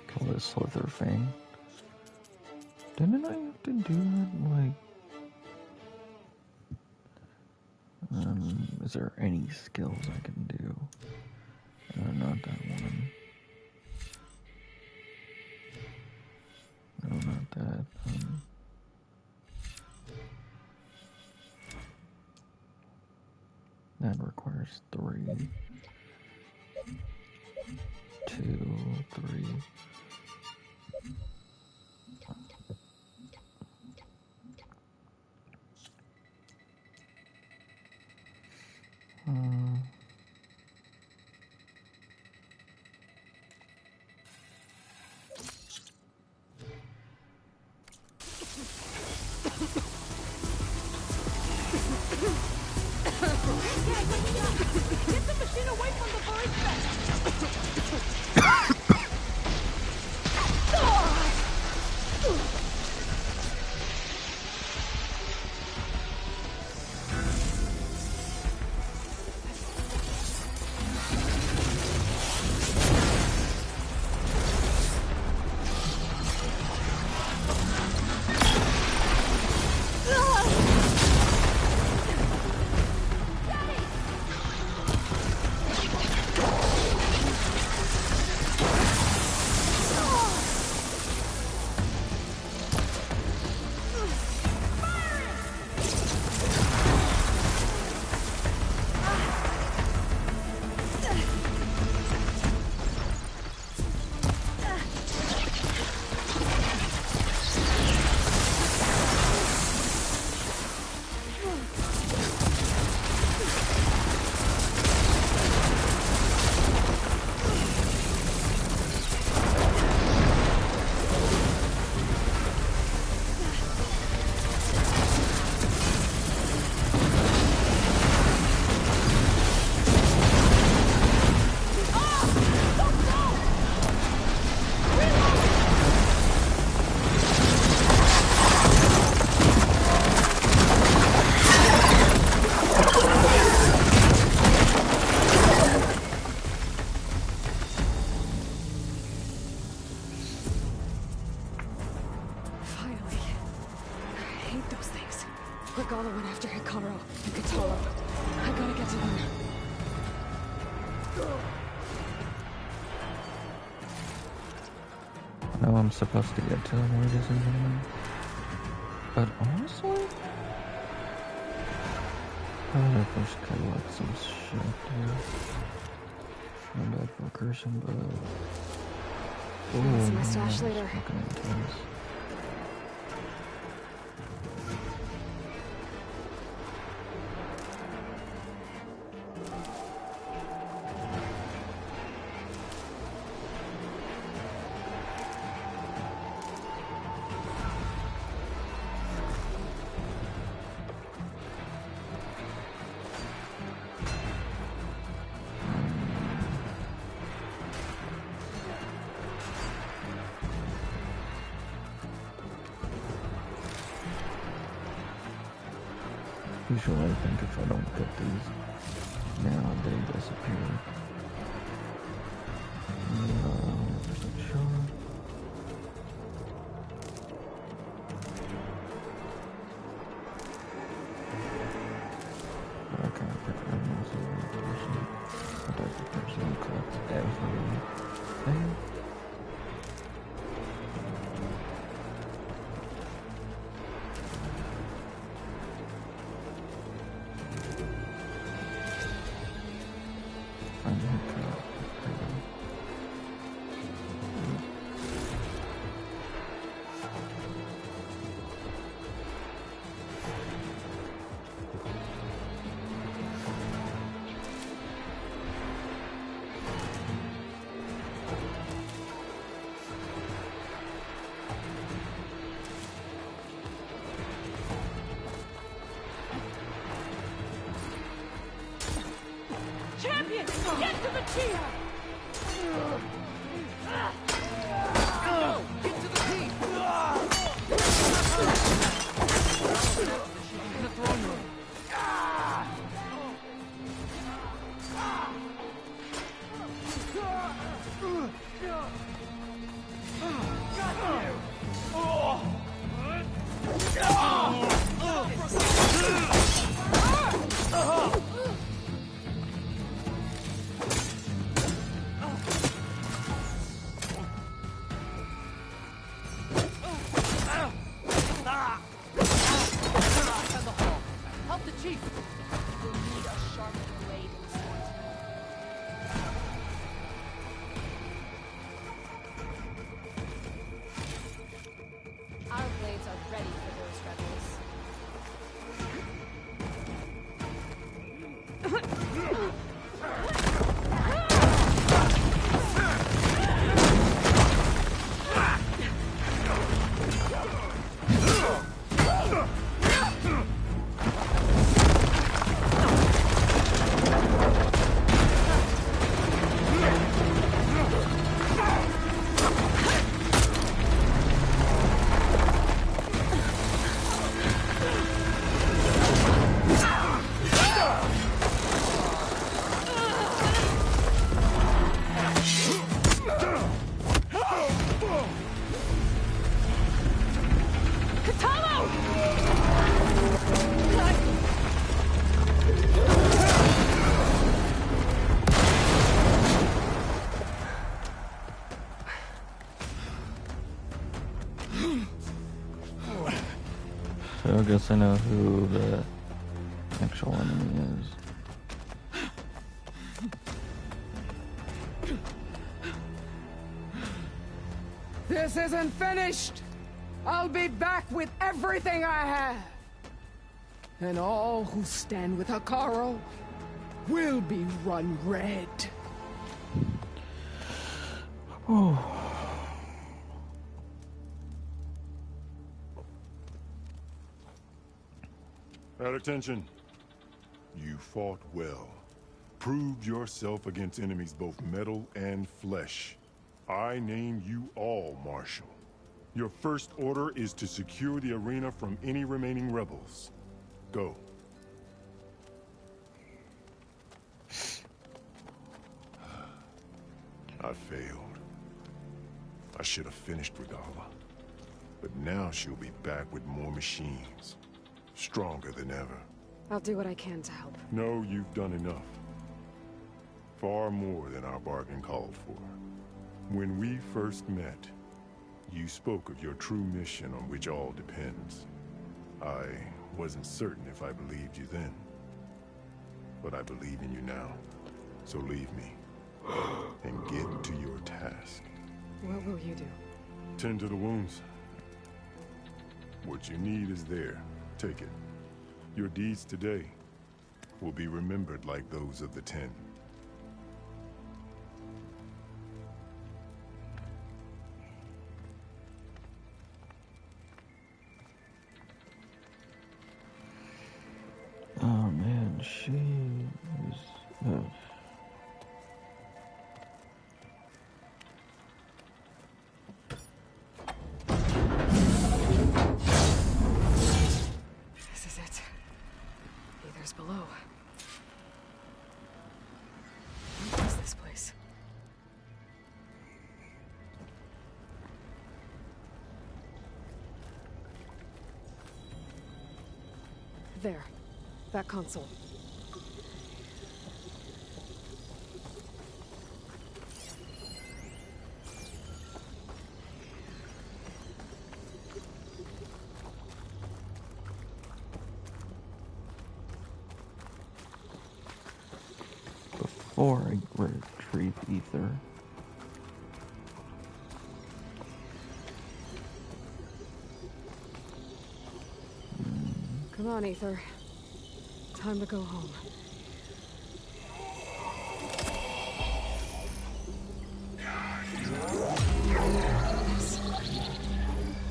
Kill this Slither Fang. Didn't I have to do that, like... is there any skills I can do? Not that one. No, not that. That requires 3. 2, 3. Get the machine away from the ballista! Regalla went after Hikaru and Kotallo. I gotta get to them. Now I'm supposed to get to them, ladies and gentlemen. But honestly, I don't know if I should cut out some shit here. I'm bad for cursing, but I'll see my stash later. Fucking intense. Usually I think if I don't get these now, they disappear. Sure. I can't pick them as a person. A type of person who collects every to the Chia! Get to the peak! In the throne room. Help the chief! We'll need a sharpened blade in sword. Our blades are ready for those rebels. So I guess I know who the actual enemy is. This isn't finished! I'll be back with everything I have! And all who stand with Hekarro will be run red. Oh. At attention. You fought well. Proved yourself against enemies both metal and flesh. I name you all Marshal. Your first order is to secure the arena from any remaining rebels. Go. I failed. I should have finished Regalla. But now she'll be back with more machines. Stronger than ever. I'll do what I can to help. No, you've done enough. Far more than our bargain called for. When we first met, you spoke of your true mission on which all depends. I wasn't certain if I believed you then. But I believe in you now. So leave me. And get to your task. What will you do? Tend to the wounds. What you need is there. Take it. Your deeds today will be remembered like those of the 10. Oh man, she is... This is it. Aether's below. What is this place? There. That console. Before I retrieve Aether. Come on, Aether. Time to go home.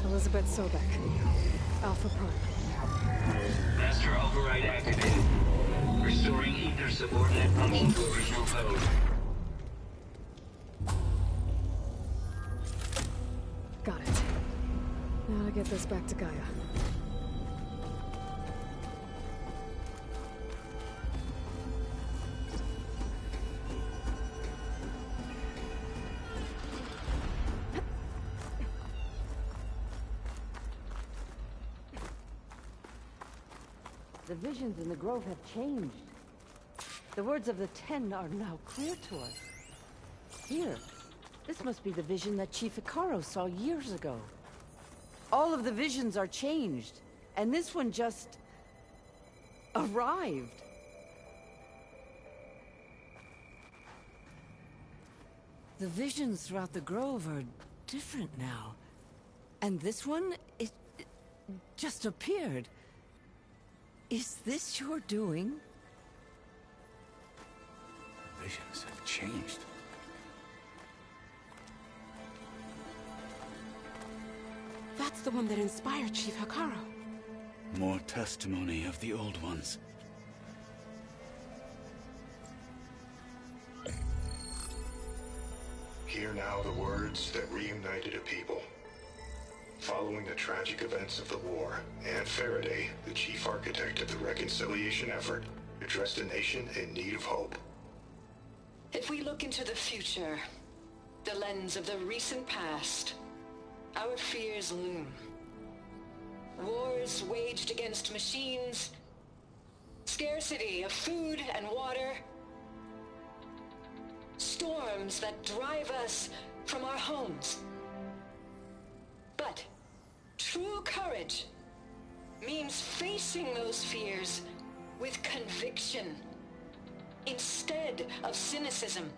Elizabeth Sobek. Alpha Prime. Master override activated. Restoring Aether subordinate function to original code. Gotta get this back to Gaia. The visions in the Grove have changed. The words of the Ten are now clear to us. Here, this must be the vision that Chief Hekarro saw years ago. All of the visions are changed, and this one just arrived. The visions throughout the Grove are different now. And this one, it just appeared. Is this your doing? Visions have changed. That's the one that inspired Chief Hekarro. More testimony of the old ones. Hear now the words that reunited a people. Following the tragic events of the war, Anne Faraday, the chief architect of the reconciliation effort, addressed a nation in need of hope. If we look into the future, the lens of the recent past, our fears loom. Wars waged against machines, scarcity of food and water, storms that drive us from our homes. But true courage means facing those fears with conviction instead of cynicism.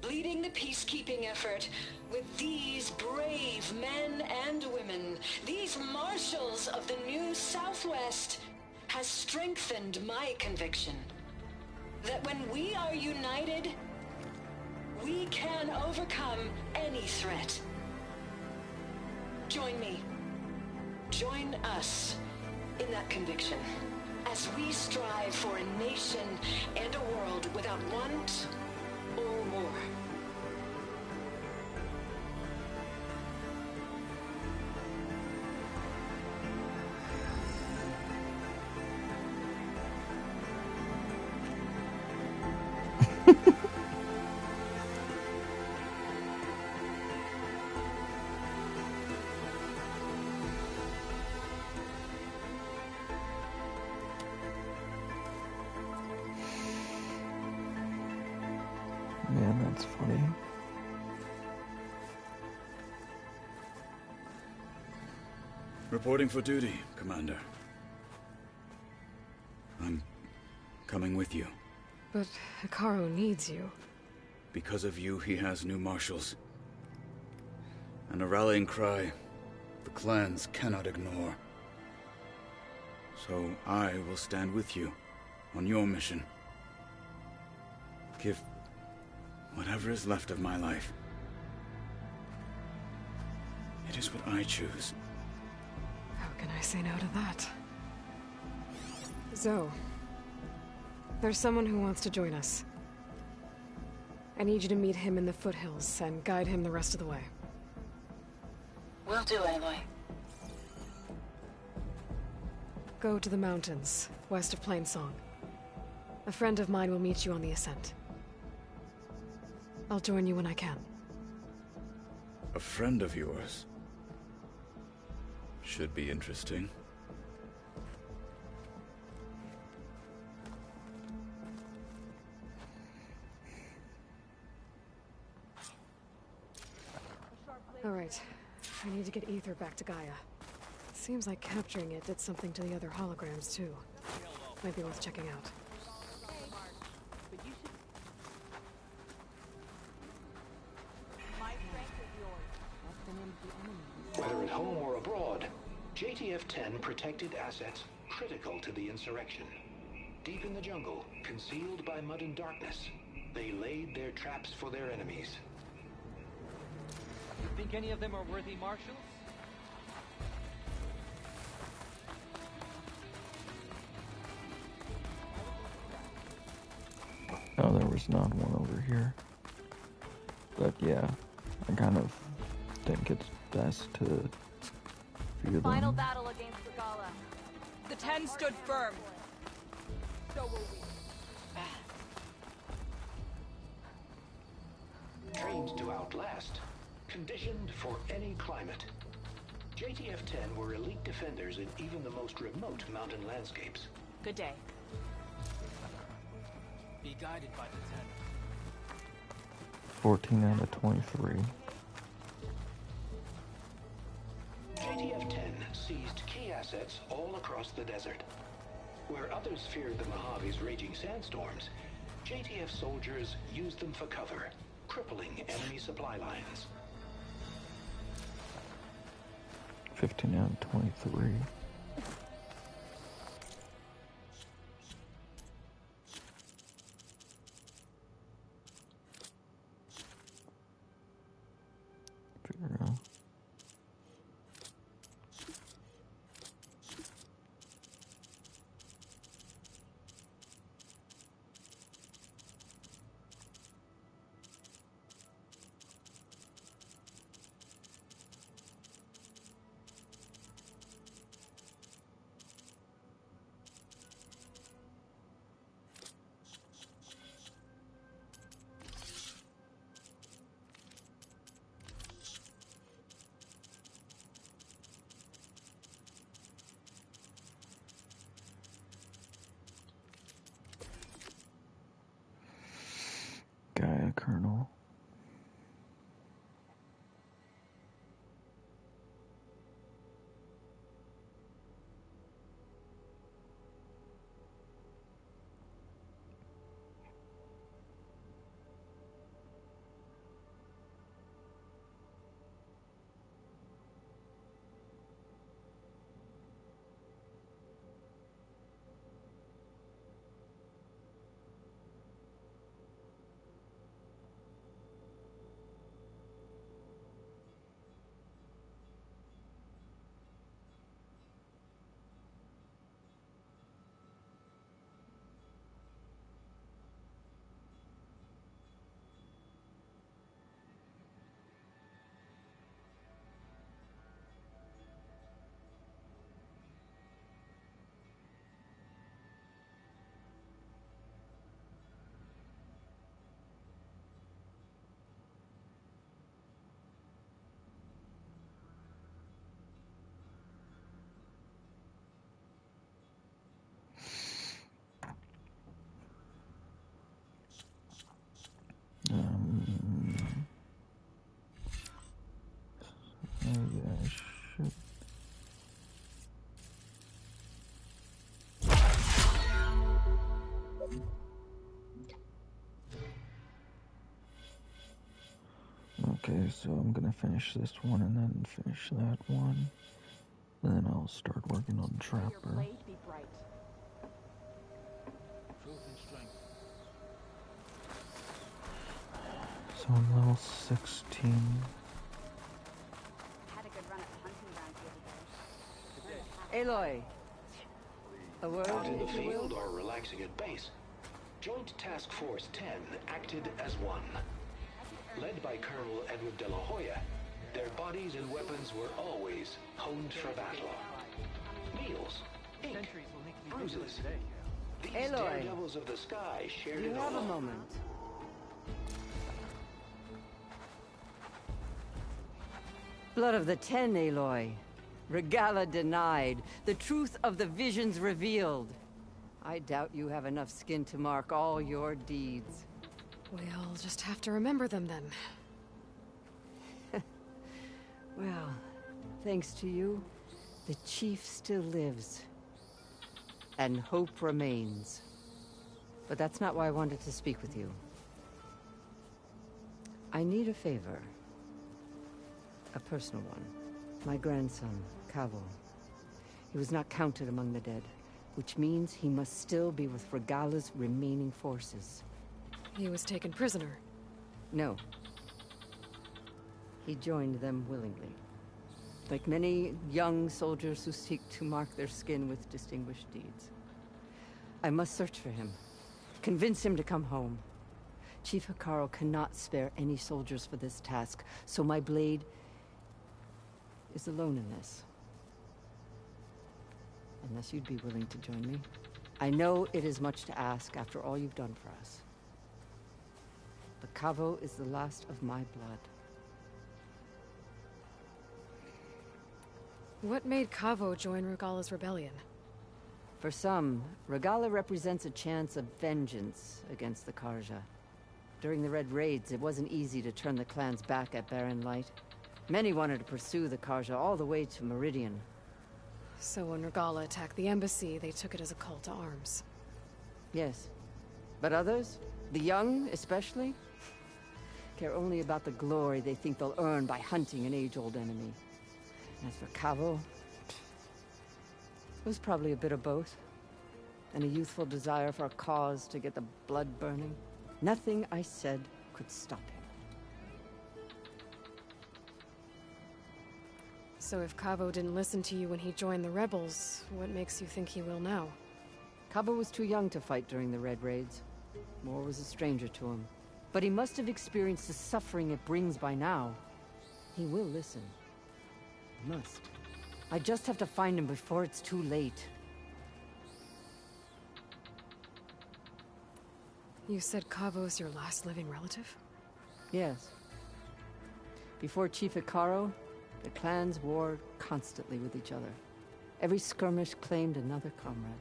Leading the peacekeeping effort with these brave men and women, these marshals of the new Southwest, has strengthened my conviction that when we are united, we can overcome any threat. Join me. Join us in that conviction as we strive for a nation and a world without want or war. Man, that's funny. Reporting for duty, Commander. I'm coming with you. But Hekarro needs you. Because of you, he has new marshals. And a rallying cry the clans cannot ignore. So I will stand with you on your mission. Give whatever is left of my life. It is what I choose. How can I say no to that? Zoe, there's someone who wants to join us. I need you to meet him in the foothills and guide him the rest of the way. Will do, Aloy. Go to the mountains, west of Plainsong. A friend of mine will meet you on the ascent. I'll join you when I can. A friend of yours? Should be interesting. All right. I need to get Ether back to Gaia. Seems like capturing it did something to the other holograms, too. Might be worth checking out. Whether at home or abroad, JTF-10 protected assets critical to the insurrection. Deep in the jungle, concealed by mud and darkness, they laid their traps for their enemies. You think any of them are worthy marshals? Oh, there was not one over here. But yeah, I kind of think it's best to fear Final them. battle against Regala. The 10 stood firm. So will we. Trained to outlast, conditioned for any climate. JTF-10 were elite defenders in even the most remote mountain landscapes. Good day. Be guided by the 14 out of 23. JTF-10 seized key assets all across the desert. Where others feared the Mojave's raging sandstorms, JTF soldiers used them for cover, crippling enemy supply lines. 15 out of 23. Figure out. Gaia Colonel. Maybe I should. Okay, so I'm gonna finish this one and then finish that one. And then I'll start working on Trapper. So I'm level 16. Aloy, a word, Out in the if you will? field or relaxing at base, Joint Task Force 10 acted as one. Led by Colonel Edward De La Hoya, their bodies and weapons were always honed for battle. Meals, ink, bruises. These Aloy, daredevils of the sky shared you it have all. a moment. Blood of the 10, Aloy. Regala denied. The truth of the visions revealed. I doubt you have enough skin to mark all your deeds. We'll just have to remember them then. Well, thanks to you, the Chief still lives. And hope remains. But that's not why I wanted to speak with you. I need a favor. A personal one. My grandson, Caval. He was not counted among the dead, which means he must still be with Regala's remaining forces. He was taken prisoner. No. He joined them willingly. Like many young soldiers who seek to mark their skin with distinguished deeds. I must search for him. Convince him to come home. Chief Hekarro cannot spare any soldiers for this task, so my blade is alone in this. Unless you'd be willing to join me. I know it is much to ask after all you've done for us. But Kavo is the last of my blood. What made Kavo join Regalla's rebellion? For some, Regalla represents a chance of vengeance against the Carja. During the Red Raids, it wasn't easy to turn the clans back at Barren Light. Many wanted to pursue the Carja all the way to Meridian. So when Regalla attacked the embassy, they took it as a call to arms. Yes. But others, the young especially, care only about the glory they think they'll earn by hunting an age-old enemy. As for Kavo, it was probably a bit of both. And a youthful desire for a cause to get the blood burning. Nothing I said could stop him. So if Kavo didn't listen to you when he joined the rebels, what makes you think he will now? Kavo was too young to fight during the Red Raids. War was a stranger to him. But he must have experienced the suffering it brings by now. He will listen. He must. I just have to find him before it's too late. You said Kavo's your last living relative? Yes. Before Chief Hekarro, the clans warred constantly with each other. Every skirmish claimed another comrade.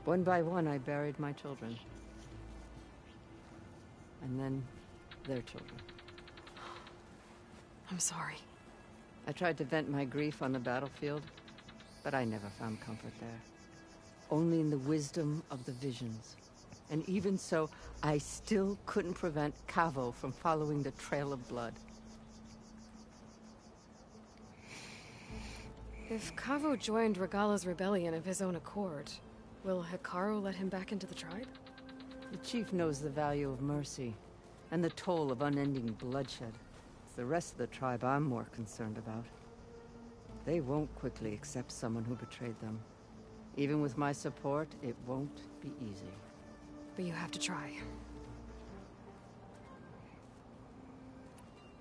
One by one, I buried my children. And then, their children. I'm sorry. I tried to vent my grief on the battlefield, but I never found comfort there. Only in the wisdom of the visions. And even so, I still couldn't prevent Kavo from following the trail of blood. If Kavo joined Regalla's rebellion of his own accord, will Hekarro let him back into the tribe? The chief knows the value of mercy, and the toll of unending bloodshed. It's the rest of the tribe I'm more concerned about. They won't quickly accept someone who betrayed them. Even with my support, it won't be easy. But you have to try.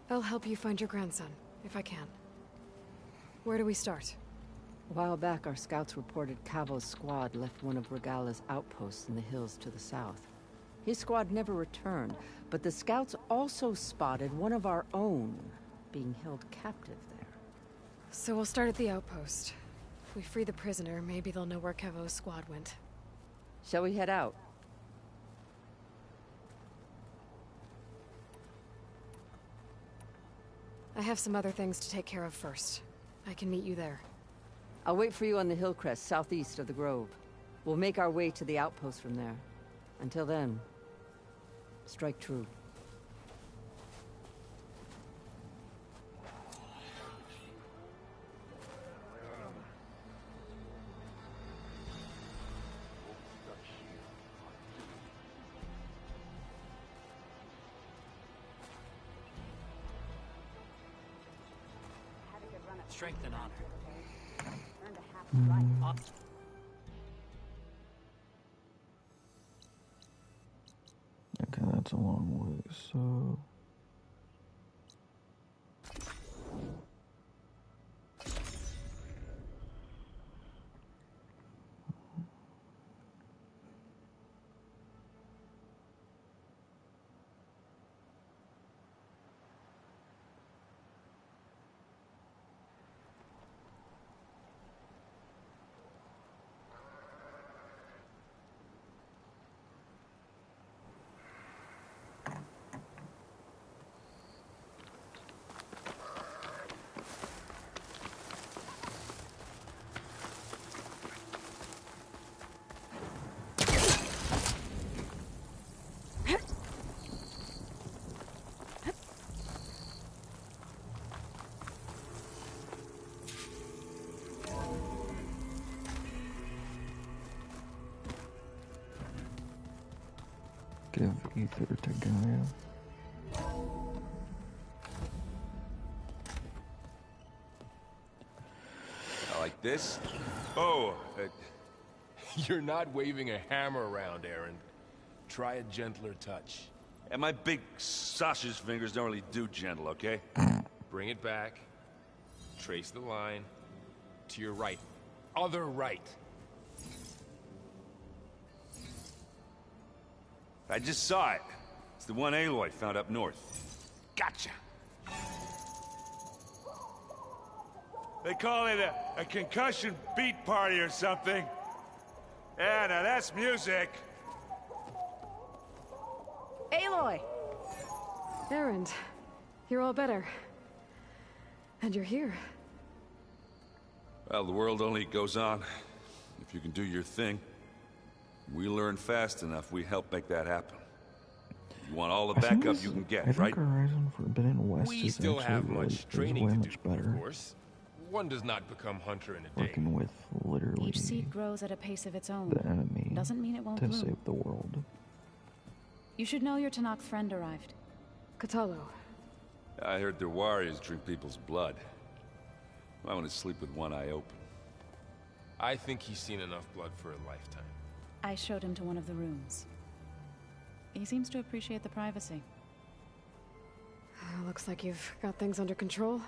I'll help you find your grandson, if I can. Where do we start? A while back, our scouts reported Kavo's squad left one of Regalla's outposts in the hills to the south. His squad never returned, but the scouts also spotted one of our own being held captive there. So we'll start at the outpost. If we free the prisoner, maybe they'll know where Kavo's squad went. Shall we head out? I have some other things to take care of first. I can meet you there. I'll wait for you on the hill crest southeast of the grove. We'll make our way to the outpost from there. Until then, strike true. Strength and honor. Okay, that's a long way, so... Give ether to Gaia. Like this? Oh, you're not waving a hammer around, Aaron. Try a gentler touch. And my big sausage fingers don't really do gentle, okay? Bring it back. trace the line to your right. Other right. I just saw it. It's the one Aloy found up north. Gotcha. They call it a concussion beat party or something. Yeah, now that's music. Aloy! Erend, you're all better. And you're here. Well, the world only goes on if you can do your thing. We learn fast enough, we help make that happen. You want all the backup you can get, I right? think Horizon Forbidden West We is still actually have really, much is training way to much do, better. of course. One does not become hunter in a day. Working with literally Each seed grows at a pace of its own. the enemy Doesn't mean it won't to bloom. save the world. You should know your Tanakh friend arrived. Kotallo. I heard their warriors drink people's blood. I want to sleep with one eye open. I think he's seen enough blood for a lifetime. I showed him to one of the rooms. He seems to appreciate the privacy. Looks like you've got things under control.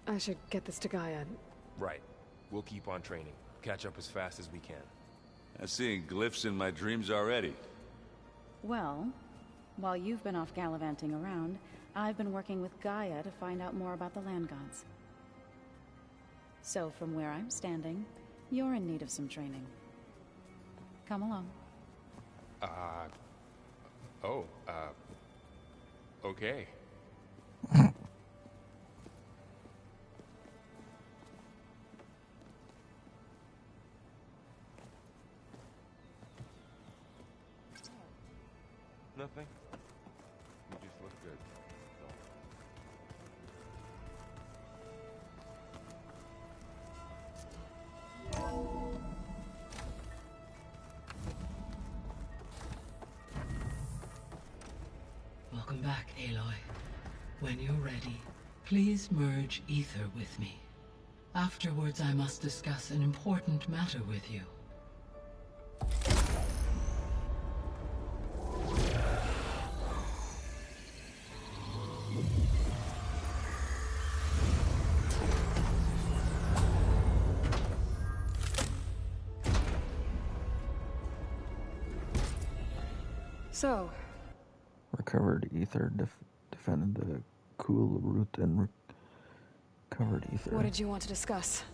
I should get this to Gaia. Right. We'll keep on training. Catch up as fast as we can. I'm seeing glyphs in my dreams already. Well, while you've been off gallivanting around, I've been working with Gaia to find out more about the land gods. So from where I'm standing, you're in need of some training. Come along. Okay. Nothing. You just look good. Welcome back, Aloy. When you're ready, please merge Ether with me. Afterwards, I must discuss an important matter with you. So, Recovered ether defended the cool root and recovered ether. what did you want to discuss?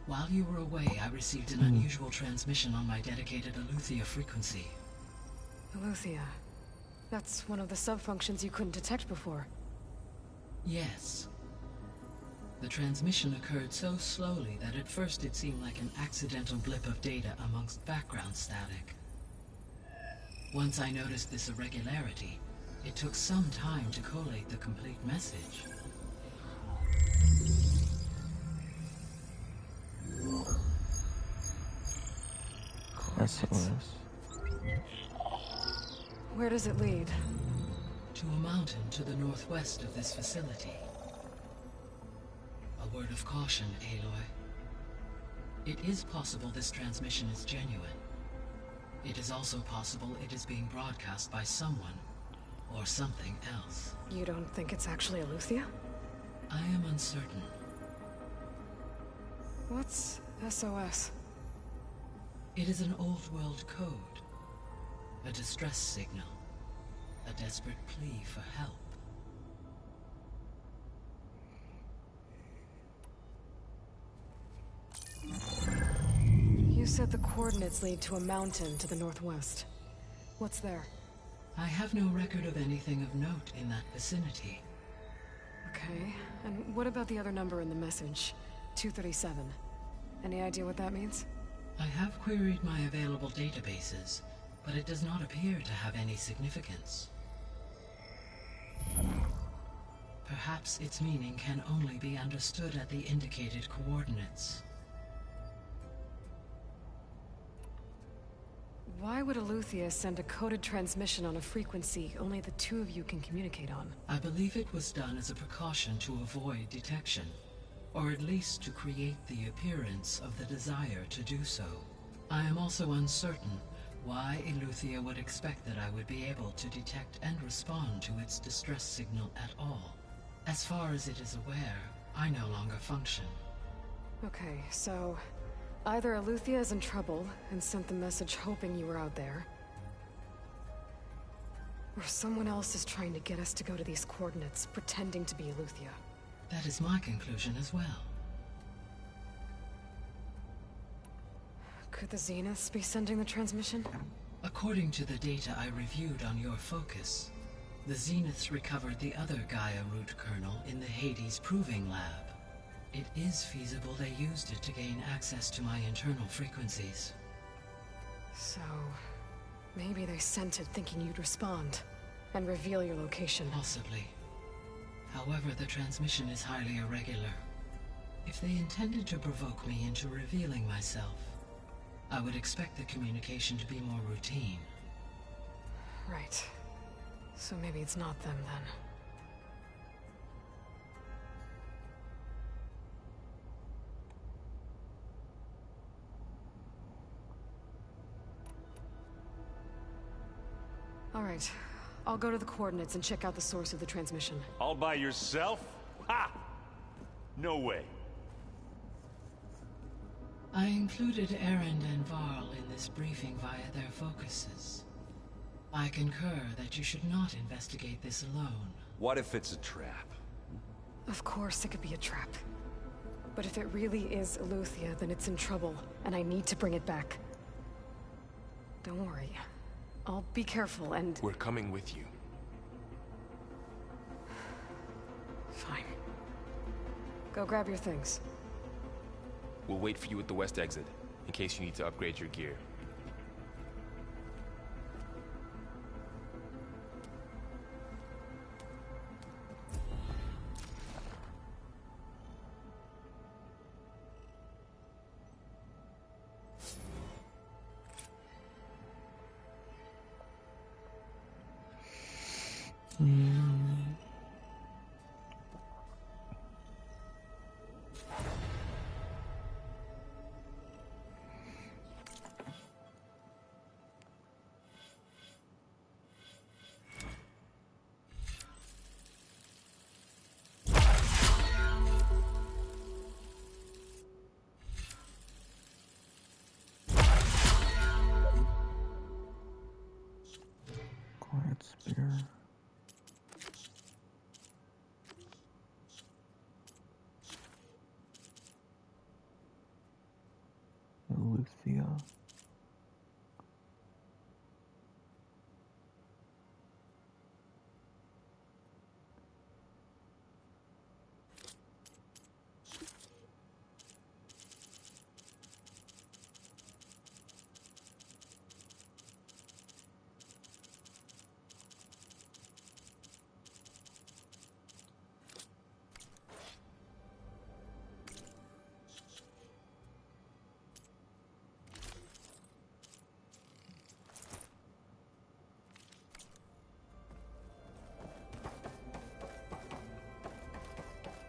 While you were away, I received an unusual transmission on my dedicated Eleuthia frequency. Eleuthia. That's one of the sub-functions you couldn't detect before. Yes. The transmission occurred so slowly that at first it seemed like an accidental blip of data amongst background static. Once I noticed this irregularity, it took some time to collate the complete message. SOS. Where does it lead? To a mountain to the northwest of this facility. A word of caution, Aloy. It is possible this transmission is genuine. It is also possible it is being broadcast by someone or something else. You don't think it's actually Eleuthia? I am uncertain. What's SOS? It is an old-world code. A distress signal. A desperate plea for help. You said the coordinates lead to a mountain to the northwest. What's there? I have no record of anything of note in that vicinity. Okay, and what about the other number in the message? 237. Any idea what that means? I have queried my available databases, but it does not appear to have any significance. Perhaps its meaning can only be understood at the indicated coordinates. Why would Eleuthia send a coded transmission on a frequency only the two of you can communicate on? I believe it was done as a precaution to avoid detection, or at least to create the appearance of the desire to do so. I am also uncertain why Eleuthia would expect that I would be able to detect and respond to its distress signal at all. As far as it is aware, I no longer function. Okay, so either Eleuthia is in trouble and sent the message hoping you were out there, or someone else is trying to get us to go to these coordinates, pretending to be Eleuthia. That is my conclusion as well. Could the Zeniths be sending the transmission? According to the data I reviewed on your focus, the Zeniths recovered the other Gaia root kernel in the Hades Proving Lab. It is feasible they used it to gain access to my internal frequencies. So, maybe they sent it thinking you'd respond and reveal your location. Possibly. However, the transmission is highly irregular. If they intended to provoke me into revealing myself, I would expect the communication to be more routine. Right. So maybe it's not them then. All right. I'll go to the coordinates and check out the source of the transmission. All by yourself? Ha! No way. I included Erend and Varl in this briefing via their focuses. I concur that you should not investigate this alone. What if it's a trap? Of course it could be a trap. But if it really is Eleuthia, then it's in trouble, and I need to bring it back. Don't worry. I'll be careful and... We're coming with you. Fine. Go grab your things. We'll wait for you at the west exit, in case you need to upgrade your gear. Quiet Spear. Eleuthia.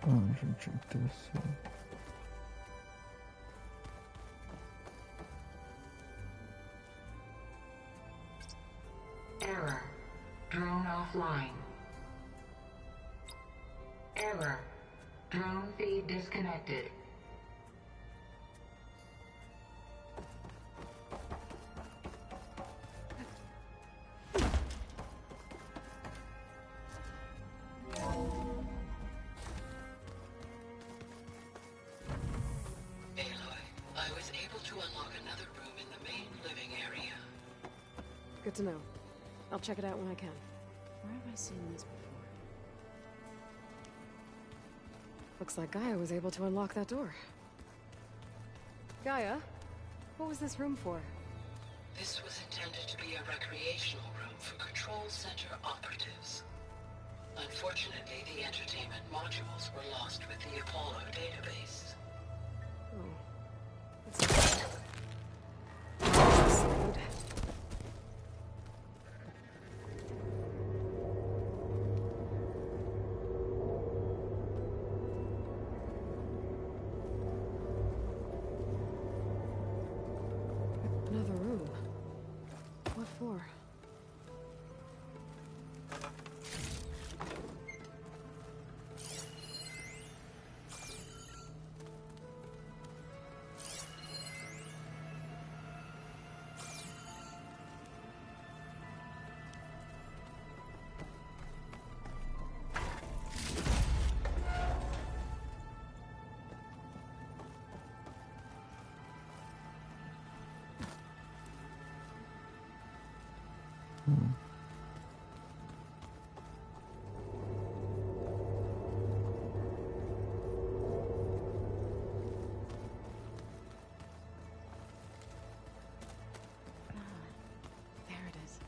Oh, I should check this. Error. Drone offline. Error. Drone feed disconnected. Good to know. I'll check it out when I can. Where have I seen this before? Looks like Gaia was able to unlock that door. Gaia, what was this room for? This was intended to be a recreational room for Control Center operatives. Unfortunately, the entertainment modules were lost with the Apollo database. Oh. Another room. What for? There it is.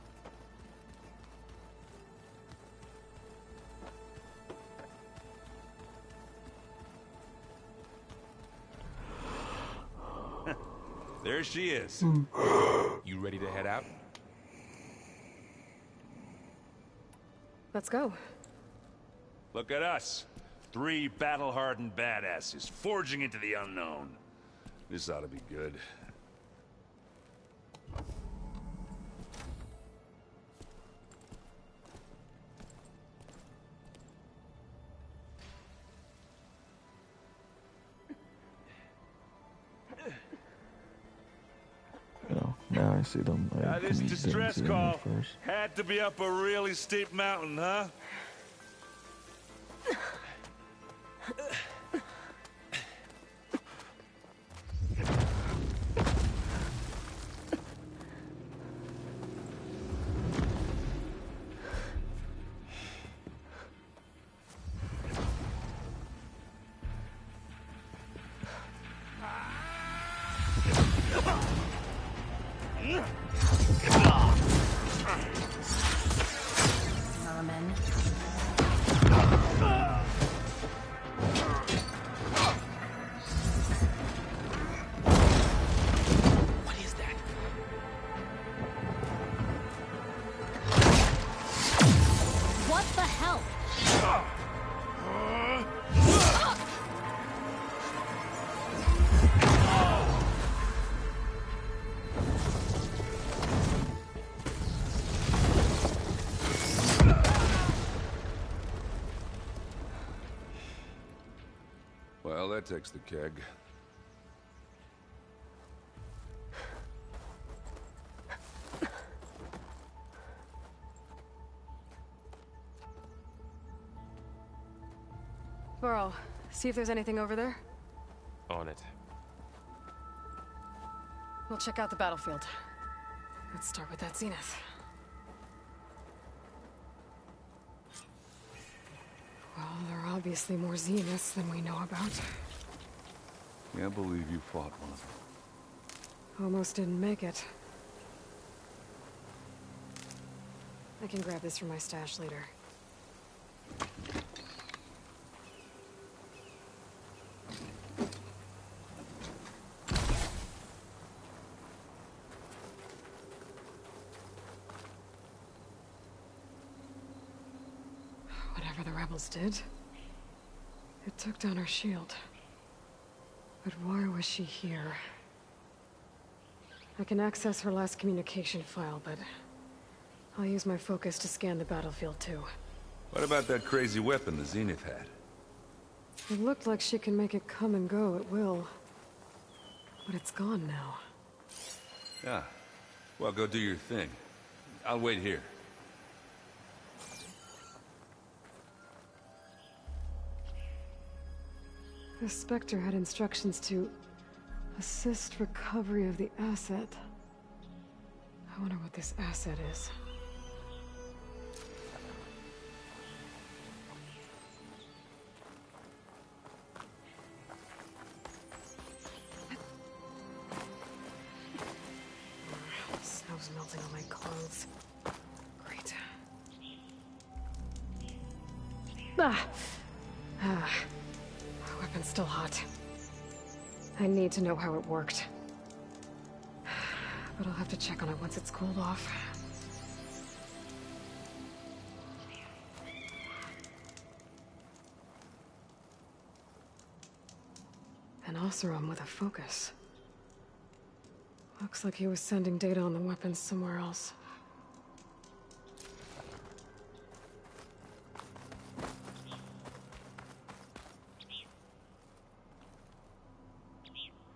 There she is. You ready to head out? Let's go. Look at us. 3 battle-hardened badasses forging into the unknown. This ought to be good. Now I see them. This distress call had to be up a really steep mountain, huh? Merman. What is that? What the hell? Well, that takes the keg. Burrow, see if there's anything over there. On it. We'll check out the battlefield. Let's start with that zenith. Well, there are obviously more zeniths than we know about. Can't believe you fought one. Almost didn't make it. I can grab this from my stash later. Whatever the rebels did, it took down our shield. But why was she here? I can access her last communication file, but I'll use my focus to scan the battlefield too. What about that crazy weapon the Zenith had? It looked like she can make it come and go at will. But it's gone now. Yeah. Well, go do your thing. I'll wait here. The Spectre had instructions to assist recovery of the asset. I wonder what this asset is. Snow's melting on my clothes. Great. Weapon's still hot. I need to know how it worked. But I'll have to check on it once it's cooled off. An Oseram with a focus. Looks like he was sending data on the weapons somewhere else.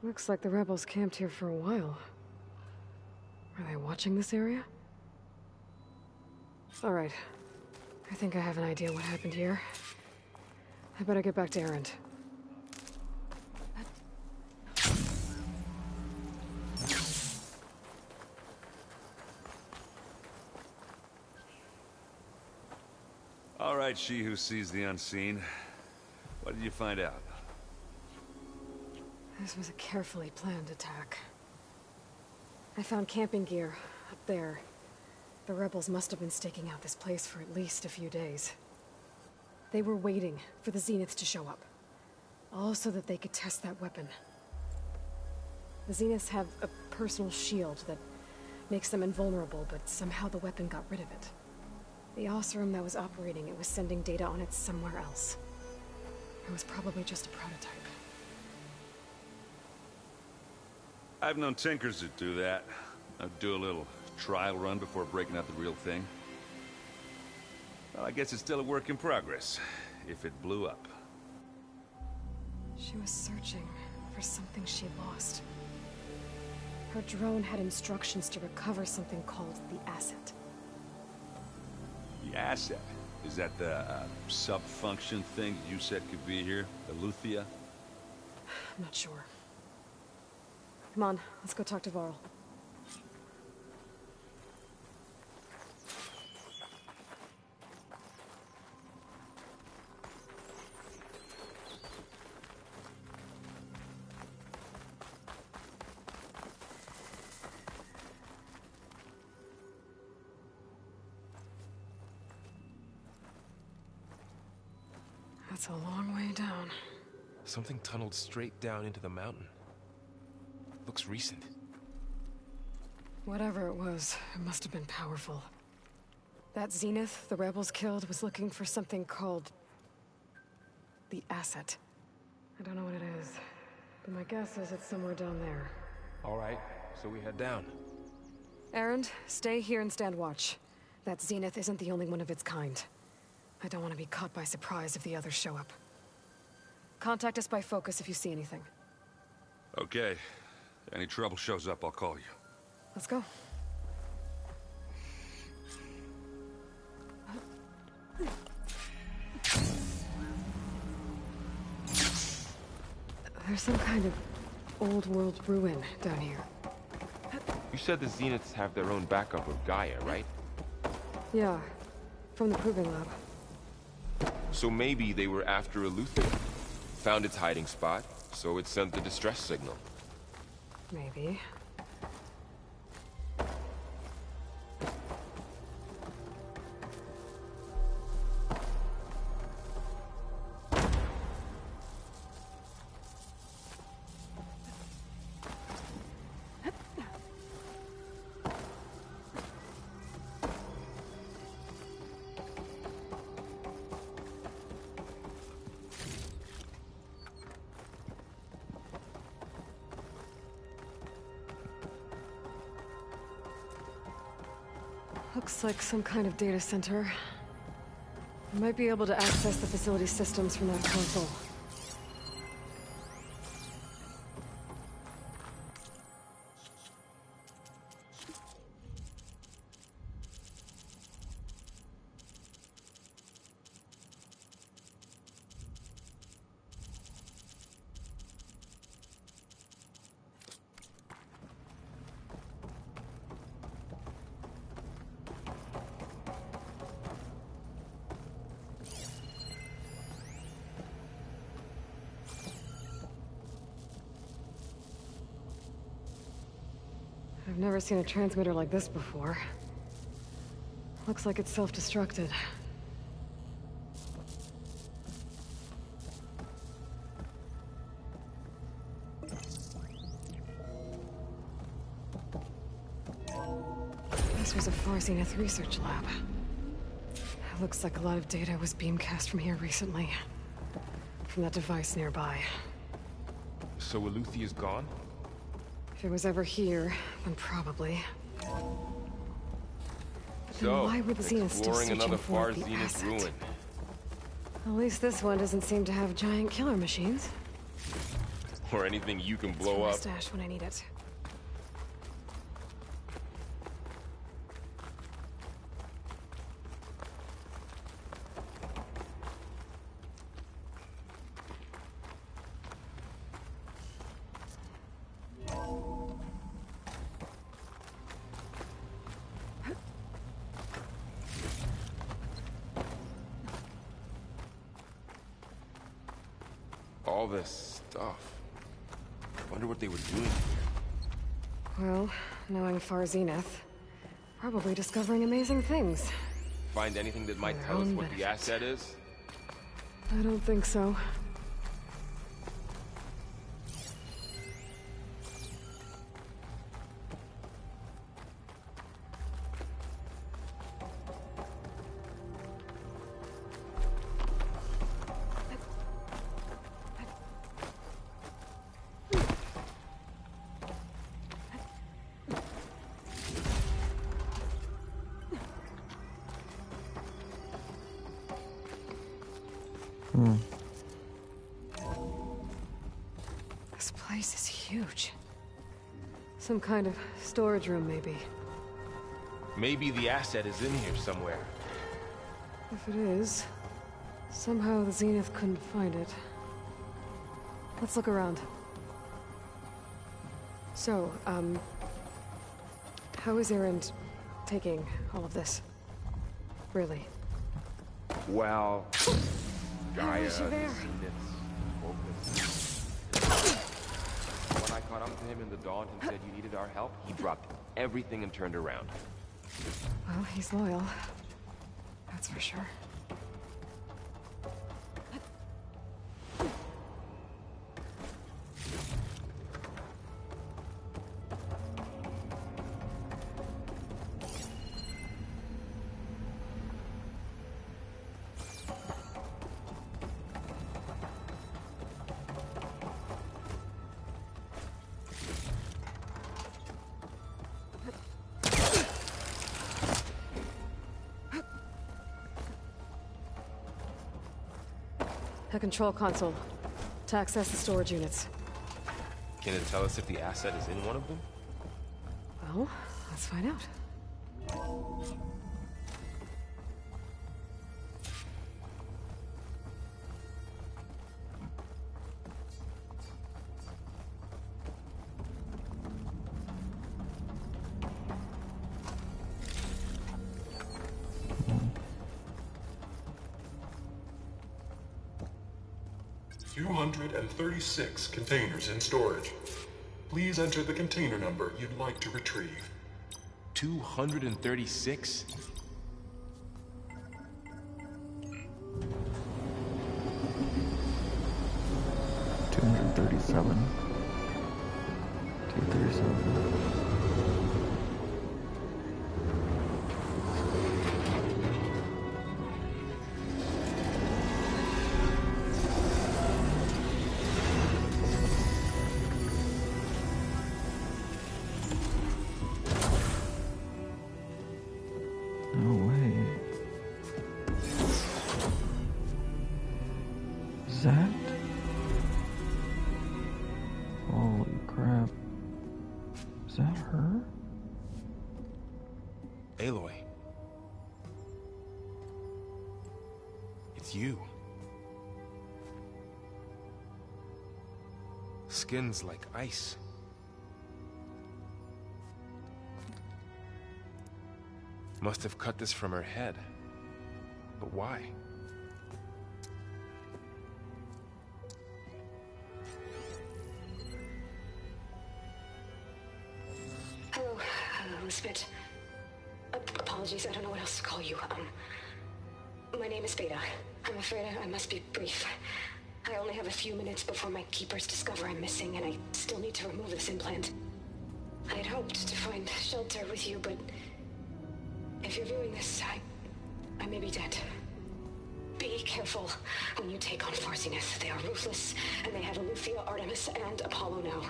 Looks like the rebels camped here for a while. Are they watching this area? All right. I think I have an idea what happened here. I better get back to Erend. right, she who sees the unseen. What did you find out? This was a carefully planned attack. I found camping gear up there. The rebels must have been staking out this place for at least a few days. They were waiting for the Zeniths to show up. All so that they could test that weapon. The Zeniths have a personal shield that makes them invulnerable, but somehow the weapon got rid of it. The Oseram that was operating it was sending data on it somewhere else. It was probably just a prototype. I've known tinkers that do that. I'd do a little trial run before breaking out the real thing. Well, I guess it's still a work in progress, if it blew up. She was searching for something she lost. Her drone had instructions to recover something called the Asset. The Asset? Is that the sub-function thing you said could be here? Eleuthia? I'm not sure. Come on, let's go talk to Varl. That's a long way down. Something tunneled straight down into the mountain. Looks recent. Whatever it was, it must have been powerful. That Zenith the rebels killed was looking for something called the Asset. I don't know what it is, but my guess is it's somewhere down there. All right, so we head down. Erend, stay here and stand watch. That Zenith isn't the only one of its kind. I don't want to be caught by surprise if the others show up. Contact us by focus if you see anything. Okay. Any trouble shows up, I'll call you. Let's go. There's some kind of old-world ruin down here. You said the Zeniths have their own backup of Gaia, right? Yeah, from the Proving Lab. So maybe they were after Eleuthia. Found its hiding spot, so it sent the distress signal. Maybe. Looks like some kind of data center. I might be able to access the facility systems from that console. I've never seen a transmitter like this before. Looks like it's self-destructed. This was a Far Zenith research lab. It looks like a lot of data was beamcast from here recently. From that device nearby. So Eleuthia's gone? If it was ever here, then probably. But then So, why were the Zeniths still exploring searching another for Far the Zenith Asset? ruin. At least this one doesn't seem to have giant killer machines. Or anything you can It's blow for my up. stash when I need it. all this stuff. Wonder what they were doing here. Well, knowing Far Zenith, probably discovering amazing things. Find anything that might tell us what the asset is? I don't think so. This place is huge. Some kind of storage room, maybe. Maybe the asset is in here somewhere. If it is, somehow the Zenith couldn't find it. Let's look around. So, how is Erend taking all of this? Really? Well, Gaia, is she there? When I caught up to him in the dawn and said you needed our help, he dropped everything and turned around. Well, he's loyal. That's for sure. A control console to access the storage units. Can it tell us if the asset is in one of them? Well, let's find out. 236 containers in storage. Please enter the container number you'd like to retrieve. 236? $237. 237. Aloy. It's you. Skin's like ice. Must have cut this from her head. But why? Hello, Elizabeth. Apologies, I don't know what else to call you. My name is Beta. I'm afraid I must be brief. I only have a few minutes before my keepers discover I'm missing, and I still need to remove this implant. I had hoped to find shelter with you, but if you're viewing this, I may be dead. Be careful when you take on Far Zenith. They are ruthless, and they have Eleuthia, Artemis, and Apollo now.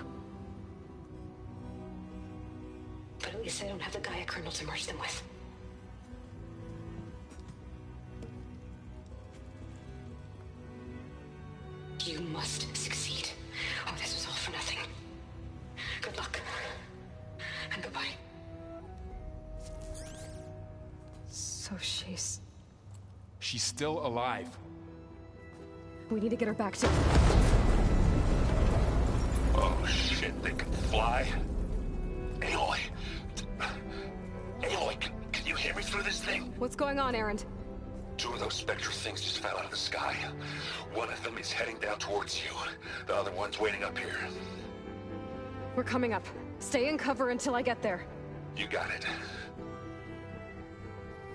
But at least I don't have the Gaia kernel to merge them with. You must succeed, or this was all for nothing. Good luck. And goodbye. So she's still alive. We need to get her back to... Oh shit, they can fly? Aloy! Aloy, can you hear me through this thing? What's going on, Erend? Two of those Spectre things just fell out of the sky. One of them is heading down towards you. The other one's waiting up here. We're coming up. Stay in cover until I get there. You got it.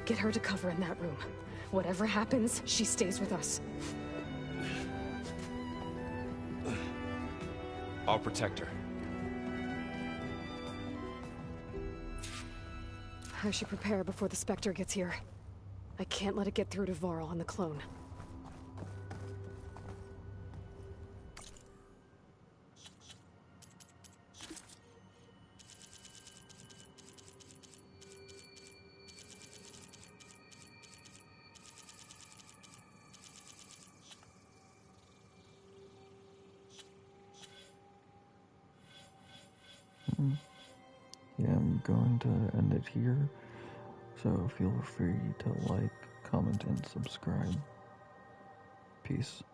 Get her to cover in that room. Whatever happens, she stays with us. I'll protect her. I should prepare before the Spectre gets here. I can't let it get through to Varl and the clone. Yeah, I'm going to end it here. So feel free to like, comment, and subscribe. Peace.